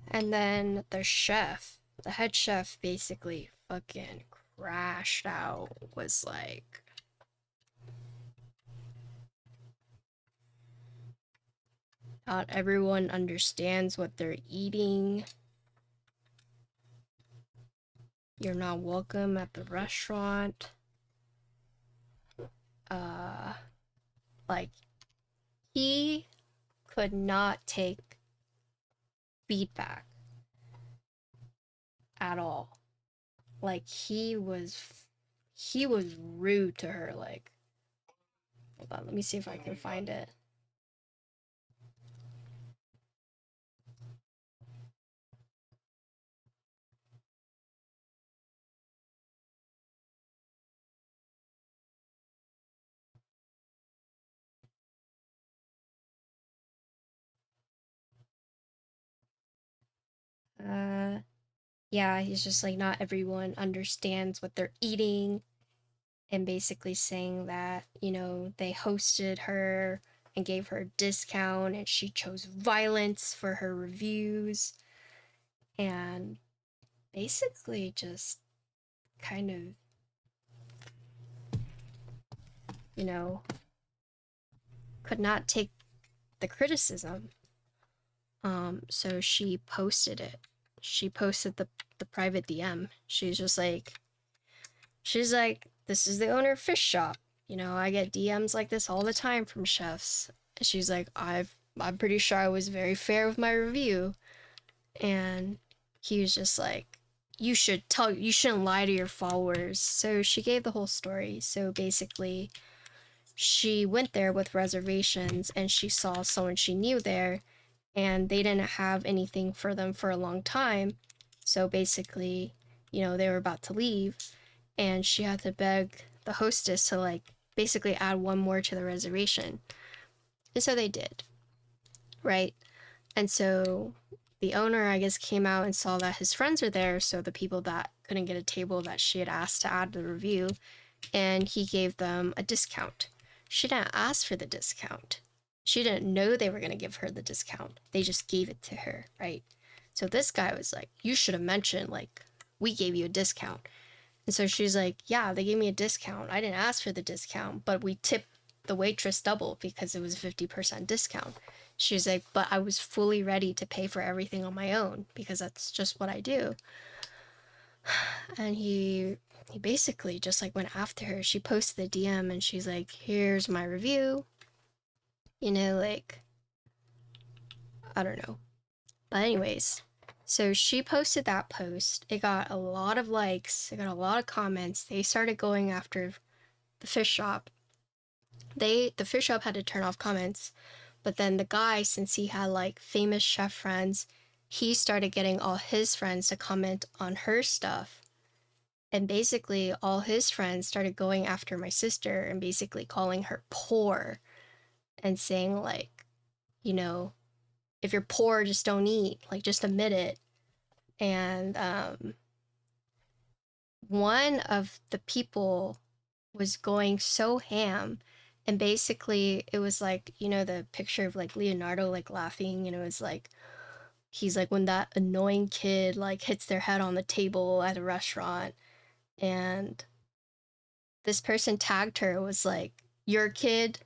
And then the chef, the head chef, basically fucking crashed out, was like, not everyone understands what they're eating. You're not welcome at the restaurant. Like, he could not take feedback at all. Like, he was rude to her. Like, hold on, let me see if I can find it. Yeah, he's just like, not everyone understands what they're eating, and basically saying that, you know, they hosted her and gave her a discount and she chose violence for her reviews, and basically just kind of, you know, could not take the criticism. So she posted it. She posted the private DM. She's like, this is the owner of Fish Shop. You know, I get DMs like this all the time from chefs. And she's like, I'm pretty sure I was very fair with my review. And he was just like, you shouldn't lie to your followers. So she gave the whole story. So basically, she went there with reservations and she saw someone she knew there, and they didn't have anything for them for a long time. So basically, you know, they were about to leave, and she had to beg the hostess to, like, basically add one more to the reservation. And so they did, right? And so the owner, I guess, came out and saw that his friends were there, so the people that couldn't get a table that she had asked to add to the review, and he gave them a discount. She didn't ask for the discount. She didn't know they were going to give her the discount. They just gave it to her, right? So this guy was like, you should have mentioned, like, we gave you a discount. And so she's like, yeah, they gave me a discount. I didn't ask for the discount, but we tipped the waitress double because it was a 50% discount. She's like, but I was fully ready to pay for everything on my own because that's just what I do. And he basically just, like, went after her. She posted the DM and she's like, here's my review. You know, like, I don't know. But anyways, so she posted that post. It got a lot of likes. It got a lot of comments. They started going after the fish shop. The fish shop had to turn off comments. But then the guy, since he had, like, famous chef friends, he started getting all his friends to comment on her stuff. And basically, all his friends started going after my sister and basically calling her poor and saying, like, you know, if you're poor, just don't eat. Like, just admit it. And one of the people was going so ham, and basically it was like, you know, the picture of, like, Leonardo, like, laughing, you know, it's like, he's like, when that annoying kid, like, hits their head on the table at a restaurant. And this person tagged her, was like, your kid,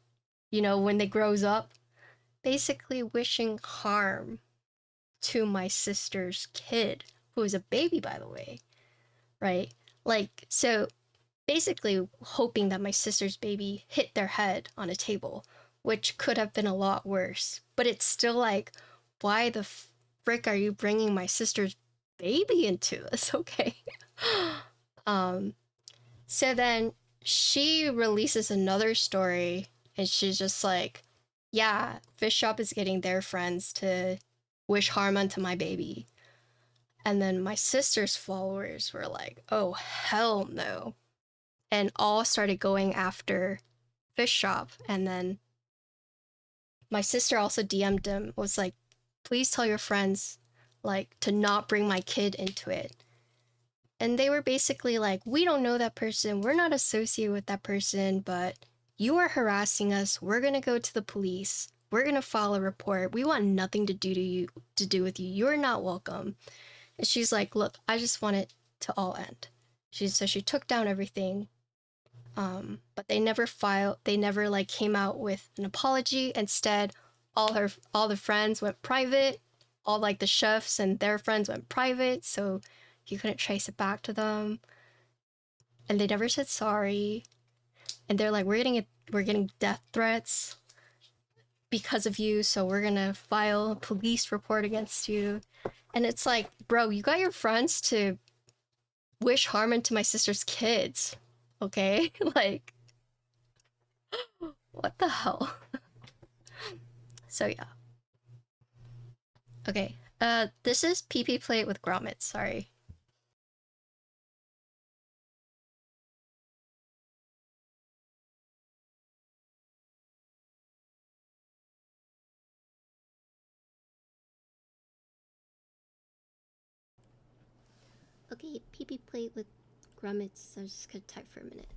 you know, when they grows up, basically wishing harm to my sister's kid, who is a baby, by the way, right? Like, so basically hoping that my sister's baby hit their head on a table, which could have been a lot worse. But it's still like, why the frick are you bringing my sister's baby into this? Okay. So then she releases another story and she's just like, yeah, Fish Shop is getting their friends to wish harm unto my baby. And then my sister's followers were like, oh, hell no. And all started going after Fish Shop. And then my sister also DM'd him, was like, please tell your friends, like, to not bring my kid into it. And they were basically like, we don't know that person, we're not associated with that person, but you are harassing us, we're gonna go to the police, we're gonna file a report, we want nothing to do with you, you're not welcome. And she's like, look, I just want it to all end. So she took down everything, but they never like came out with an apology. Instead, all the friends went private, all like the chefs and their friends went private, so you couldn't trace it back to them. And they never said sorry. And they're like, we're getting death threats because of you, so we're gonna file a police report against you. And it's like, bro, you got your friends to wish harm into my sister's kids, okay? Like, what the hell? So yeah. Okay, this is PP Plate with Grommets, sorry. Okay, PP Plate with Grommets, I'm just gonna type for a minute.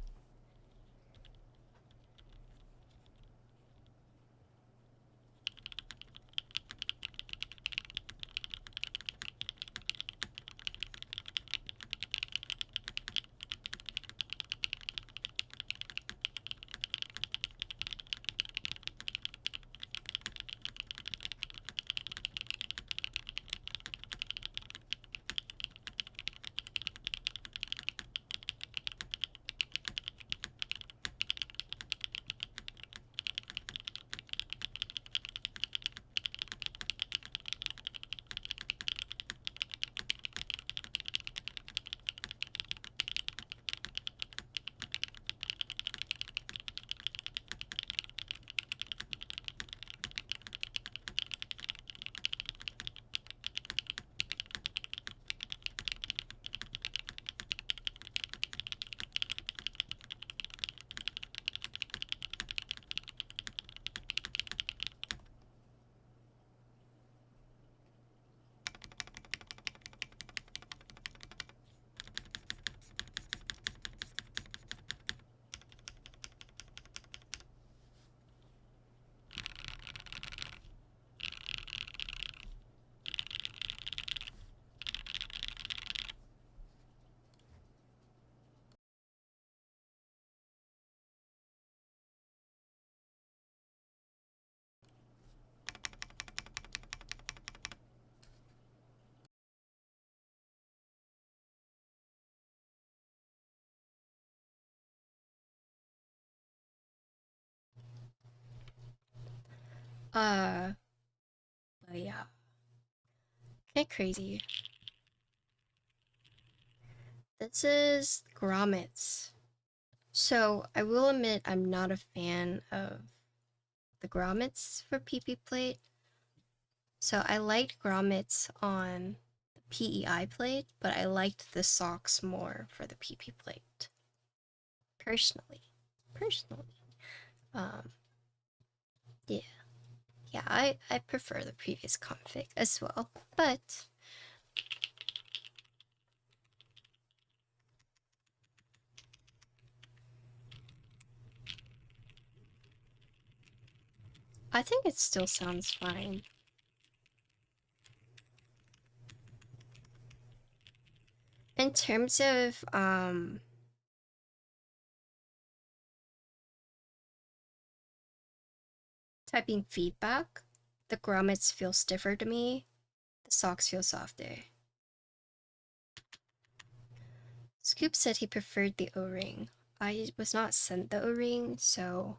But yeah. Kinda crazy. This is Grommets. So I will admit I'm not a fan of the grommets for PP Plate. So I liked grommets on the PEI plate, but I liked the socks more for the PP Plate. Personally. Um, yeah. Yeah, I prefer the previous config as well, but I think it still sounds fine. In terms of typing feedback, the grommets feel stiffer to me, the socks feel softer. Scoop said he preferred the O-ring. I was not sent the O-ring, so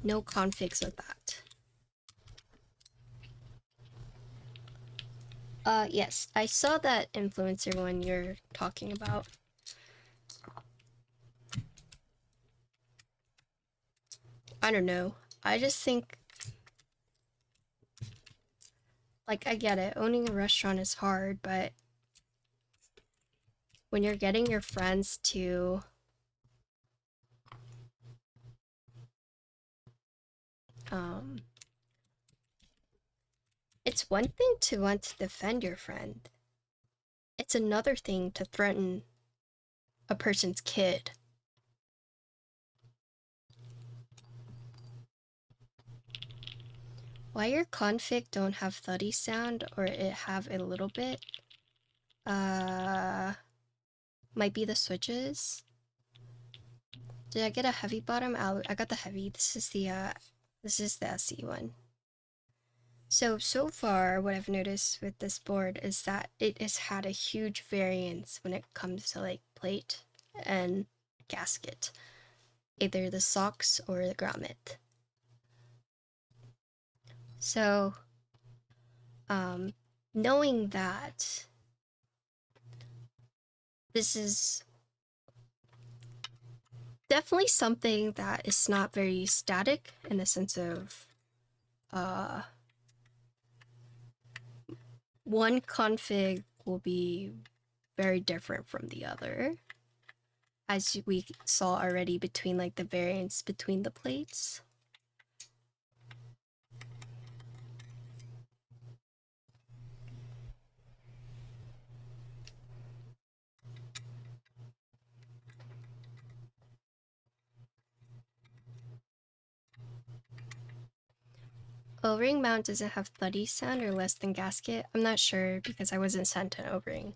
No configs with that. Yes, I saw that influencer one you're talking about. I don't know. I just think, like, I get it. Owning a restaurant is hard, but when you're getting your friends to it's one thing to want to defend your friend. It's another thing to threaten a person's kid. Why your config don't have thuddy sound or it have a little bit? Might be the switches. Did I get a heavy bottom? I got the heavy. This is the SE one. So far what I've noticed with this board is that it has had a huge variance when it comes to like plate and gasket. Either the socks or the grommet. So knowing that this is definitely something that is not very static in the sense of one config will be very different from the other, as we saw already between like the variance between the plates. O-ring mount doesn't have thuddy sound or less than gasket. I'm not sure because I wasn't sent an O-ring.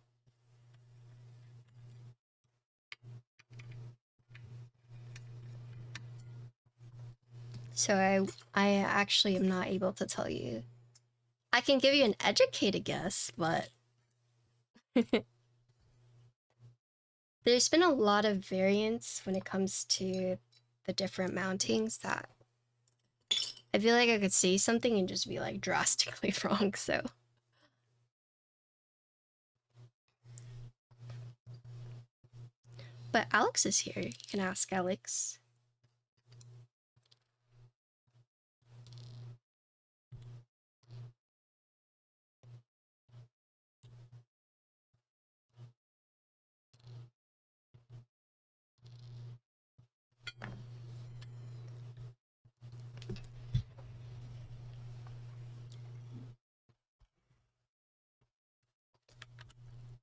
So I actually am not able to tell you. I can give you an educated guess, but there's been a lot of variance when it comes to the different mountings that I feel like I could say something and just be like drastically wrong, so. But Alex is here. You can ask Alex.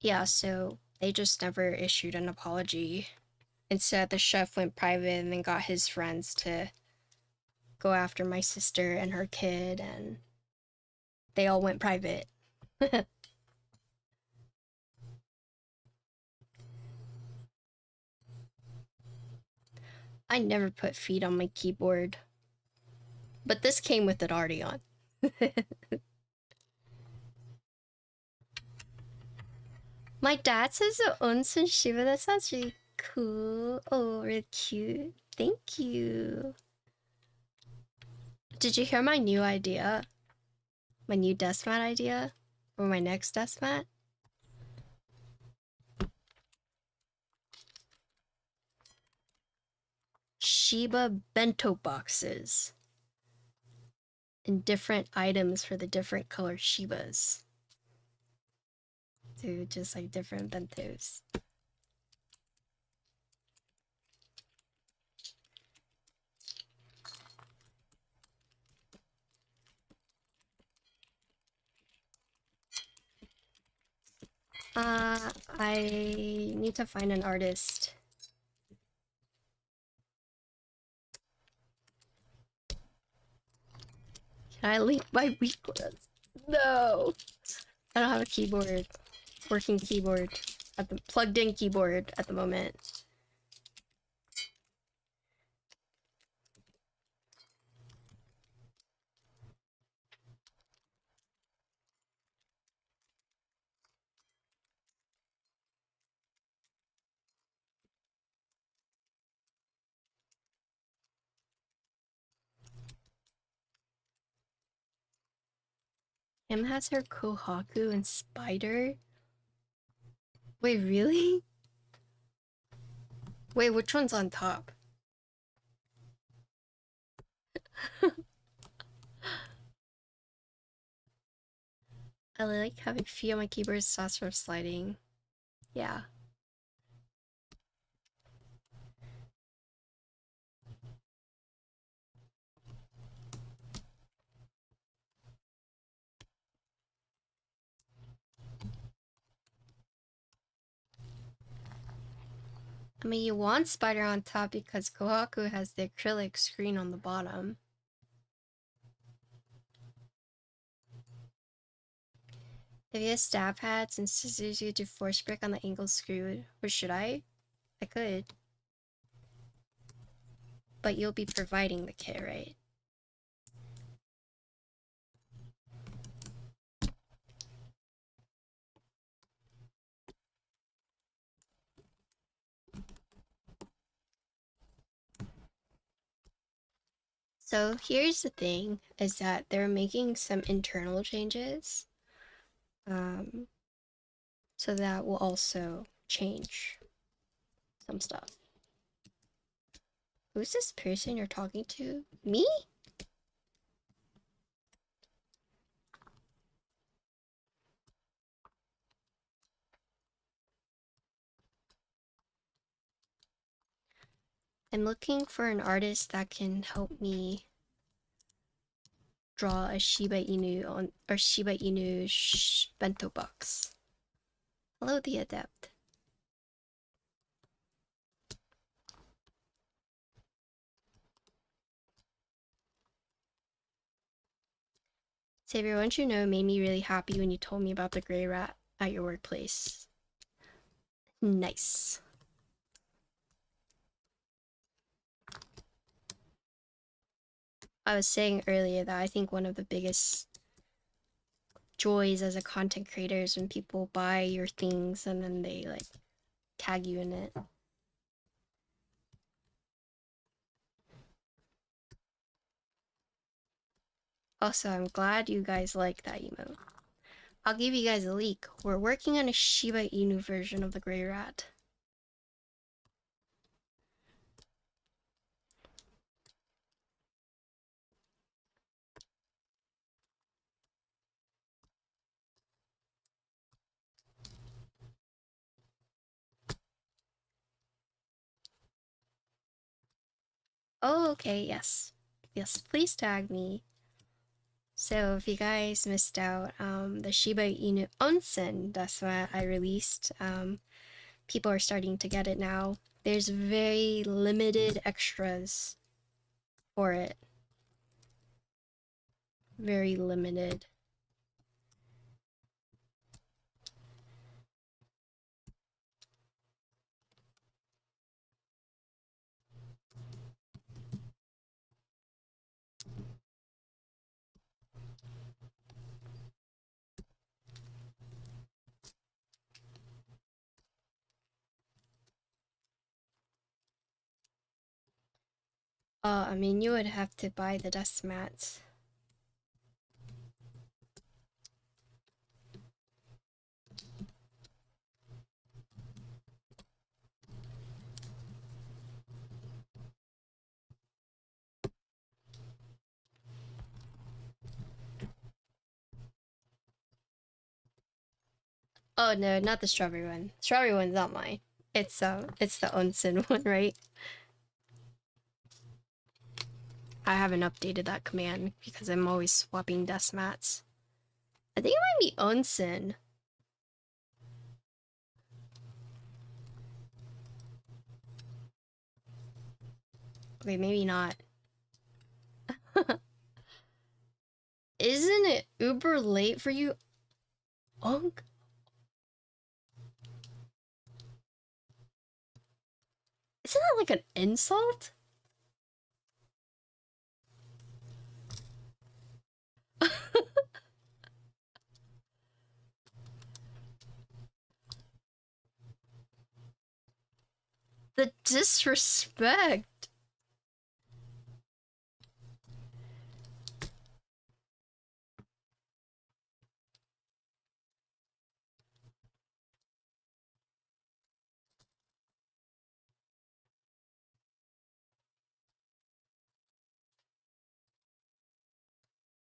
Yeah, so they just never issued an apology. Instead, the chef went private and then got his friends to go after my sister and her kid, and they all went private. I never put feet on my keyboard. But this came with it already on. My dad says it onsen Shiva. That sounds really cool. Oh, really cute. Thank you. Did you hear my new idea? My new Deskmat idea? Or my next Deskmat? Shiba bento boxes. And different items for the different color Shibas. So just like different bentos. I need to find an artist. Can I link my weakness? No! I don't have a keyboard. Working keyboard. At the plugged-in keyboard at the moment. Kim has her Kohaku and Spider. Wait, really? Wait, which one's on top? I like having feet on my keyboard sauce for sliding. Yeah. I mean, you want Spider on top because Kohaku has the acrylic screen on the bottom. If you have stab pads and scissors, you do force break on the angle screw. Or should I? I could. But you'll be providing the kit, right? So here's the thing, is that they're making some internal changes. So that will also change some stuff. Who's this person you're talking to? Me? I'm looking for an artist that can help me draw a Shiba Inu on or Shiba Inu bento box. Hello, the adept. Savior, once you know, made me really happy when you told me about the gray rat at your workplace. Nice. I was saying earlier that I think one of the biggest joys as a content creator is when people buy your things and then they like tag you in it. Also, I'm glad you guys like that emote. I'll give you guys a leak. We're working on a Shiba Inu version of the gray rat. Oh, okay, yes. Yes, please tag me. So if you guys missed out, the Shiba Inu Onsen, that's what I released. People are starting to get it now. There's very limited extras for it. Very limited. I mean, you would have to buy the Deskmat. Oh no, not the strawberry one. Strawberry one's not mine. It's the onsen one, right? I haven't updated that command because I'm always swapping Deskmats. I think it might be onsen. Okay, maybe not. Isn't it uber late for you, Unk? Isn't that like an insult? The disrespect.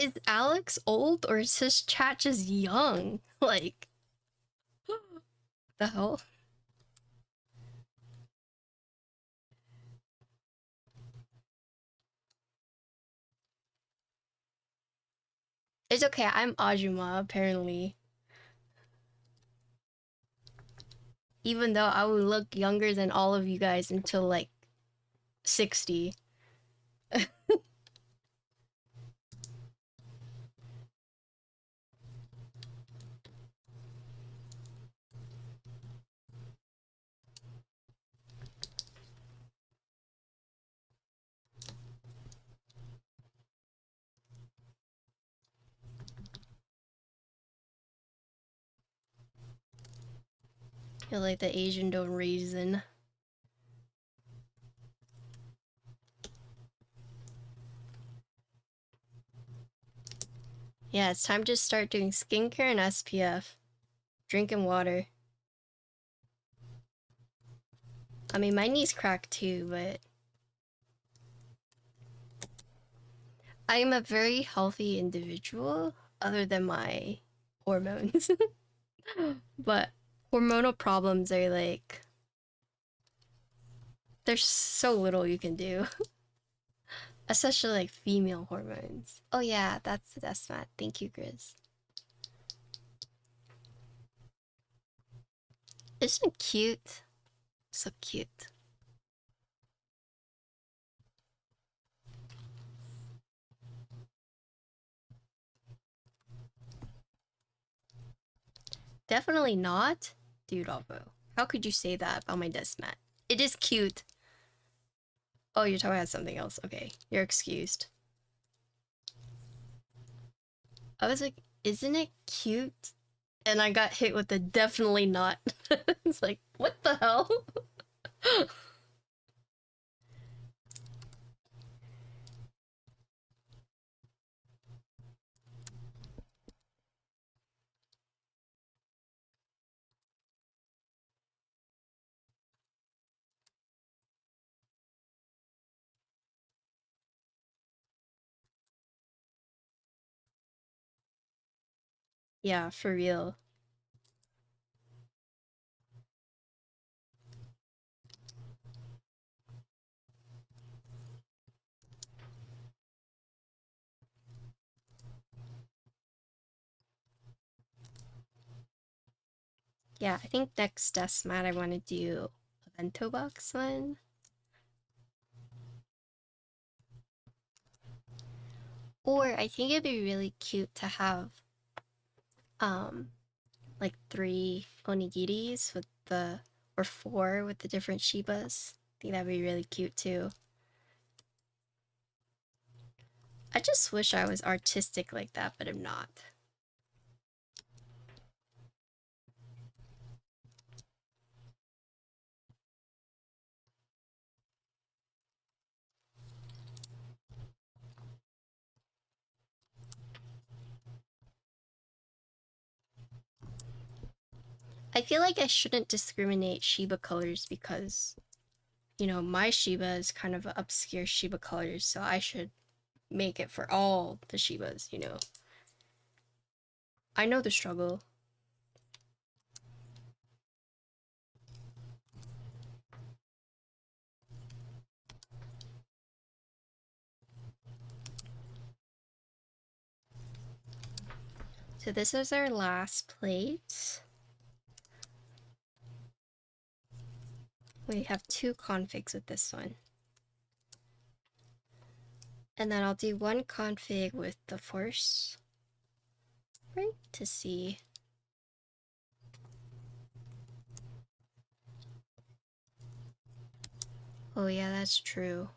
Is Alex old or is his chat just young? Like, the hell? It's okay, I'm Ajuma, apparently. Even though I would look younger than all of you guys until like 60. Feel like the Asian don't reason. Yeah, it's time to start doing skincare and SPF. Drinking water. I mean, my knee's cracked too, but I am a very healthy individual, other than my hormones. But hormonal problems are like, there's so little you can do. Especially like female hormones. Oh yeah, that's the Deskmat. Thank you, Grizz. Isn't it cute? So cute. Definitely not. Dude, Alvo. How could you say that about my Deskmat? It is cute. Oh, you're talking about something else. Okay, you're excused. I was like, isn't it cute? And I got hit with the definitely not. It's like, what the hell? Yeah, for real. Yeah, I think next Deskmat I want to do a bento box one. Or I think it'd be really cute to have um like 3 onigiris with the, or 4 with the different Shibas. I think that'd be really cute too. I just wish I was artistic like that, but I'm not. I feel like I shouldn't discriminate Shiba colors because, you know, my Shiba is kind of obscure Shiba colors, so I should make it for all the Shibas, you know. I know the struggle. So this is our last plate. We have 2 configs with this one. And then I'll do 1 config with the force, right, to see. Oh yeah, that's true.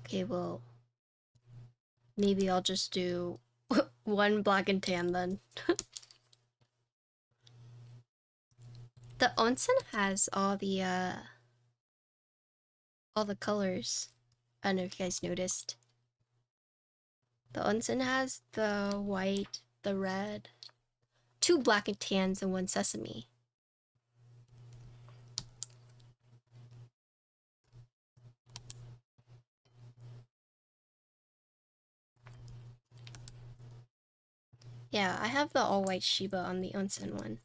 Okay, well, maybe I'll just do 1 black and tan then. The onsen has all the colors. I don't know if you guys noticed. The onsen has the white, the red, 2 black and tans, and 1 sesame. Yeah, I have the all-white Shiba on the onsen one.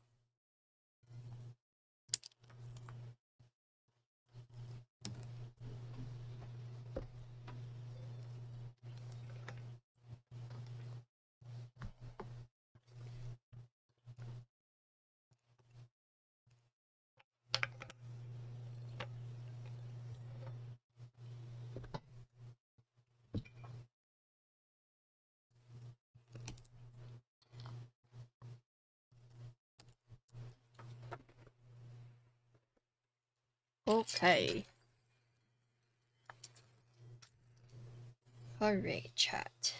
Okay. Alright, chat.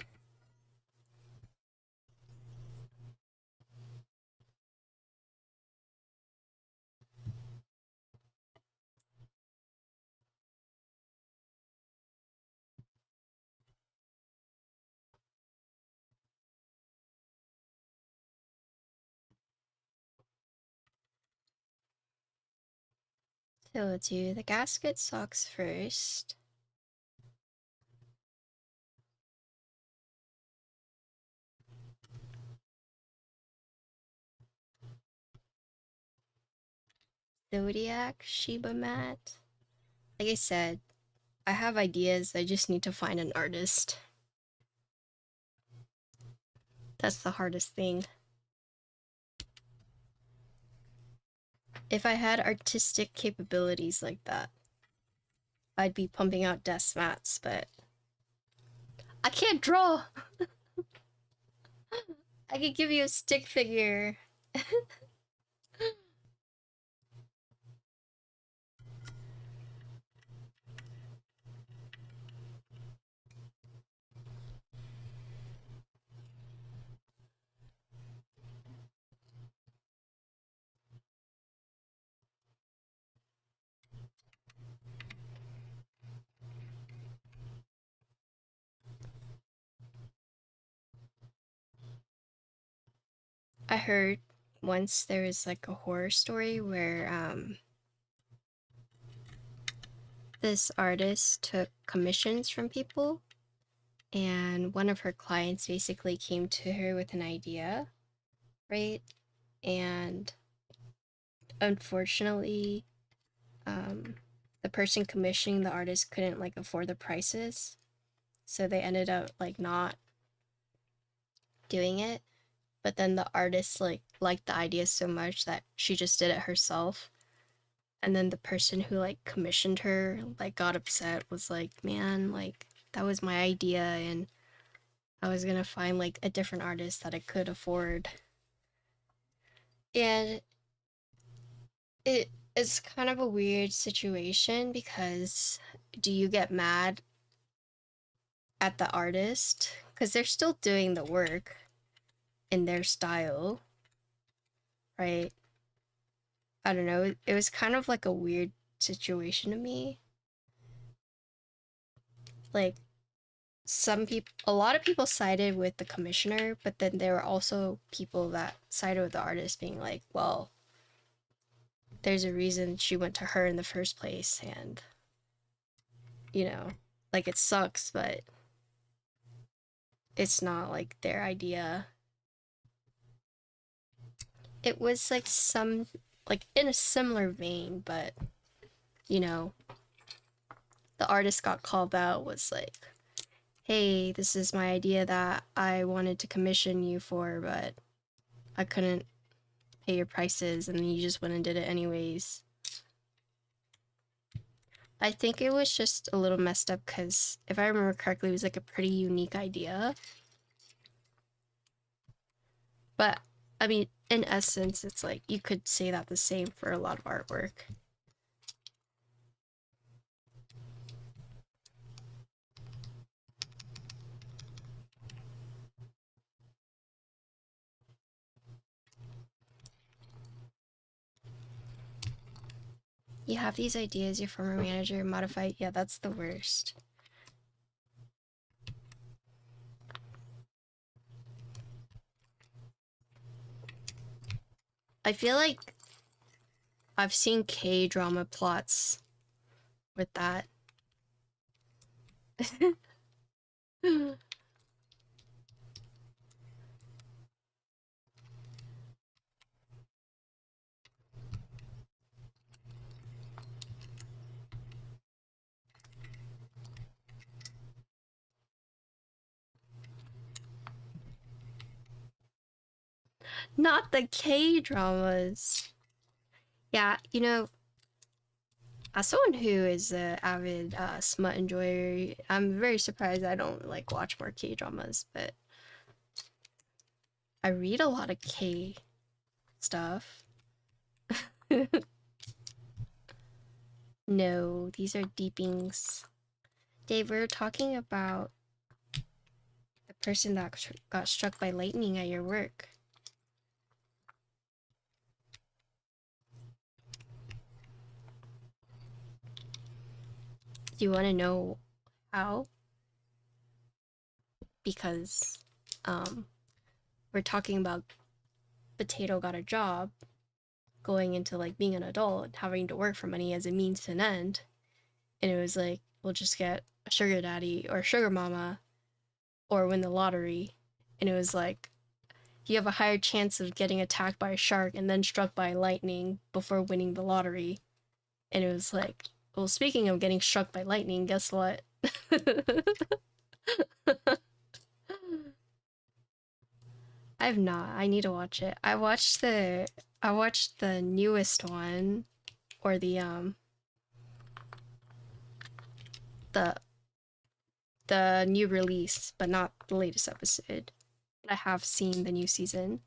So let's do the gasket socks first. Zodiac Shiba mat. Like I said, I have ideas, I just need to find an artist. That's the hardest thing. If I had artistic capabilities like that, I'd be pumping out Deskmats, but I can't draw! I could give you a stick figure. I heard once there was like a horror story where this artist took commissions from people, and one of her clients basically came to her with an idea, right? And unfortunately, the person commissioning the artist couldn't like afford the prices, so they ended up like not doing it. But then the artist like liked the idea so much that she just did it herself. And then the person who like commissioned her like got upset, was like, man, like that was my idea and I was gonna find like a different artist that I could afford. And it is kind of a weird situation because do you get mad at the artist? Because they're still doing the work in their style, right? I don't know. It was kind of like a weird situation to me. Like, a lot of people sided with the commissioner, but then there were also people that sided with the artist, being like, well, there's a reason she went to her in the first place, and, you know, like it sucks, but it's not like their idea. It was like like in a similar vein, but, you know, the artist got called out, was like, hey, this is my idea that I wanted to commission you for, but I couldn't pay your prices, and you just went and did it anyways. I think it was just a little messed up because if I remember correctly, it was like a pretty unique idea. But I mean, in essence, it's like you could say that the same for a lot of artwork. You have these ideas, your former manager modified. Yeah, that's the worst. I feel like I've seen K-drama plots with that. Not the K-dramas. Yeah, you know, as someone who is an avid smut enjoyer, I'm very surprised I don't like watch more K-dramas, but I read a lot of K stuff. No, these are deepings. Dave, we were talking about the person that got struck by lightning at your work. Do you want to know how? Because we're talking about Potato got a job going into like being an adult and having to work for money as a means to an end. And it was like, we'll just get a sugar daddy or sugar mama or win the lottery. And it was like, you have a higher chance of getting attacked by a shark and then struck by lightning before winning the lottery. And it was like, well, speaking of getting struck by lightning, guess what? I have not. I need to watch it. I watched the newest one, or the new release, but not the latest episode. But I have seen the new season.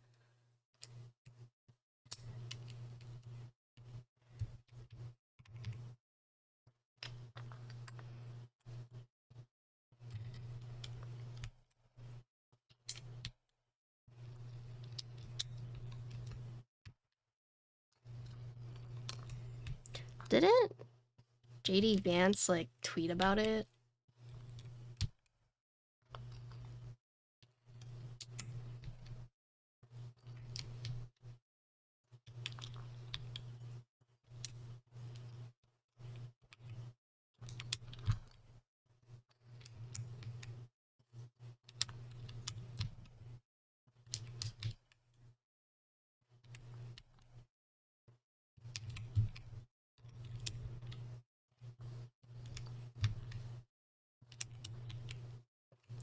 Didn't JD Vance like tweet about it?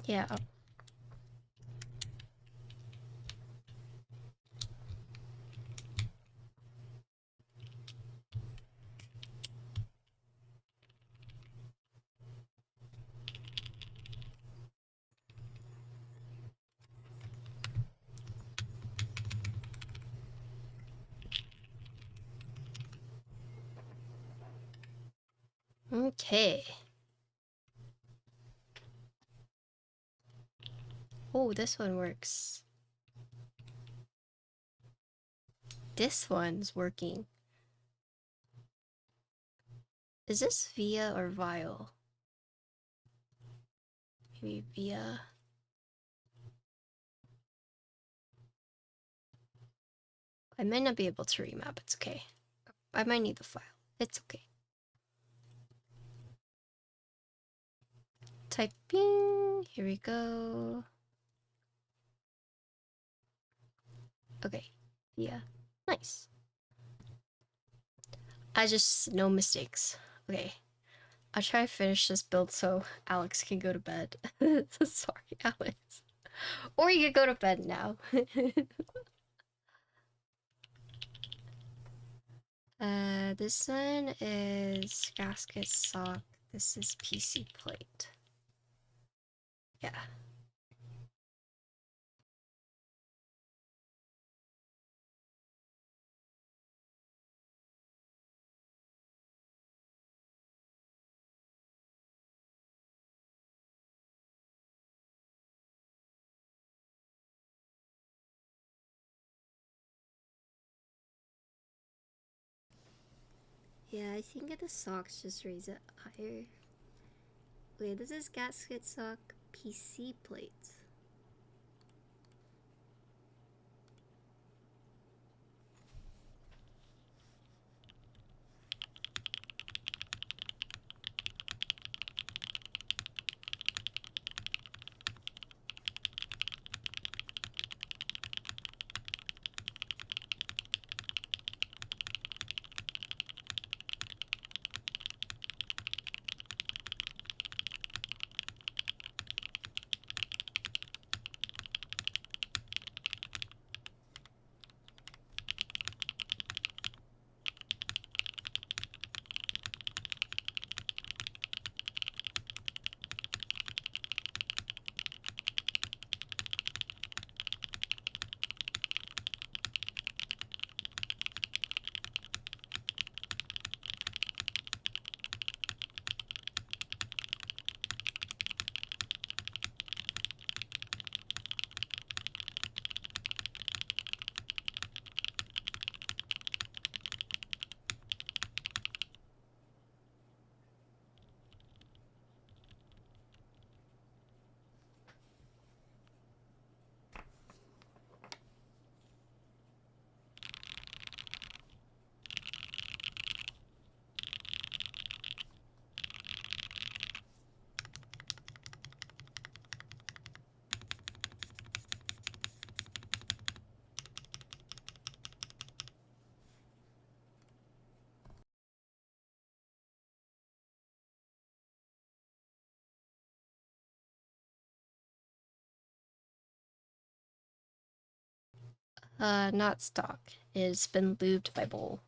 Yeah. Okay. Oh, this one works. This one's working. Is this via or vial? Maybe via. I might not be able to remap. It's okay. I might need the file. It's okay. Typing. Here we go. Okay. Yeah. Nice. No mistakes. Okay. I'll try to finish this build so Alex can go to bed. Sorry, Alex. Or you could go to bed now. This one is Gasket sock. This is PC plate. Yeah. Yeah, I think the socks just raise it higher. Wait, this is Gasket sock PC plate. Not stock. It's been lubed by Bowl.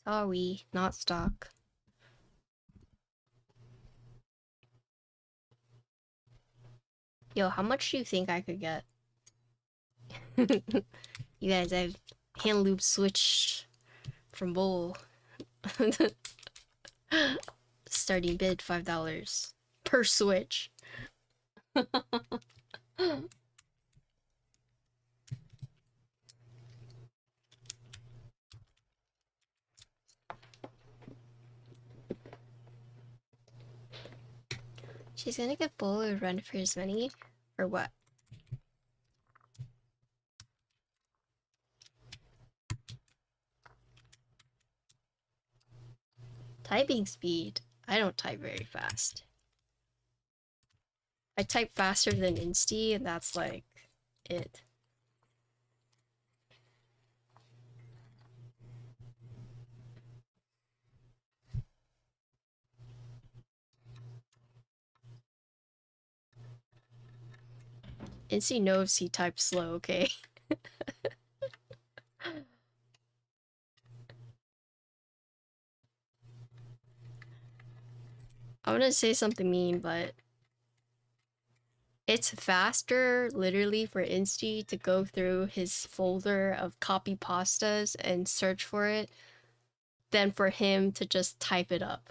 Sorry, not stock. Yo, how much do you think I could get? You guys, I've hand lube switched from Bowl. Starting bid $5 per switch. She's gonna give Bowl a run for his money? For what? Typing speed. I don't type very fast. I type faster than Insty, and that's like it. Insty knows he types slow, okay? I'm gonna say something mean, but it's faster, literally, for Insty to go through his folder of copy pastas and search for it than for him to just type it up.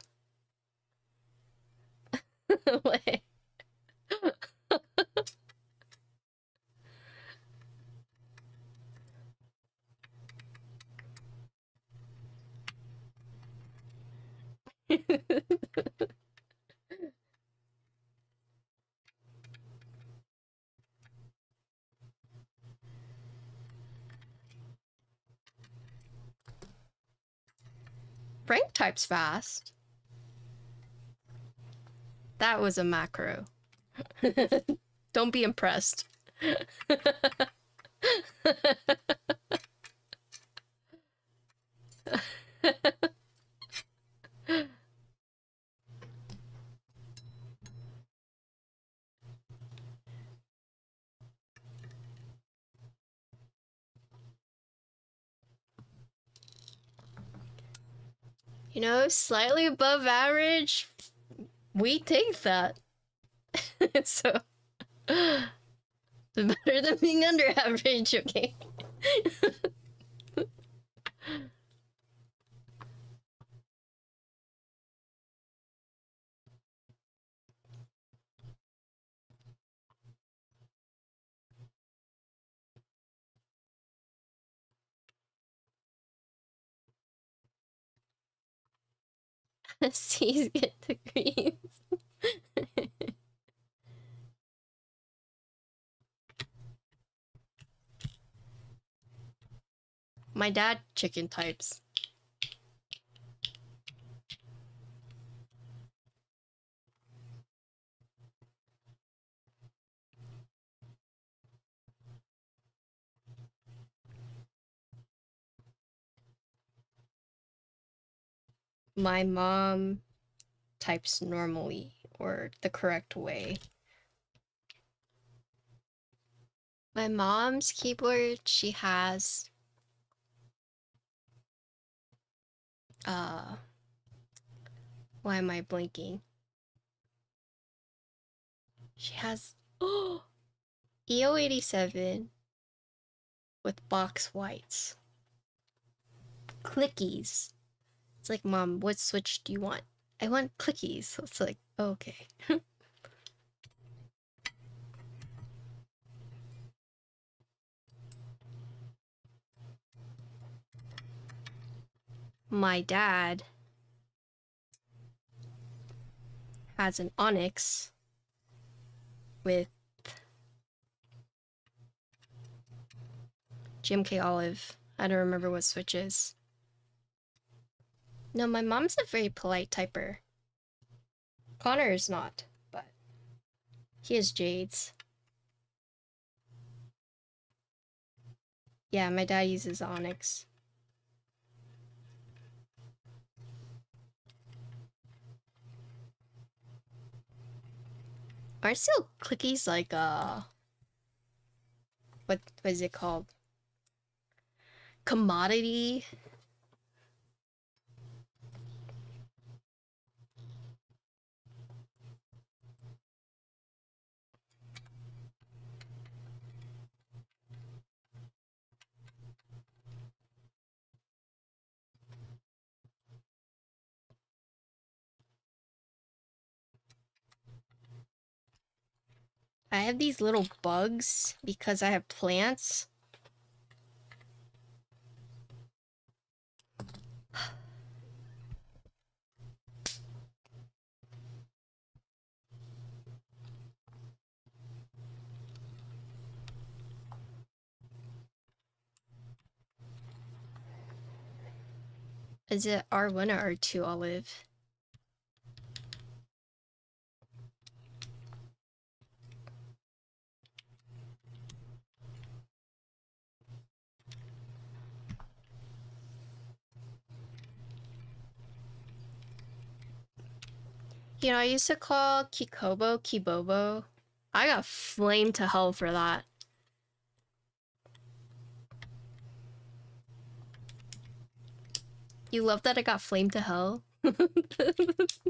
Like... Frank types fast. That was a macro. Don't be impressed. You know, slightly above average, we take that. So, better than being under average, okay? C's get the greens. My dad chicken types. My mom types normally, or the correct way. My mom's keyboard, she has why am I blinking? She has EO87 with box whites. Clickies. It's like, Mom, what switch do you want? I want clickies. So it's like, oh, okay. My dad has an Onyx with GMK Olive. I don't remember what switch is. No, my mom's a very polite typer. Connor is not, but he has Jades. Yeah, my dad uses Onyx. Aren't still clickies like what is it called? Commodity? I have these little bugs because I have plants. Is it R1 or R2 olive? You know, I used to call Kikobo Kibobo. I got flamed to hell for that. You love that I got flamed to hell? The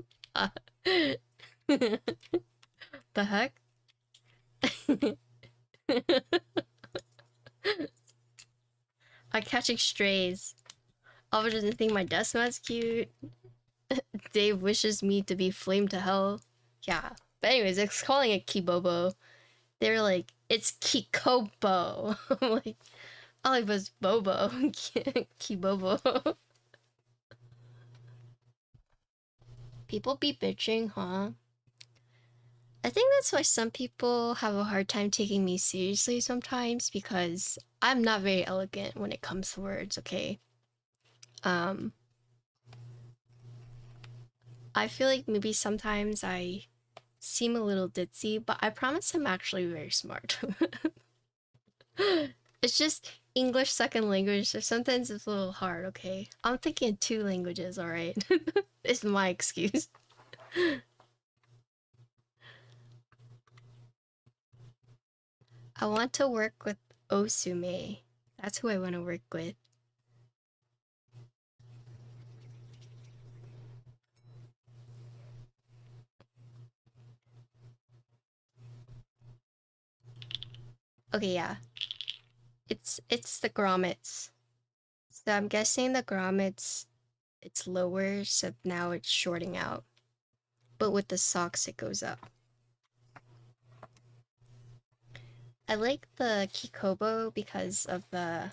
heck? I'm catching strays. Oliver doesn't think my Deskmat's cute. Dave wishes me to be flamed to hell. Yeah. But anyways, it's calling it Kibobo. They're like, it's Kikobo. I'm like, Oliver's Bobo. Kibobo. People be bitching, huh? I think that's why some people have a hard time taking me seriously sometimes, because I'm not very elegant when it comes to words, okay? I feel like maybe sometimes I seem a little ditzy, but I promise I'm actually very smart. It's just English second language, so sometimes it's a little hard, okay? I'm thinking two languages, alright? It's my excuse. I want to work with Osume. That's who I want to work with. Okay, yeah. It's the grommets. So I'm guessing the grommets, it's lower, so now it's shorting out. But with the socks, it goes up. I like the Kikobo because of the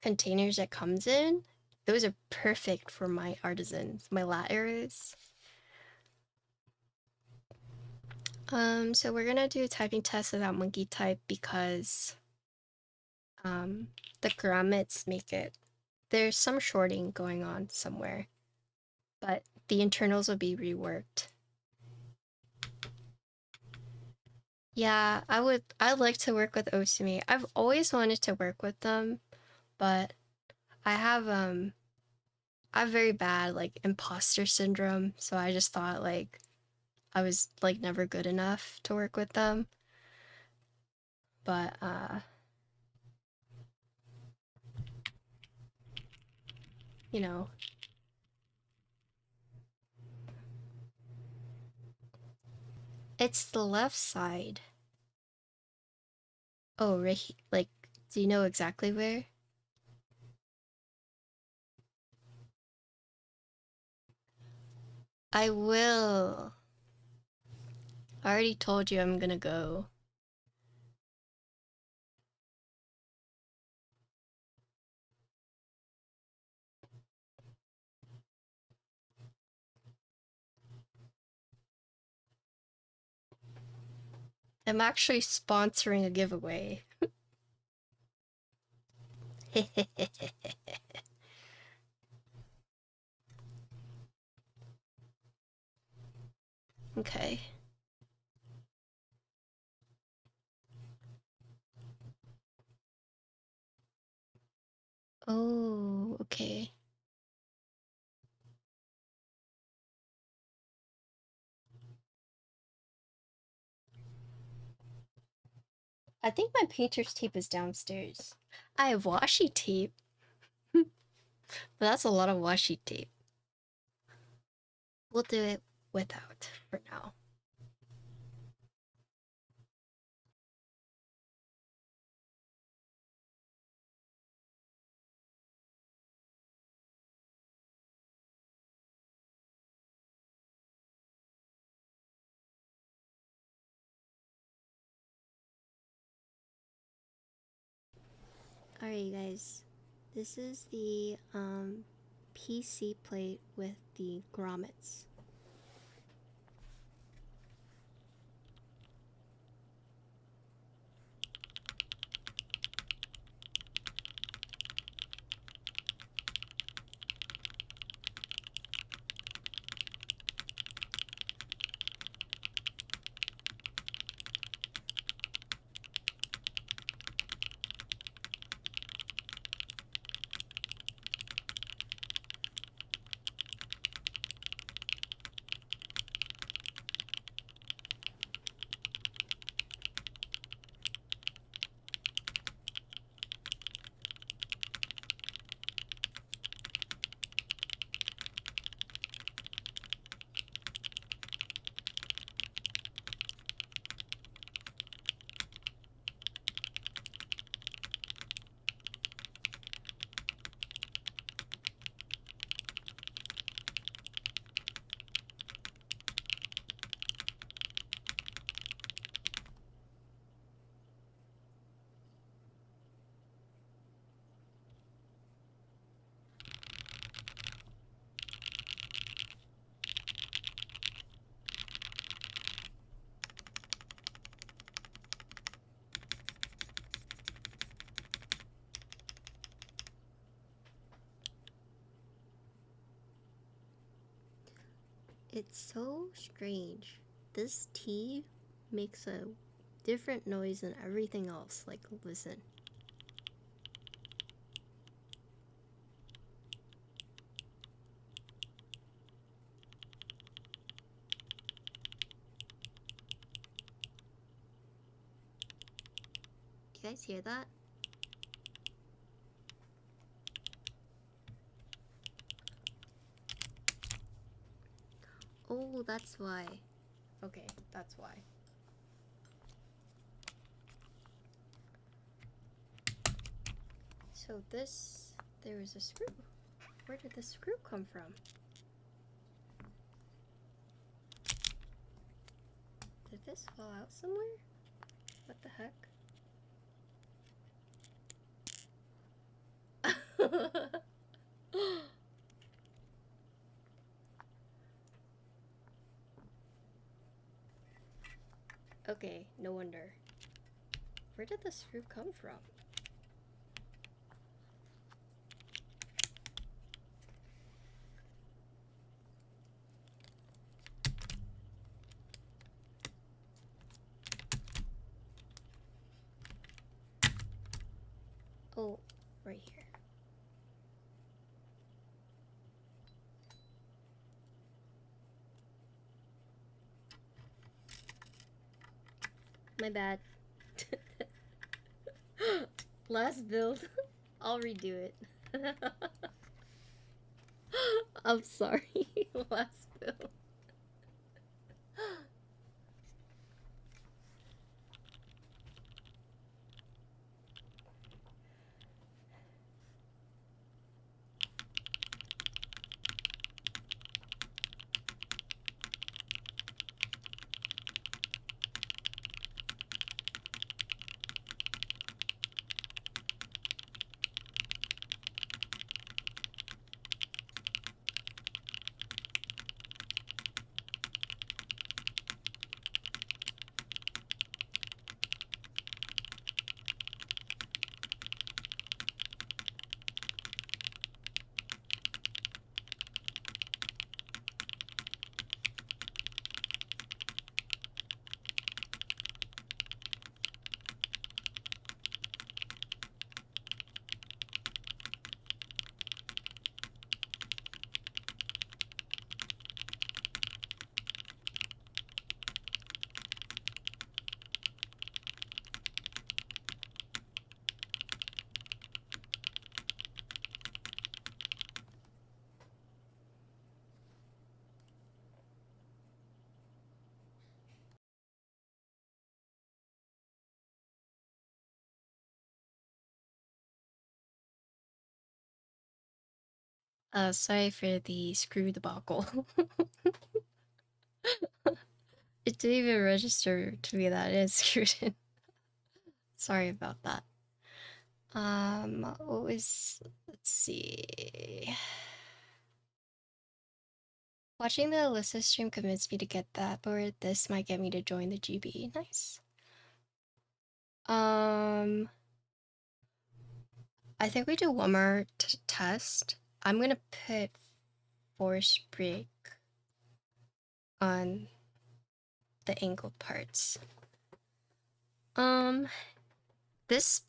containers it comes in. Those are perfect for my artisans, my lat arrows. So we're gonna do a typing test without monkey type because the grommets make it. There's some shorting going on somewhere, but the internals will be reworked. Yeah, I'd like to work with Osumi. I've always wanted to work with them, but I have very bad like imposter syndrome, so I just thought like I was like never good enough to work with them. But you know, it's the left side. Oh, right, like, do you know exactly where? I will. I already told you I'm gonna go. I'm actually sponsoring a giveaway. Okay. Oh, okay. I think my painter's tape is downstairs. I have washi tape, but that's a lot of washi tape. We'll do it without for now. Alright guys, this is the PC plate with the grommets. It's so strange. This tea makes a different noise than everything else. Like, listen. Do you guys hear that? Oh, that's why. Okay, that's why. So this, there was a screw. Where did the screw come from? Did this fall out somewhere? What the heck? Okay, no wonder. Where did the screw come from? Oh, right here. My bad. Last build. I'll redo it. I'm sorry. Last build. Sorry for the screw debacle. It didn't even register to me that it is screwed in. Sorry about that. What was, let's see. Watching the Alyssa stream convinced me to get that, but this might get me to join the GB. Nice. I think we do one more test. I'm gonna put force break on the angled parts. This,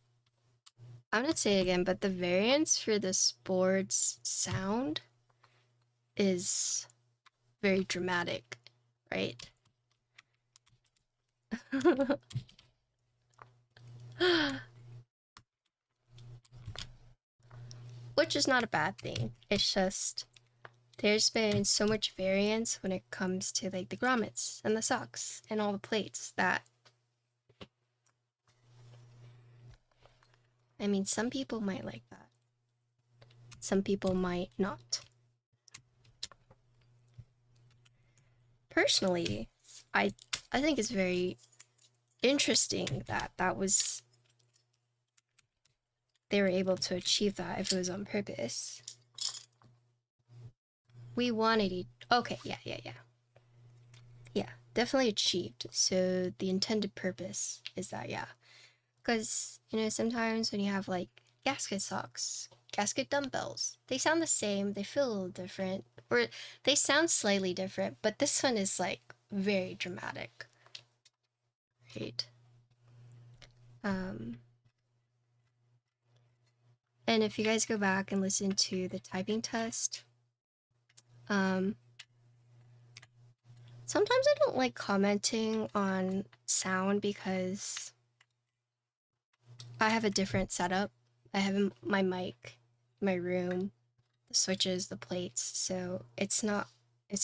I'm gonna say it again, but the variance for this board's sound is very dramatic, right? Which is not a bad thing. It's just there's been so much variance when it comes to like the grommets and the socks and all the plates that, I mean, some people might like that. Some people might not. Personally, I think it's very interesting that they were able to achieve that if it was on purpose. We wanted it. Okay, yeah. Yeah, definitely achieved. So the intended purpose is that, yeah. Because, you know, sometimes when you have like gasket socks, gasket dumbbells, they sound the same, they feel a little different, or they sound slightly different, but this one is like very dramatic, right? And if you guys go back and listen to the typing test, sometimes I don't like commenting on sound because I have a different setup. I have my mic, my room, the switches, the plates, so it's not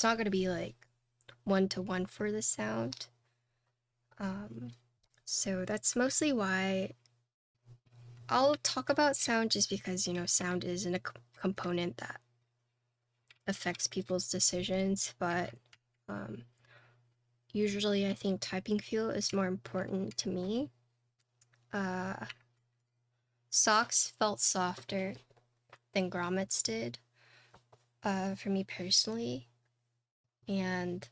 going to be like one-to-one for the sound. So that's mostly why I'll talk about sound, just because, you know, sound isn't a component that affects people's decisions, but usually I think typing feel is more important to me. Socks felt softer than grommets did, for me personally. And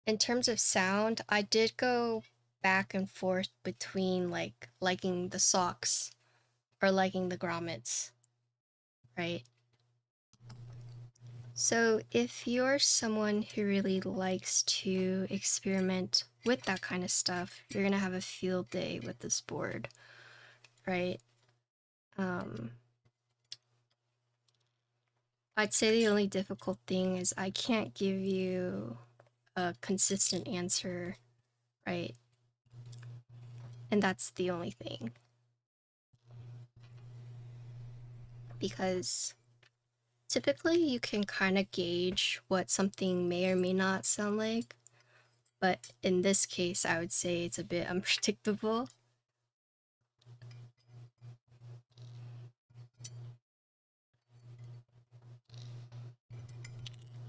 in terms of sound, I did go back and forth between like liking the socks or liking the grommets, right? So if you're someone who really likes to experiment with that kind of stuff, you're gonna have a field day with this board, right? I'd say the only difficult thing is I can't give you a consistent answer, right? And that's the only thing. Because typically you can kind of gauge what something may or may not sound like, but in this case, I would say it's a bit unpredictable.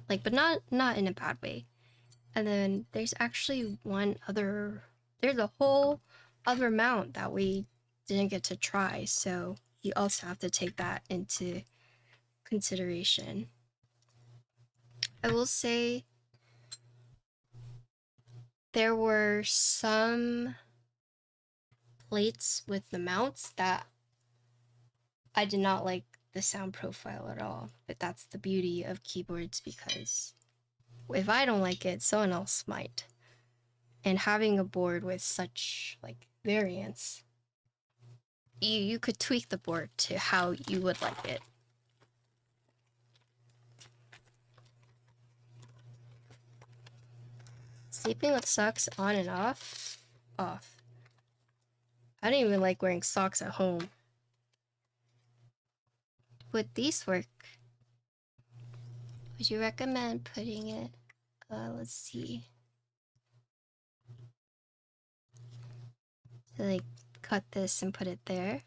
Like, but not in a bad way. And then there's actually there's a whole other mount that we didn't get to try, so you also have to take that into consideration. I will say there were some plates with the mounts that I did not like the sound profile at all, but that's the beauty of keyboards, because if I don't like it, someone else might. And having a board with such like variance, you could tweak the board to how you would like it. Sleeping with socks on and off? Off. I don't even like wearing socks at home. Would these work? Would you recommend putting it, let's see. So like cut this and put it there.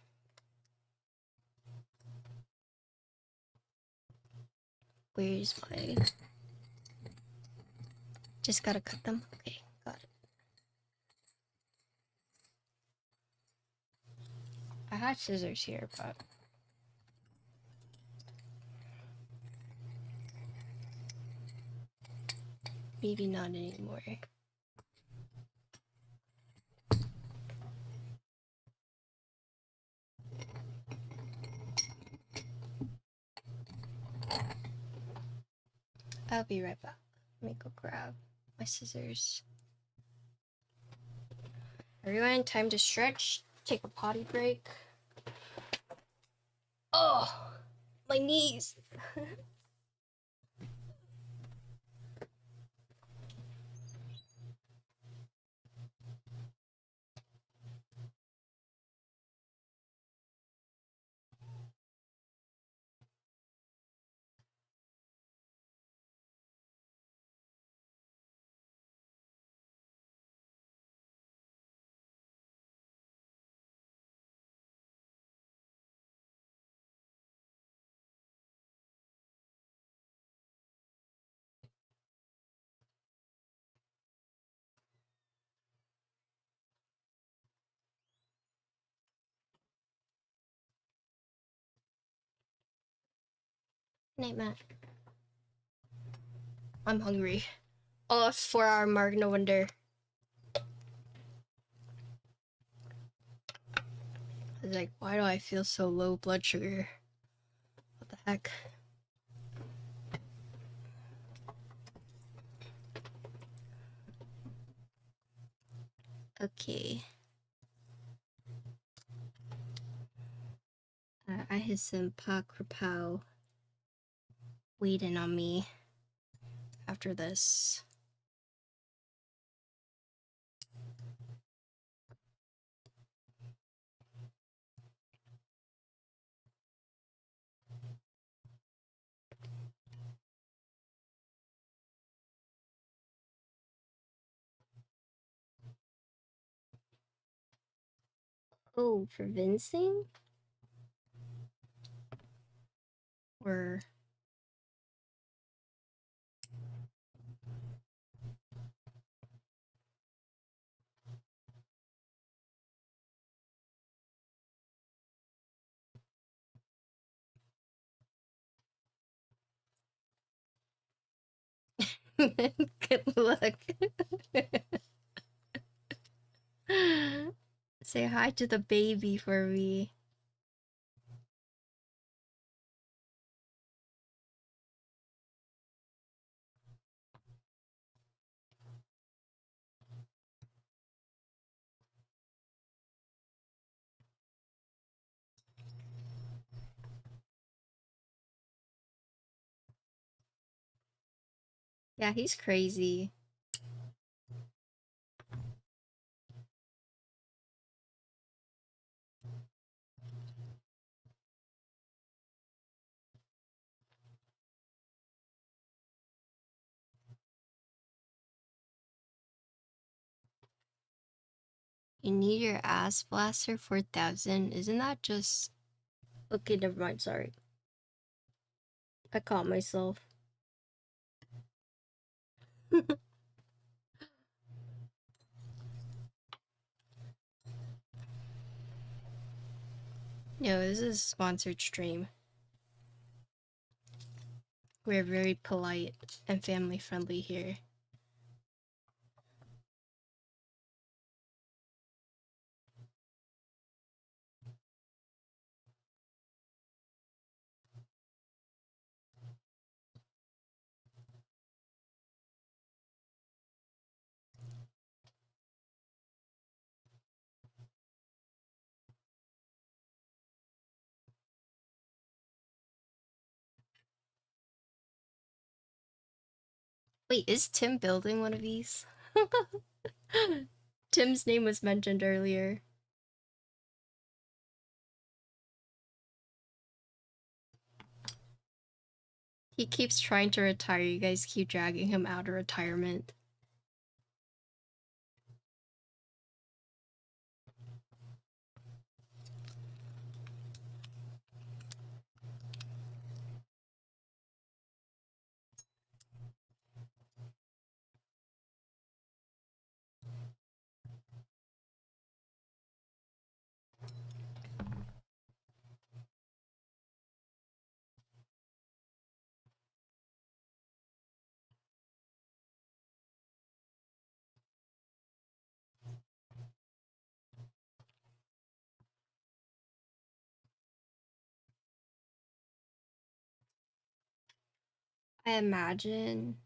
Where's my... Just gotta cut them? Okay, got it. I had scissors here, but... maybe not anymore. I'll be right back. Let me go grab my scissors. Everyone, time to stretch, take a potty break. Oh, my knees. Night, Matt. I'm hungry. Oh, it's 4-hour mark, no wonder. I was like, why do I feel so low blood sugar? What the heck? Okay. I have some Pa Krapow waiting on me after this. Oh, for Vincing? Or... good luck. Say hi to the baby for me. Yeah, he's crazy. You need your ass blaster 4,000. Isn't that just... Okay, never mind, sorry. I caught myself. No, this is a sponsored stream. We're very polite and family friendly here. Wait, is Tim building one of these? Tim's name was mentioned earlier. He keeps trying to retire. You guys keep dragging him out of retirement. I imagine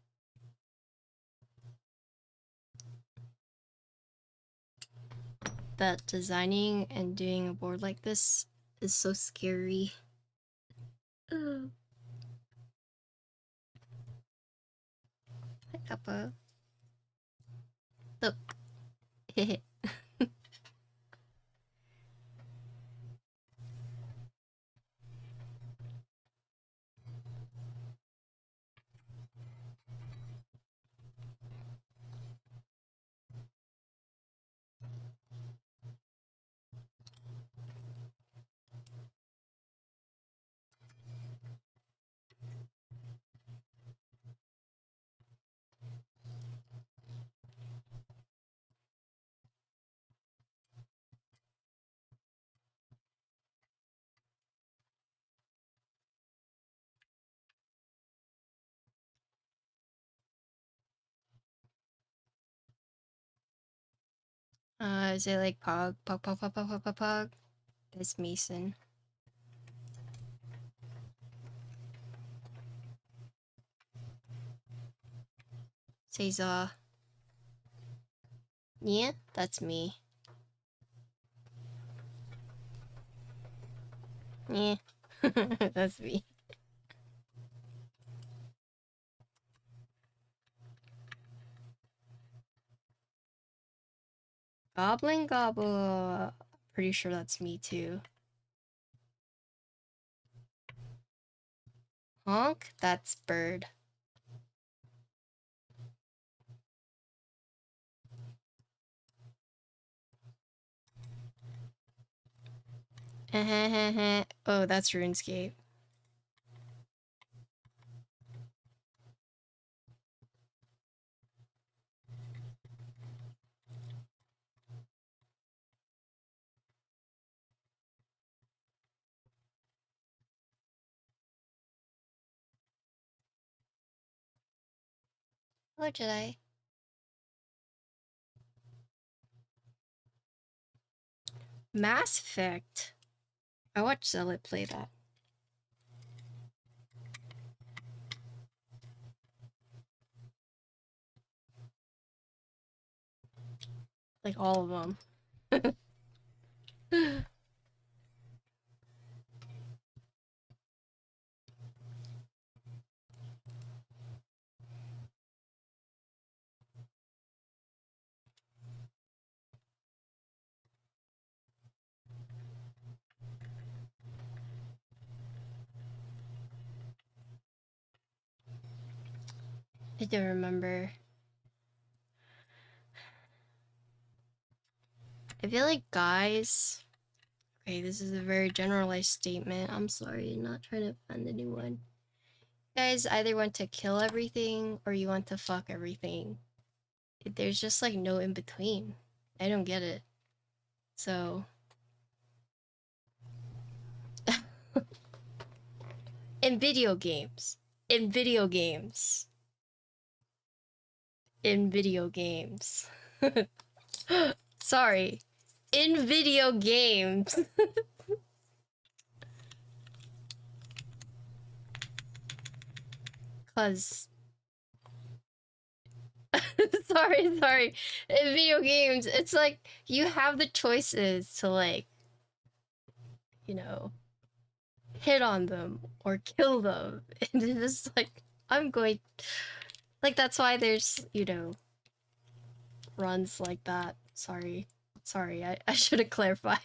that designing and doing a board like this is so scary. Ugh. Hi, Kappa. Look. Is it like pog, pog, pog, pog, pog, pog, pog, pog? That's Mason. Caesar. Yeah, that's me. Yeah, that's me. Goblin Gobble. Pretty sure that's me too. Honk, that's Bird. Oh, that's RuneScape. Hello, Jedi. Mass Effect. I watched Zealot play that. Like all of them. I don't remember. I feel like guys... Okay, this is a very generalized statement. I'm sorry, not trying to offend anyone. Guys either want to kill everything or you want to fuck everything. There's just like no in between. I don't get it. So... in video games. In video games. In video games. Sorry. In video games. Cause... sorry. In video games, it's like, you have the choices to like, you know, hit on them or kill them. And it's just like, I'm going... Like, that's why there's, you know, runs like that. Sorry, I should have clarified.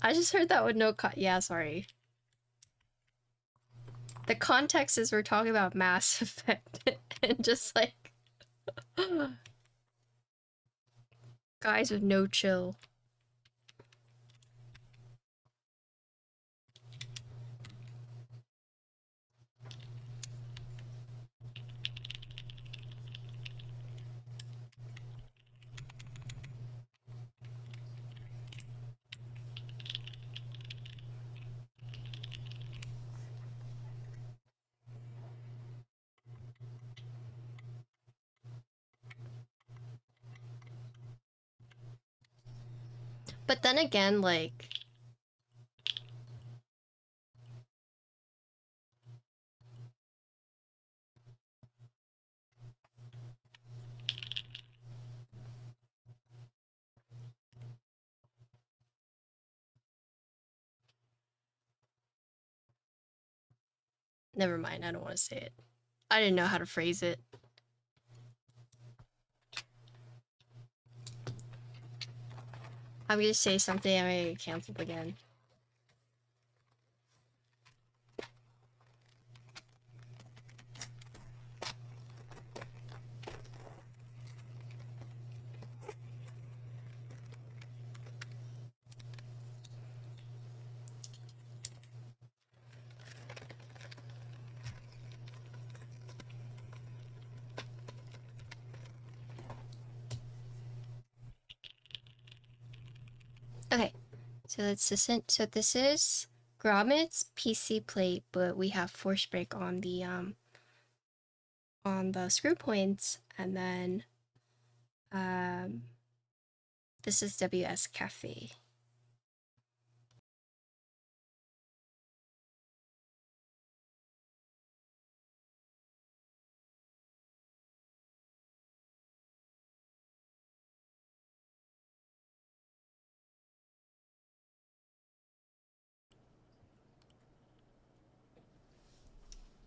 I just heard that with no yeah, sorry. The context is we're talking about Mass Effect and just like guys with no chill. But then again, like, never mind, I don't want to say it. I didn't know how to phrase it. I'm gonna say something, I'm gonna get canceled again. Okay, so let's listen. So this is Grommets PC plate, but we have force break on the screw points, and then this is WS Cafe.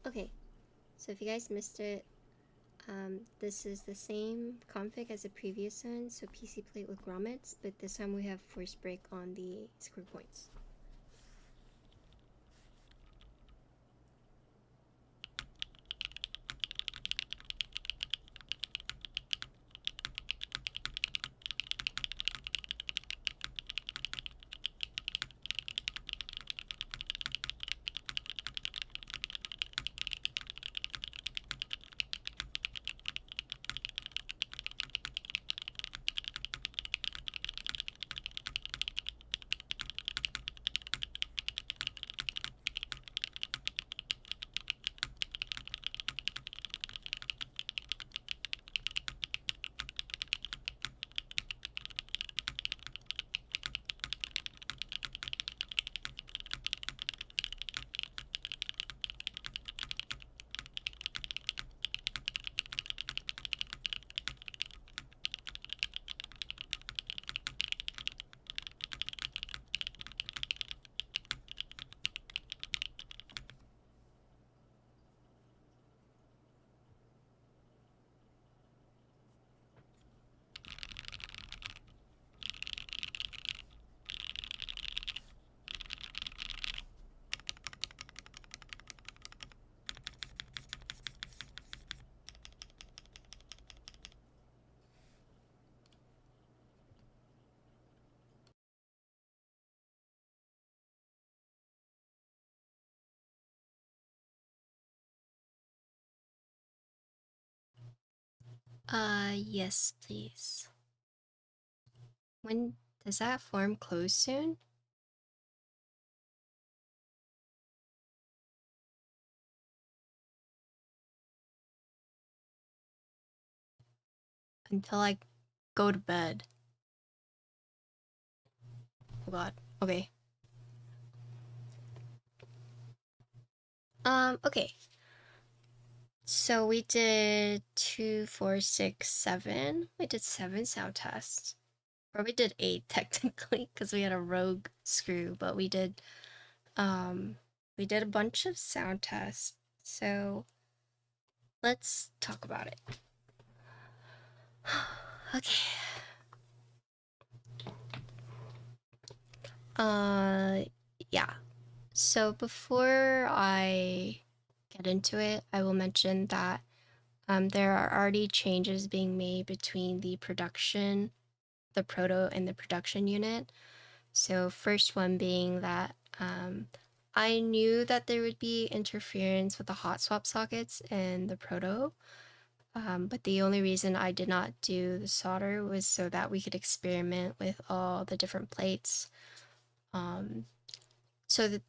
Okay, so if you guys missed it, this is the same config as the previous one, so PC plate with grommets, but this time we have force break on the screw points. Yes, please. When does that form close soon? Until I go to bed. Oh god. Okay. Okay. So we did 2, 4, 6, 7. We did 7 sound tests. Or we did 8 technically, because we had a rogue screw, but we did a bunch of sound tests. So let's talk about it. Okay. Yeah. So before I get into it, I will mention that there are already changes being made between the production, the proto, and the production unit. So first one being that I knew that there would be interference with the hot swap sockets in the proto, but the only reason I did not do the solder was so that we could experiment with all the different plates. So that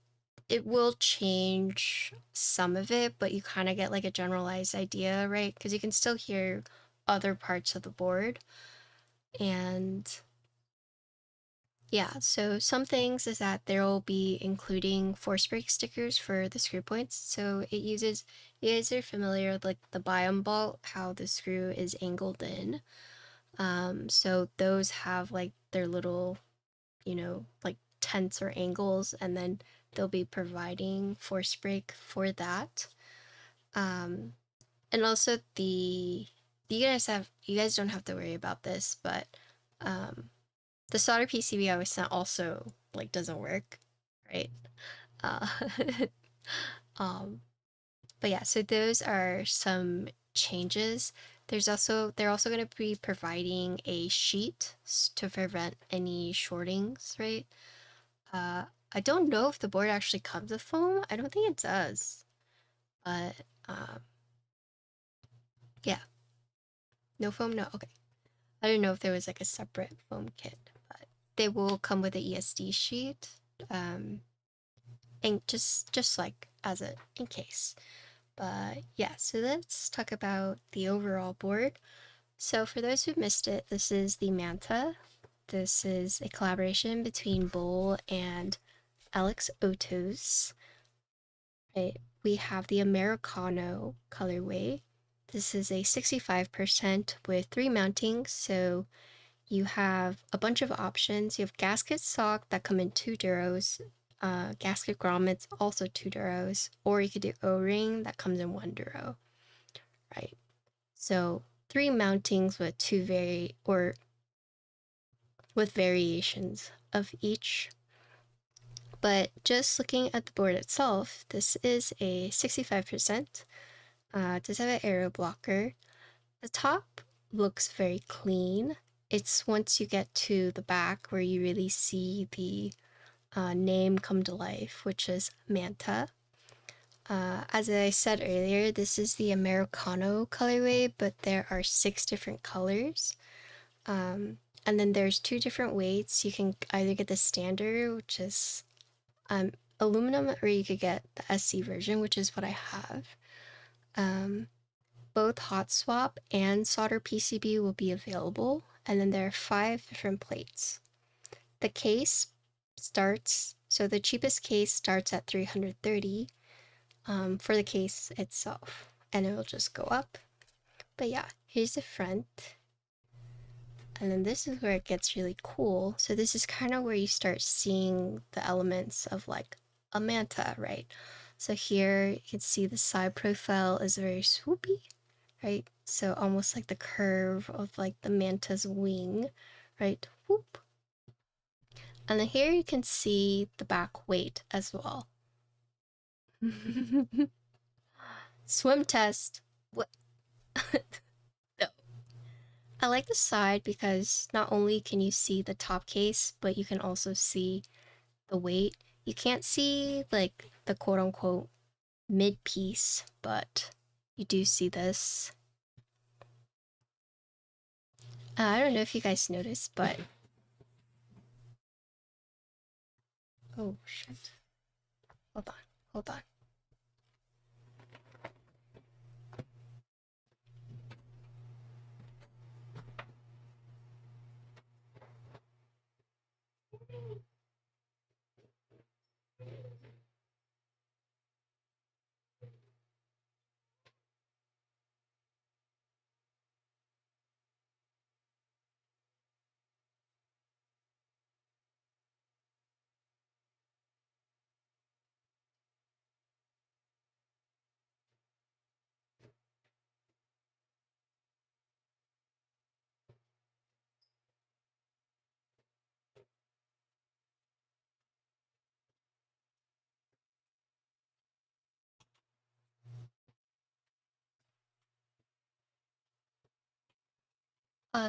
it will change some of it, but you kind of get like a generalized idea, right? Because you can still hear other parts of the board. And Yeah, so some things is that there will be including force break stickers for the screw points. So it uses, you guys are familiar with like the biome bolt, how the screw is angled in. So those have like their little, like tents or angles, and then they'll be providing force break for that. Um, and also you guys don't have to worry about this, but um, the solder PCB I was sent also like doesn't work, right? Uh, um, but yeah, so those are some changes. They're also going to be providing a sheet to prevent any shortings, right? Uh, I don't know if the board actually comes with foam. I don't think it does, but um, yeah, no foam, no. Okay, I didn't know if there was like a separate foam kit, but they will come with an ESD sheet. Um, and just like as a in case. But yeah, so let's talk about the overall board. So for those who missed it, this is the Manta. This is a collaboration between Bull and Alex Otos. Right? We have the Americano colorway. This is a 65% with 3 mountings, so you have a bunch of options. You have gasket sock that come in 2 duros, gasket grommets also 2 duros, or you could do O-ring that comes in 1 duro, right? So 3 mountings with with variations of each. But just looking at the board itself, this is a 65%. It does have an arrow blocker. The top looks very clean. It's once you get to the back where you really see the name come to life, which is Manta. As I said earlier, this is the Americano colorway, but there are 6 different colors. And then there's 2 different weights. You can either get the standard, which is aluminum, or you could get the SC version, which is what I have. Both hot swap and solder PCB will be available, and then there are 5 different plates. The case so the cheapest case starts at $330 for the case itself, and it will just go up. But yeah, here's the front. And then this is where it gets really cool. So this is kind of where you start seeing the elements of like a manta, right? So here you can see the side profile is very swoopy, right? So almost like the curve of like the manta's wing, right? Whoop. And then here you can see the back weight as well. Swim test. What? No. I like the side because not only can you see the top case, but you can also see the weight. You can't see like the quote unquote mid piece, but you do see this. I don't know if you guys noticed, but oh shit. Hold on, hold on.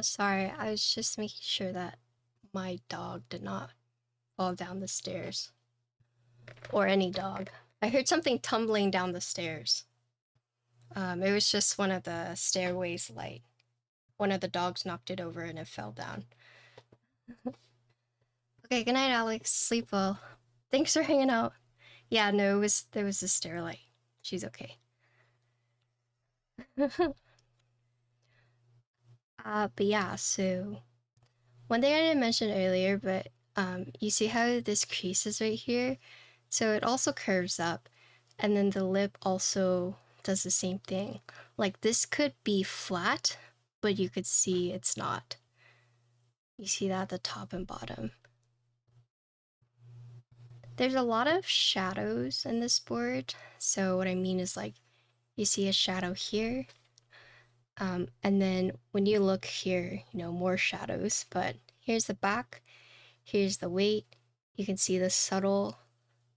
Sorry, I was just making sure that my dog did not fall down the stairs. Or any dog. I heard something tumbling down the stairs. It was just one of the stairways light. One of the dogs knocked it over and it fell down. Okay, good night, Alex. Sleep well. Thanks for hanging out. Yeah, no, there was a stair light. She's okay. But yeah, so one thing I didn't mention earlier, but You see how this crease is right here? So it also curves up, and then the lip also does the same thing. Like this could be flat, but you could see it's not. You see that at the top and bottom. There's a lot of shadows in this board. So what I mean is like, you see a shadow here. And then when you look here, you know, more shadows, but here's the back, here's the weight. You can see the subtle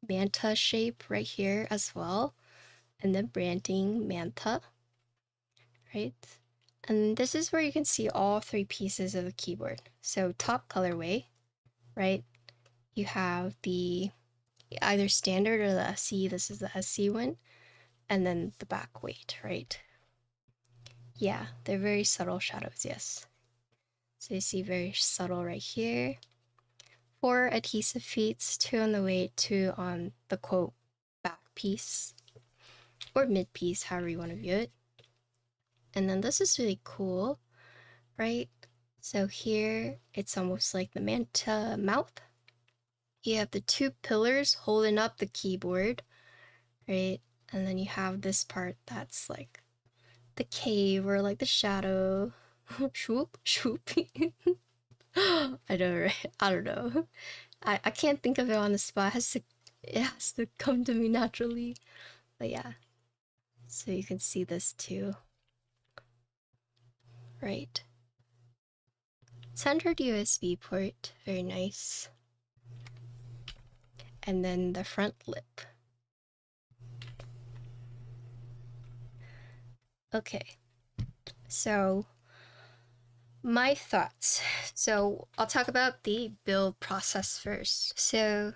Manta shape right here as well. And then branding Manta, right? And this is where you can see all three pieces of the keyboard. So top colorway, right? You have the either standard or the SE. This is the SE one. And then the back weight, right? Yeah, they're very subtle shadows, yes. So you see very subtle right here. 4 adhesive feet, 2 on the weight, 2 on the quote back piece or mid piece, however you want to view it. And then this is really cool, right? So here it's almost like the Manta mouth. You have the 2 pillars holding up the keyboard, right? And then you have this part that's like the cave or like the shadow. Swoop, swoop. I know, right? I don't know. I can't think of it on the spot. It has to come to me naturally. But yeah. So you can see this too. Right. Centered USB port, very nice. And then the front lip. Okay. So my thoughts. So I'll talk about the build process first. So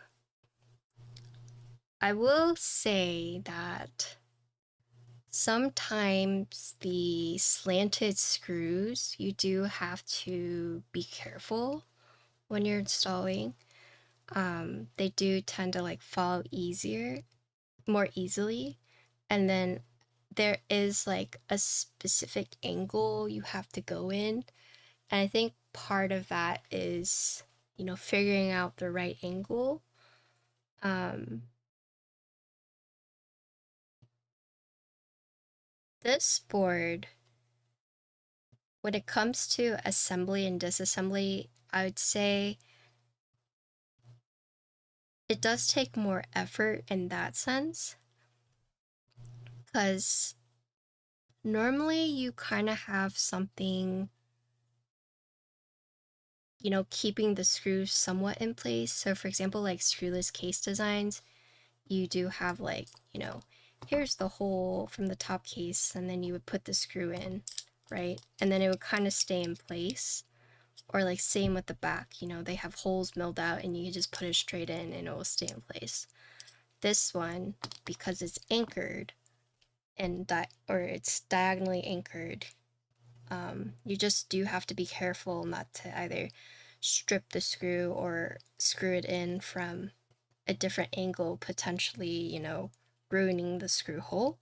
I will say that sometimes the slanted screws, you do have to be careful when you're installing. They do tend to like fall more easily. And then there is like a specific angle you have to go in. And I think part of that is, you know, figuring out the right angle. This board, when it comes to assembly and disassembly, I would say it does take more effort in that sense. Because normally you kind of have something, you know, keeping the screws somewhat in place. So for example, like screwless case designs, you do have like, you know, here's the hole from the top case, and then you would put the screw in, right? And then it would kind of stay in place. Or like same with the back, you know, they have holes milled out and you just put it straight in and it will stay in place. This one, because it's anchored and it's diagonally anchored, you just do have to be careful not to either strip the screw or screw it in from a different angle, potentially, you know, ruining the screw hole.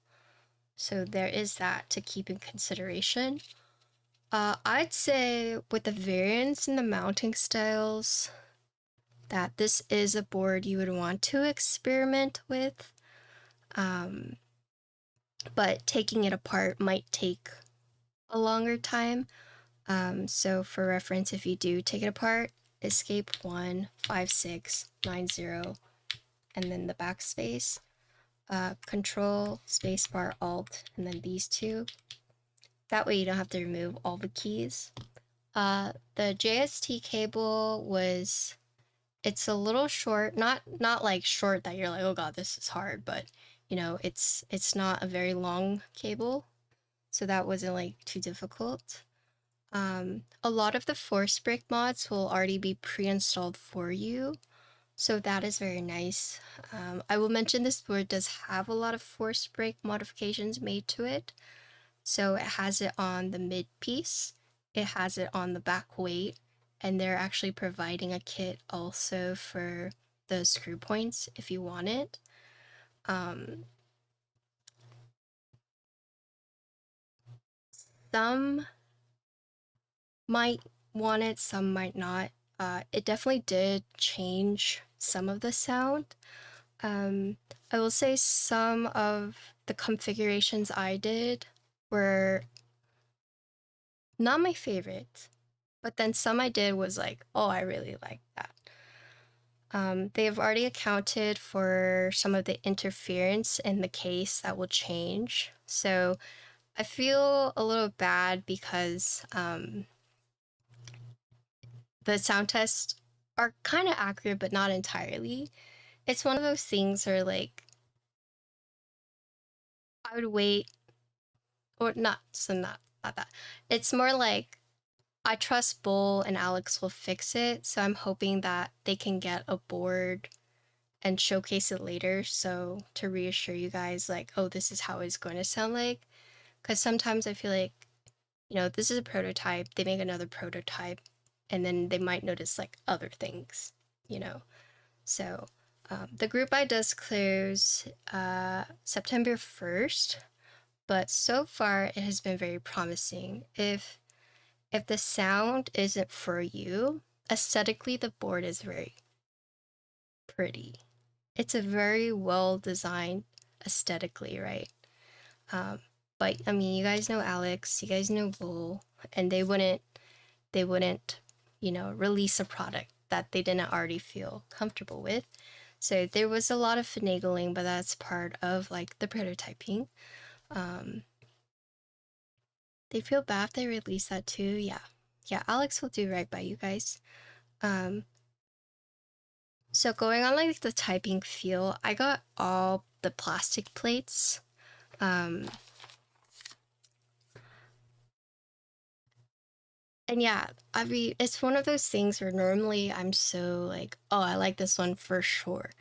So there is that to keep in consideration. I'd say with the variance in the mounting styles, that this is a board you would want to experiment with. But taking it apart might take a longer time. So for reference, if you do take it apart, escape 1, 5, 6, 9, 0, and then the backspace. Control, spacebar, alt, and then these two. That way you don't have to remove all the keys. The JST cable it's a little short, not like short that you're like, oh god, this is hard, but you know, it's not a very long cable, so that wasn't like too difficult. A lot of the force break mods will already be pre-installed for you, so that is very nice. I will mention this board does have a lot of force break modifications made to it. So it has it on the mid piece, it has it on the back weight, and they're actually providing a kit also for the screw points if you want it. Some might want it, some might not. it definitely did change some of the sound. Um, I will say some of the configurations I did were not my favorite, but then some I did was like, oh, I really like that. They've already accounted for some of the interference in the case that will change. So I feel a little bad because the sound tests are kind of accurate, but not entirely. It's one of those things where, like, I would wait, or not, so not that. It's more like I trust Bull and Alex will fix it, so I'm hoping that they can get a board and showcase it later, so to reassure you guys, like, oh, this is how it's going to sound like. Because sometimes I feel like, you know, this is a prototype, they make another prototype, and then they might notice like other things, you know. So the group buy does close September 1st, but so far it has been very promising. If the sound isn't for you, aesthetically the board is very pretty. It's a very well designed aesthetically, right? Um, but I mean, you guys know Alex, you guys know Bull, and they wouldn't, you know, release a product that they didn't already feel comfortable with. So there was a lot of finagling, but that's part of like the prototyping. They feel bad if they release that too. Yeah, Alex will do right by you guys. So going on like the typing feel, I got all the plastic plates. And yeah, I mean, it's one of those things where normally I'm so like, oh, I like this one for sure.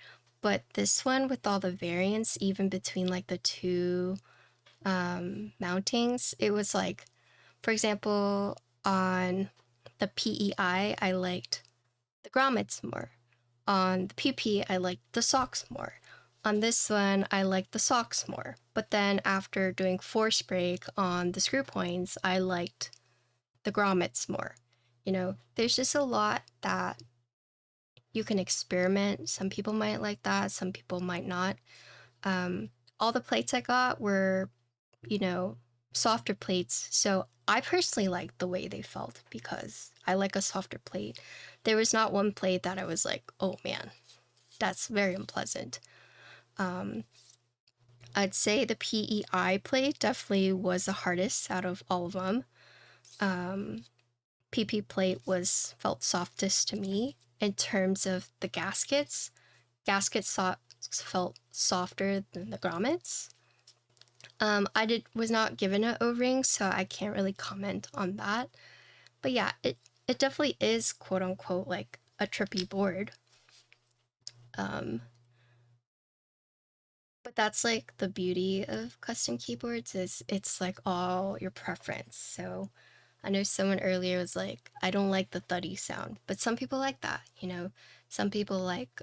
But this one with all the variants, even between like the two mountings, it was like, for example, on the PEI, I liked the grommets more. On the PP, I liked the socks more. On this one, I liked the socks more. But then after doing force break on the screw points, I liked the grommets more. You know, there's just a lot that you can experiment. Some people might like that, some people might not. All the plates I got were, you know, softer plates. So I personally liked the way they felt because I like a softer plate. There was not one plate that I was like, oh man, that's very unpleasant. I'd say the PEI plate definitely was the hardest out of all of them. PP plate felt softest to me in terms of the gaskets. Gaskets felt softer than the grommets. I was not given an O-ring, so I can't really comment on that. But yeah, it definitely is quote unquote like a trippy board. But that's like the beauty of custom keyboards is it's like all your preference. So I know someone earlier was like, I don't like the thuddy sound, but some people like that, you know. Some people like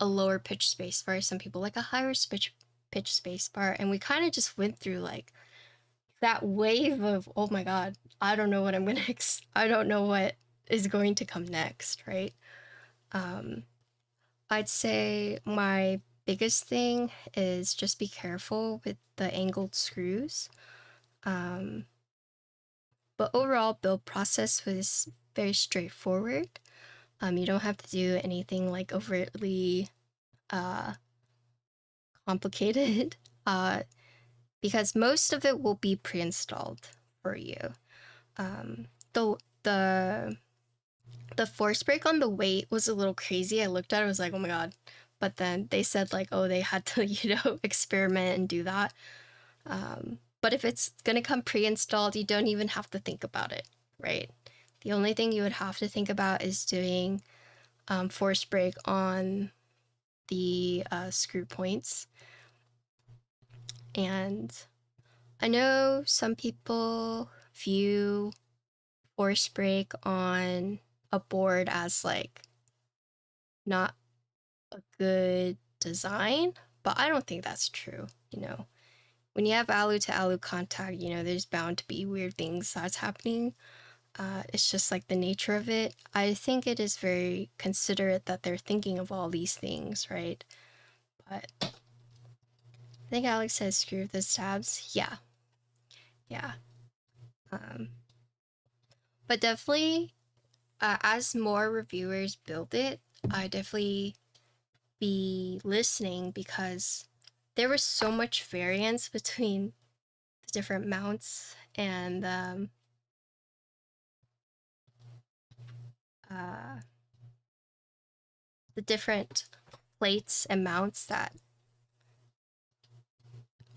a lower pitch space bar, some people like a higher pitch space bar, and we kind of just went through like that wave of, oh my god, I don't know what I'm gonna I don't know what is going to come next, right? I'd say my biggest thing is just be careful with the angled screws. But overall, build process was very straightforward. You don't have to do anything like overtly complicated because most of it will be pre-installed for you. The force break on the weight was a little crazy. I looked at it, I was like, oh my god. But then they said like, oh, they had to, you know, experiment and do that. But if it's gonna come pre-installed, you don't even have to think about it, right? The only thing you would have to think about is doing force break on the screw points. And I know some people view force break on a board as like not a good design, but I don't think that's true, you know. When you have alu to alu contact, you know, there's bound to be weird things that's happening. It's just like the nature of it. I think it is very considerate that they're thinking of all these things, right? But I think Alex says screw with the tabs. Yeah. Yeah. But definitely, as more reviewers build it, I definitely be listening because there was so much variance between the different mounts and the different plates and mounts that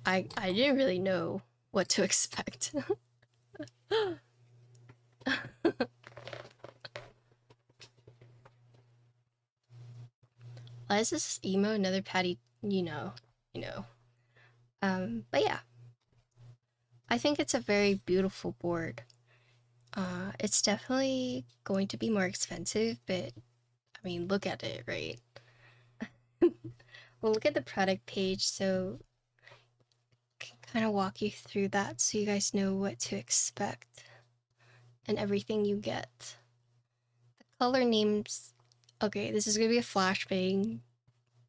I didn't really know what to expect. Why is this emo another Patty? You know. But yeah, I think it's a very beautiful board. It's definitely going to be more expensive, but I mean, look at it, right? Well, look at the product page, so I can kind of walk you through that so you guys know what to expect and everything you get. The color names, okay, this is gonna be a flashbang,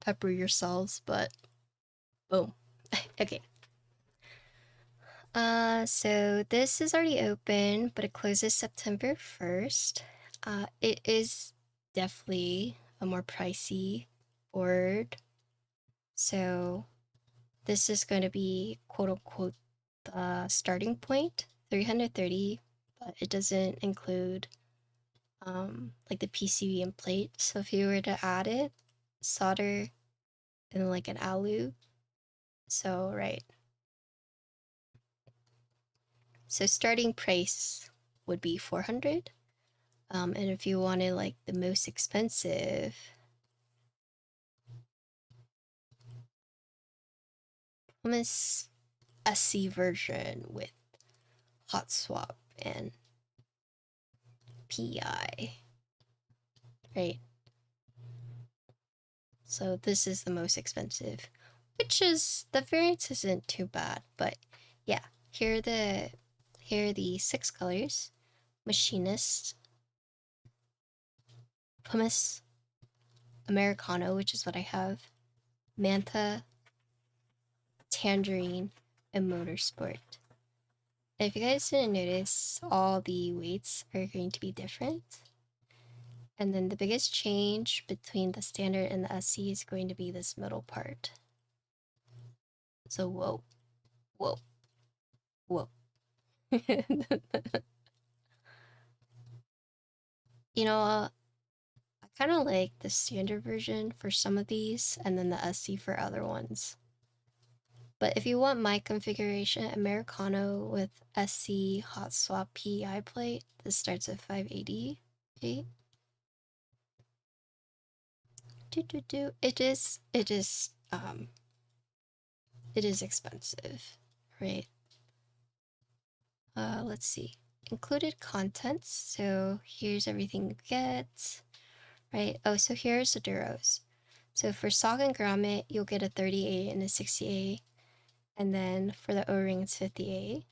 pepper yourselves, but boom. Okay. So this is already open, but it closes September 1st. It is definitely a more pricey board. So this is going to be quote unquote the starting point, 330, but it doesn't include like the PCB and plate. So if you were to add it, solder, and like an alu. So right. So starting price would be 400. And if you wanted like the most expensive, Grommets SC version with hot swap and PI, right? So this is the most expensive, which is, the variance isn't too bad, but yeah, here are the 6 colors: Machinist, Pumice, Americano, which is what I have, Manta, Tangerine, and Motorsport. And if you guys didn't notice, all the weights are going to be different. And then the biggest change between the standard and the SC is going to be this middle part. So whoa, whoa, whoa. You know, I kind of like the standard version for some of these and then the SC for other ones. But if you want my configuration, Americano with SC hot swap PEI plate, this starts at 580. Okay. It is expensive, right? Let's see. Included contents. So here's everything you get, right? Oh, so here's the duros. So for sock and grommet, you'll get a 38 and a 68. And then for the O-ring, it's 58.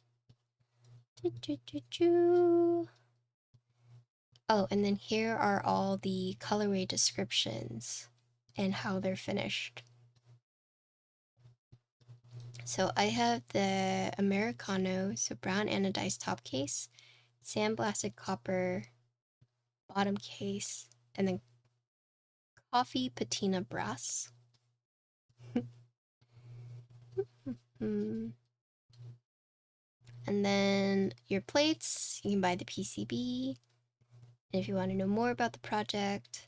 Oh, and then here are all the colorway descriptions and how they're finished. So I have the Americano, so brown anodized top case, sandblasted copper bottom case, and then coffee patina brass. And then your plates, you can buy the PCB. And if you want to know more about the project,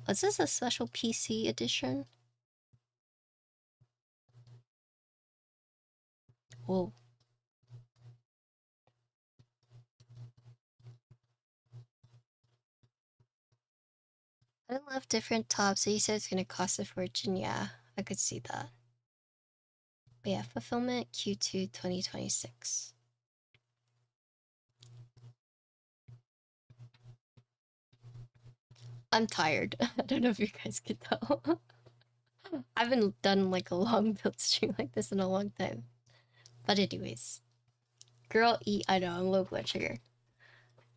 is this a special PC edition? Whoa. I love different tops, so you said it's gonna cost a fortune. Yeah, I could see that. But yeah, fulfillment Q2 2026. I'm tired. I don't know if you guys could tell. I haven't done like a long build stream like this in a long time. But anyways, girl eat. I know I'm low blood sugar.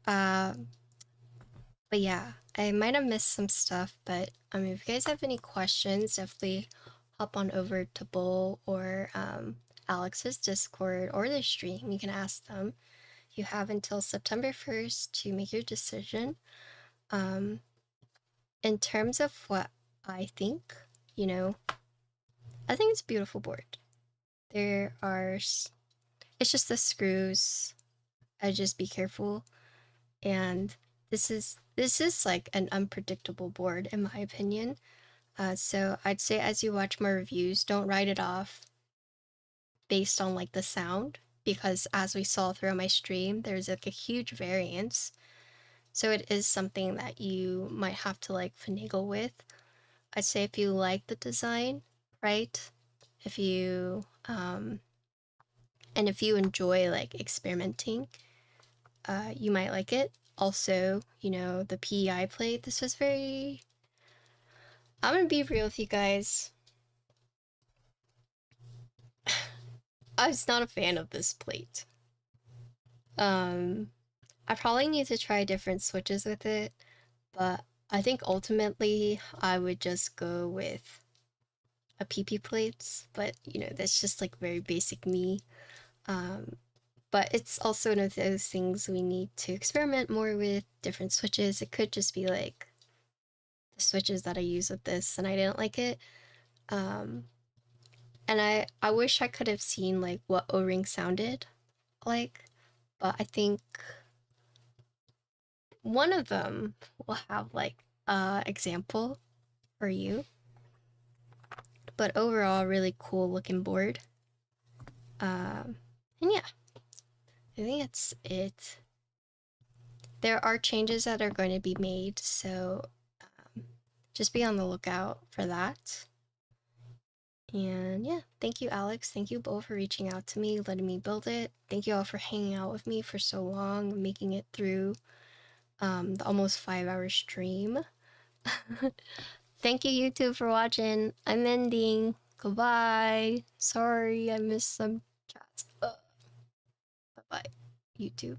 But yeah, I might have missed some stuff, but if you guys have any questions, definitely hop on over to Bull or Alex's Discord or the stream. You can ask them. You have until September 1st to make your decision. In terms of what I think, I think it's a beautiful board. It's just the screws. I just be careful. And this is like an unpredictable board in my opinion. So I'd say as you watch more reviews, don't write it off based on like the sound, because as we saw throughout my stream, there's like a huge variance. So it is something that you might have to like finagle with. I'd say if you like the design, right? If you and if you enjoy like experimenting, you might like it. Also, the PE I played, this was very... I'm gonna be real with you guys. I was not a fan of this plate. I probably need to try different switches with it, but I think ultimately I would just go with a PP plates, but that's just like very basic me. But it's also one of those things we need to experiment more with, different switches. It could just be like the switches that I use with this and I didn't like it. And I wish I could have seen like what O-ring sounded like, but I think one of them will have like a example for you. But overall, really cool looking board. And yeah, I think that's it. There are changes that are going to be made, so just be on the lookout for that. And yeah, thank you, Alex. Thank you both for reaching out to me, letting me build it. Thank you all for hanging out with me for so long, making it through the almost 5-hour stream. Thank you, YouTube, for watching. I'm ending. Goodbye. Sorry, I missed some chats. Bye-bye, YouTube.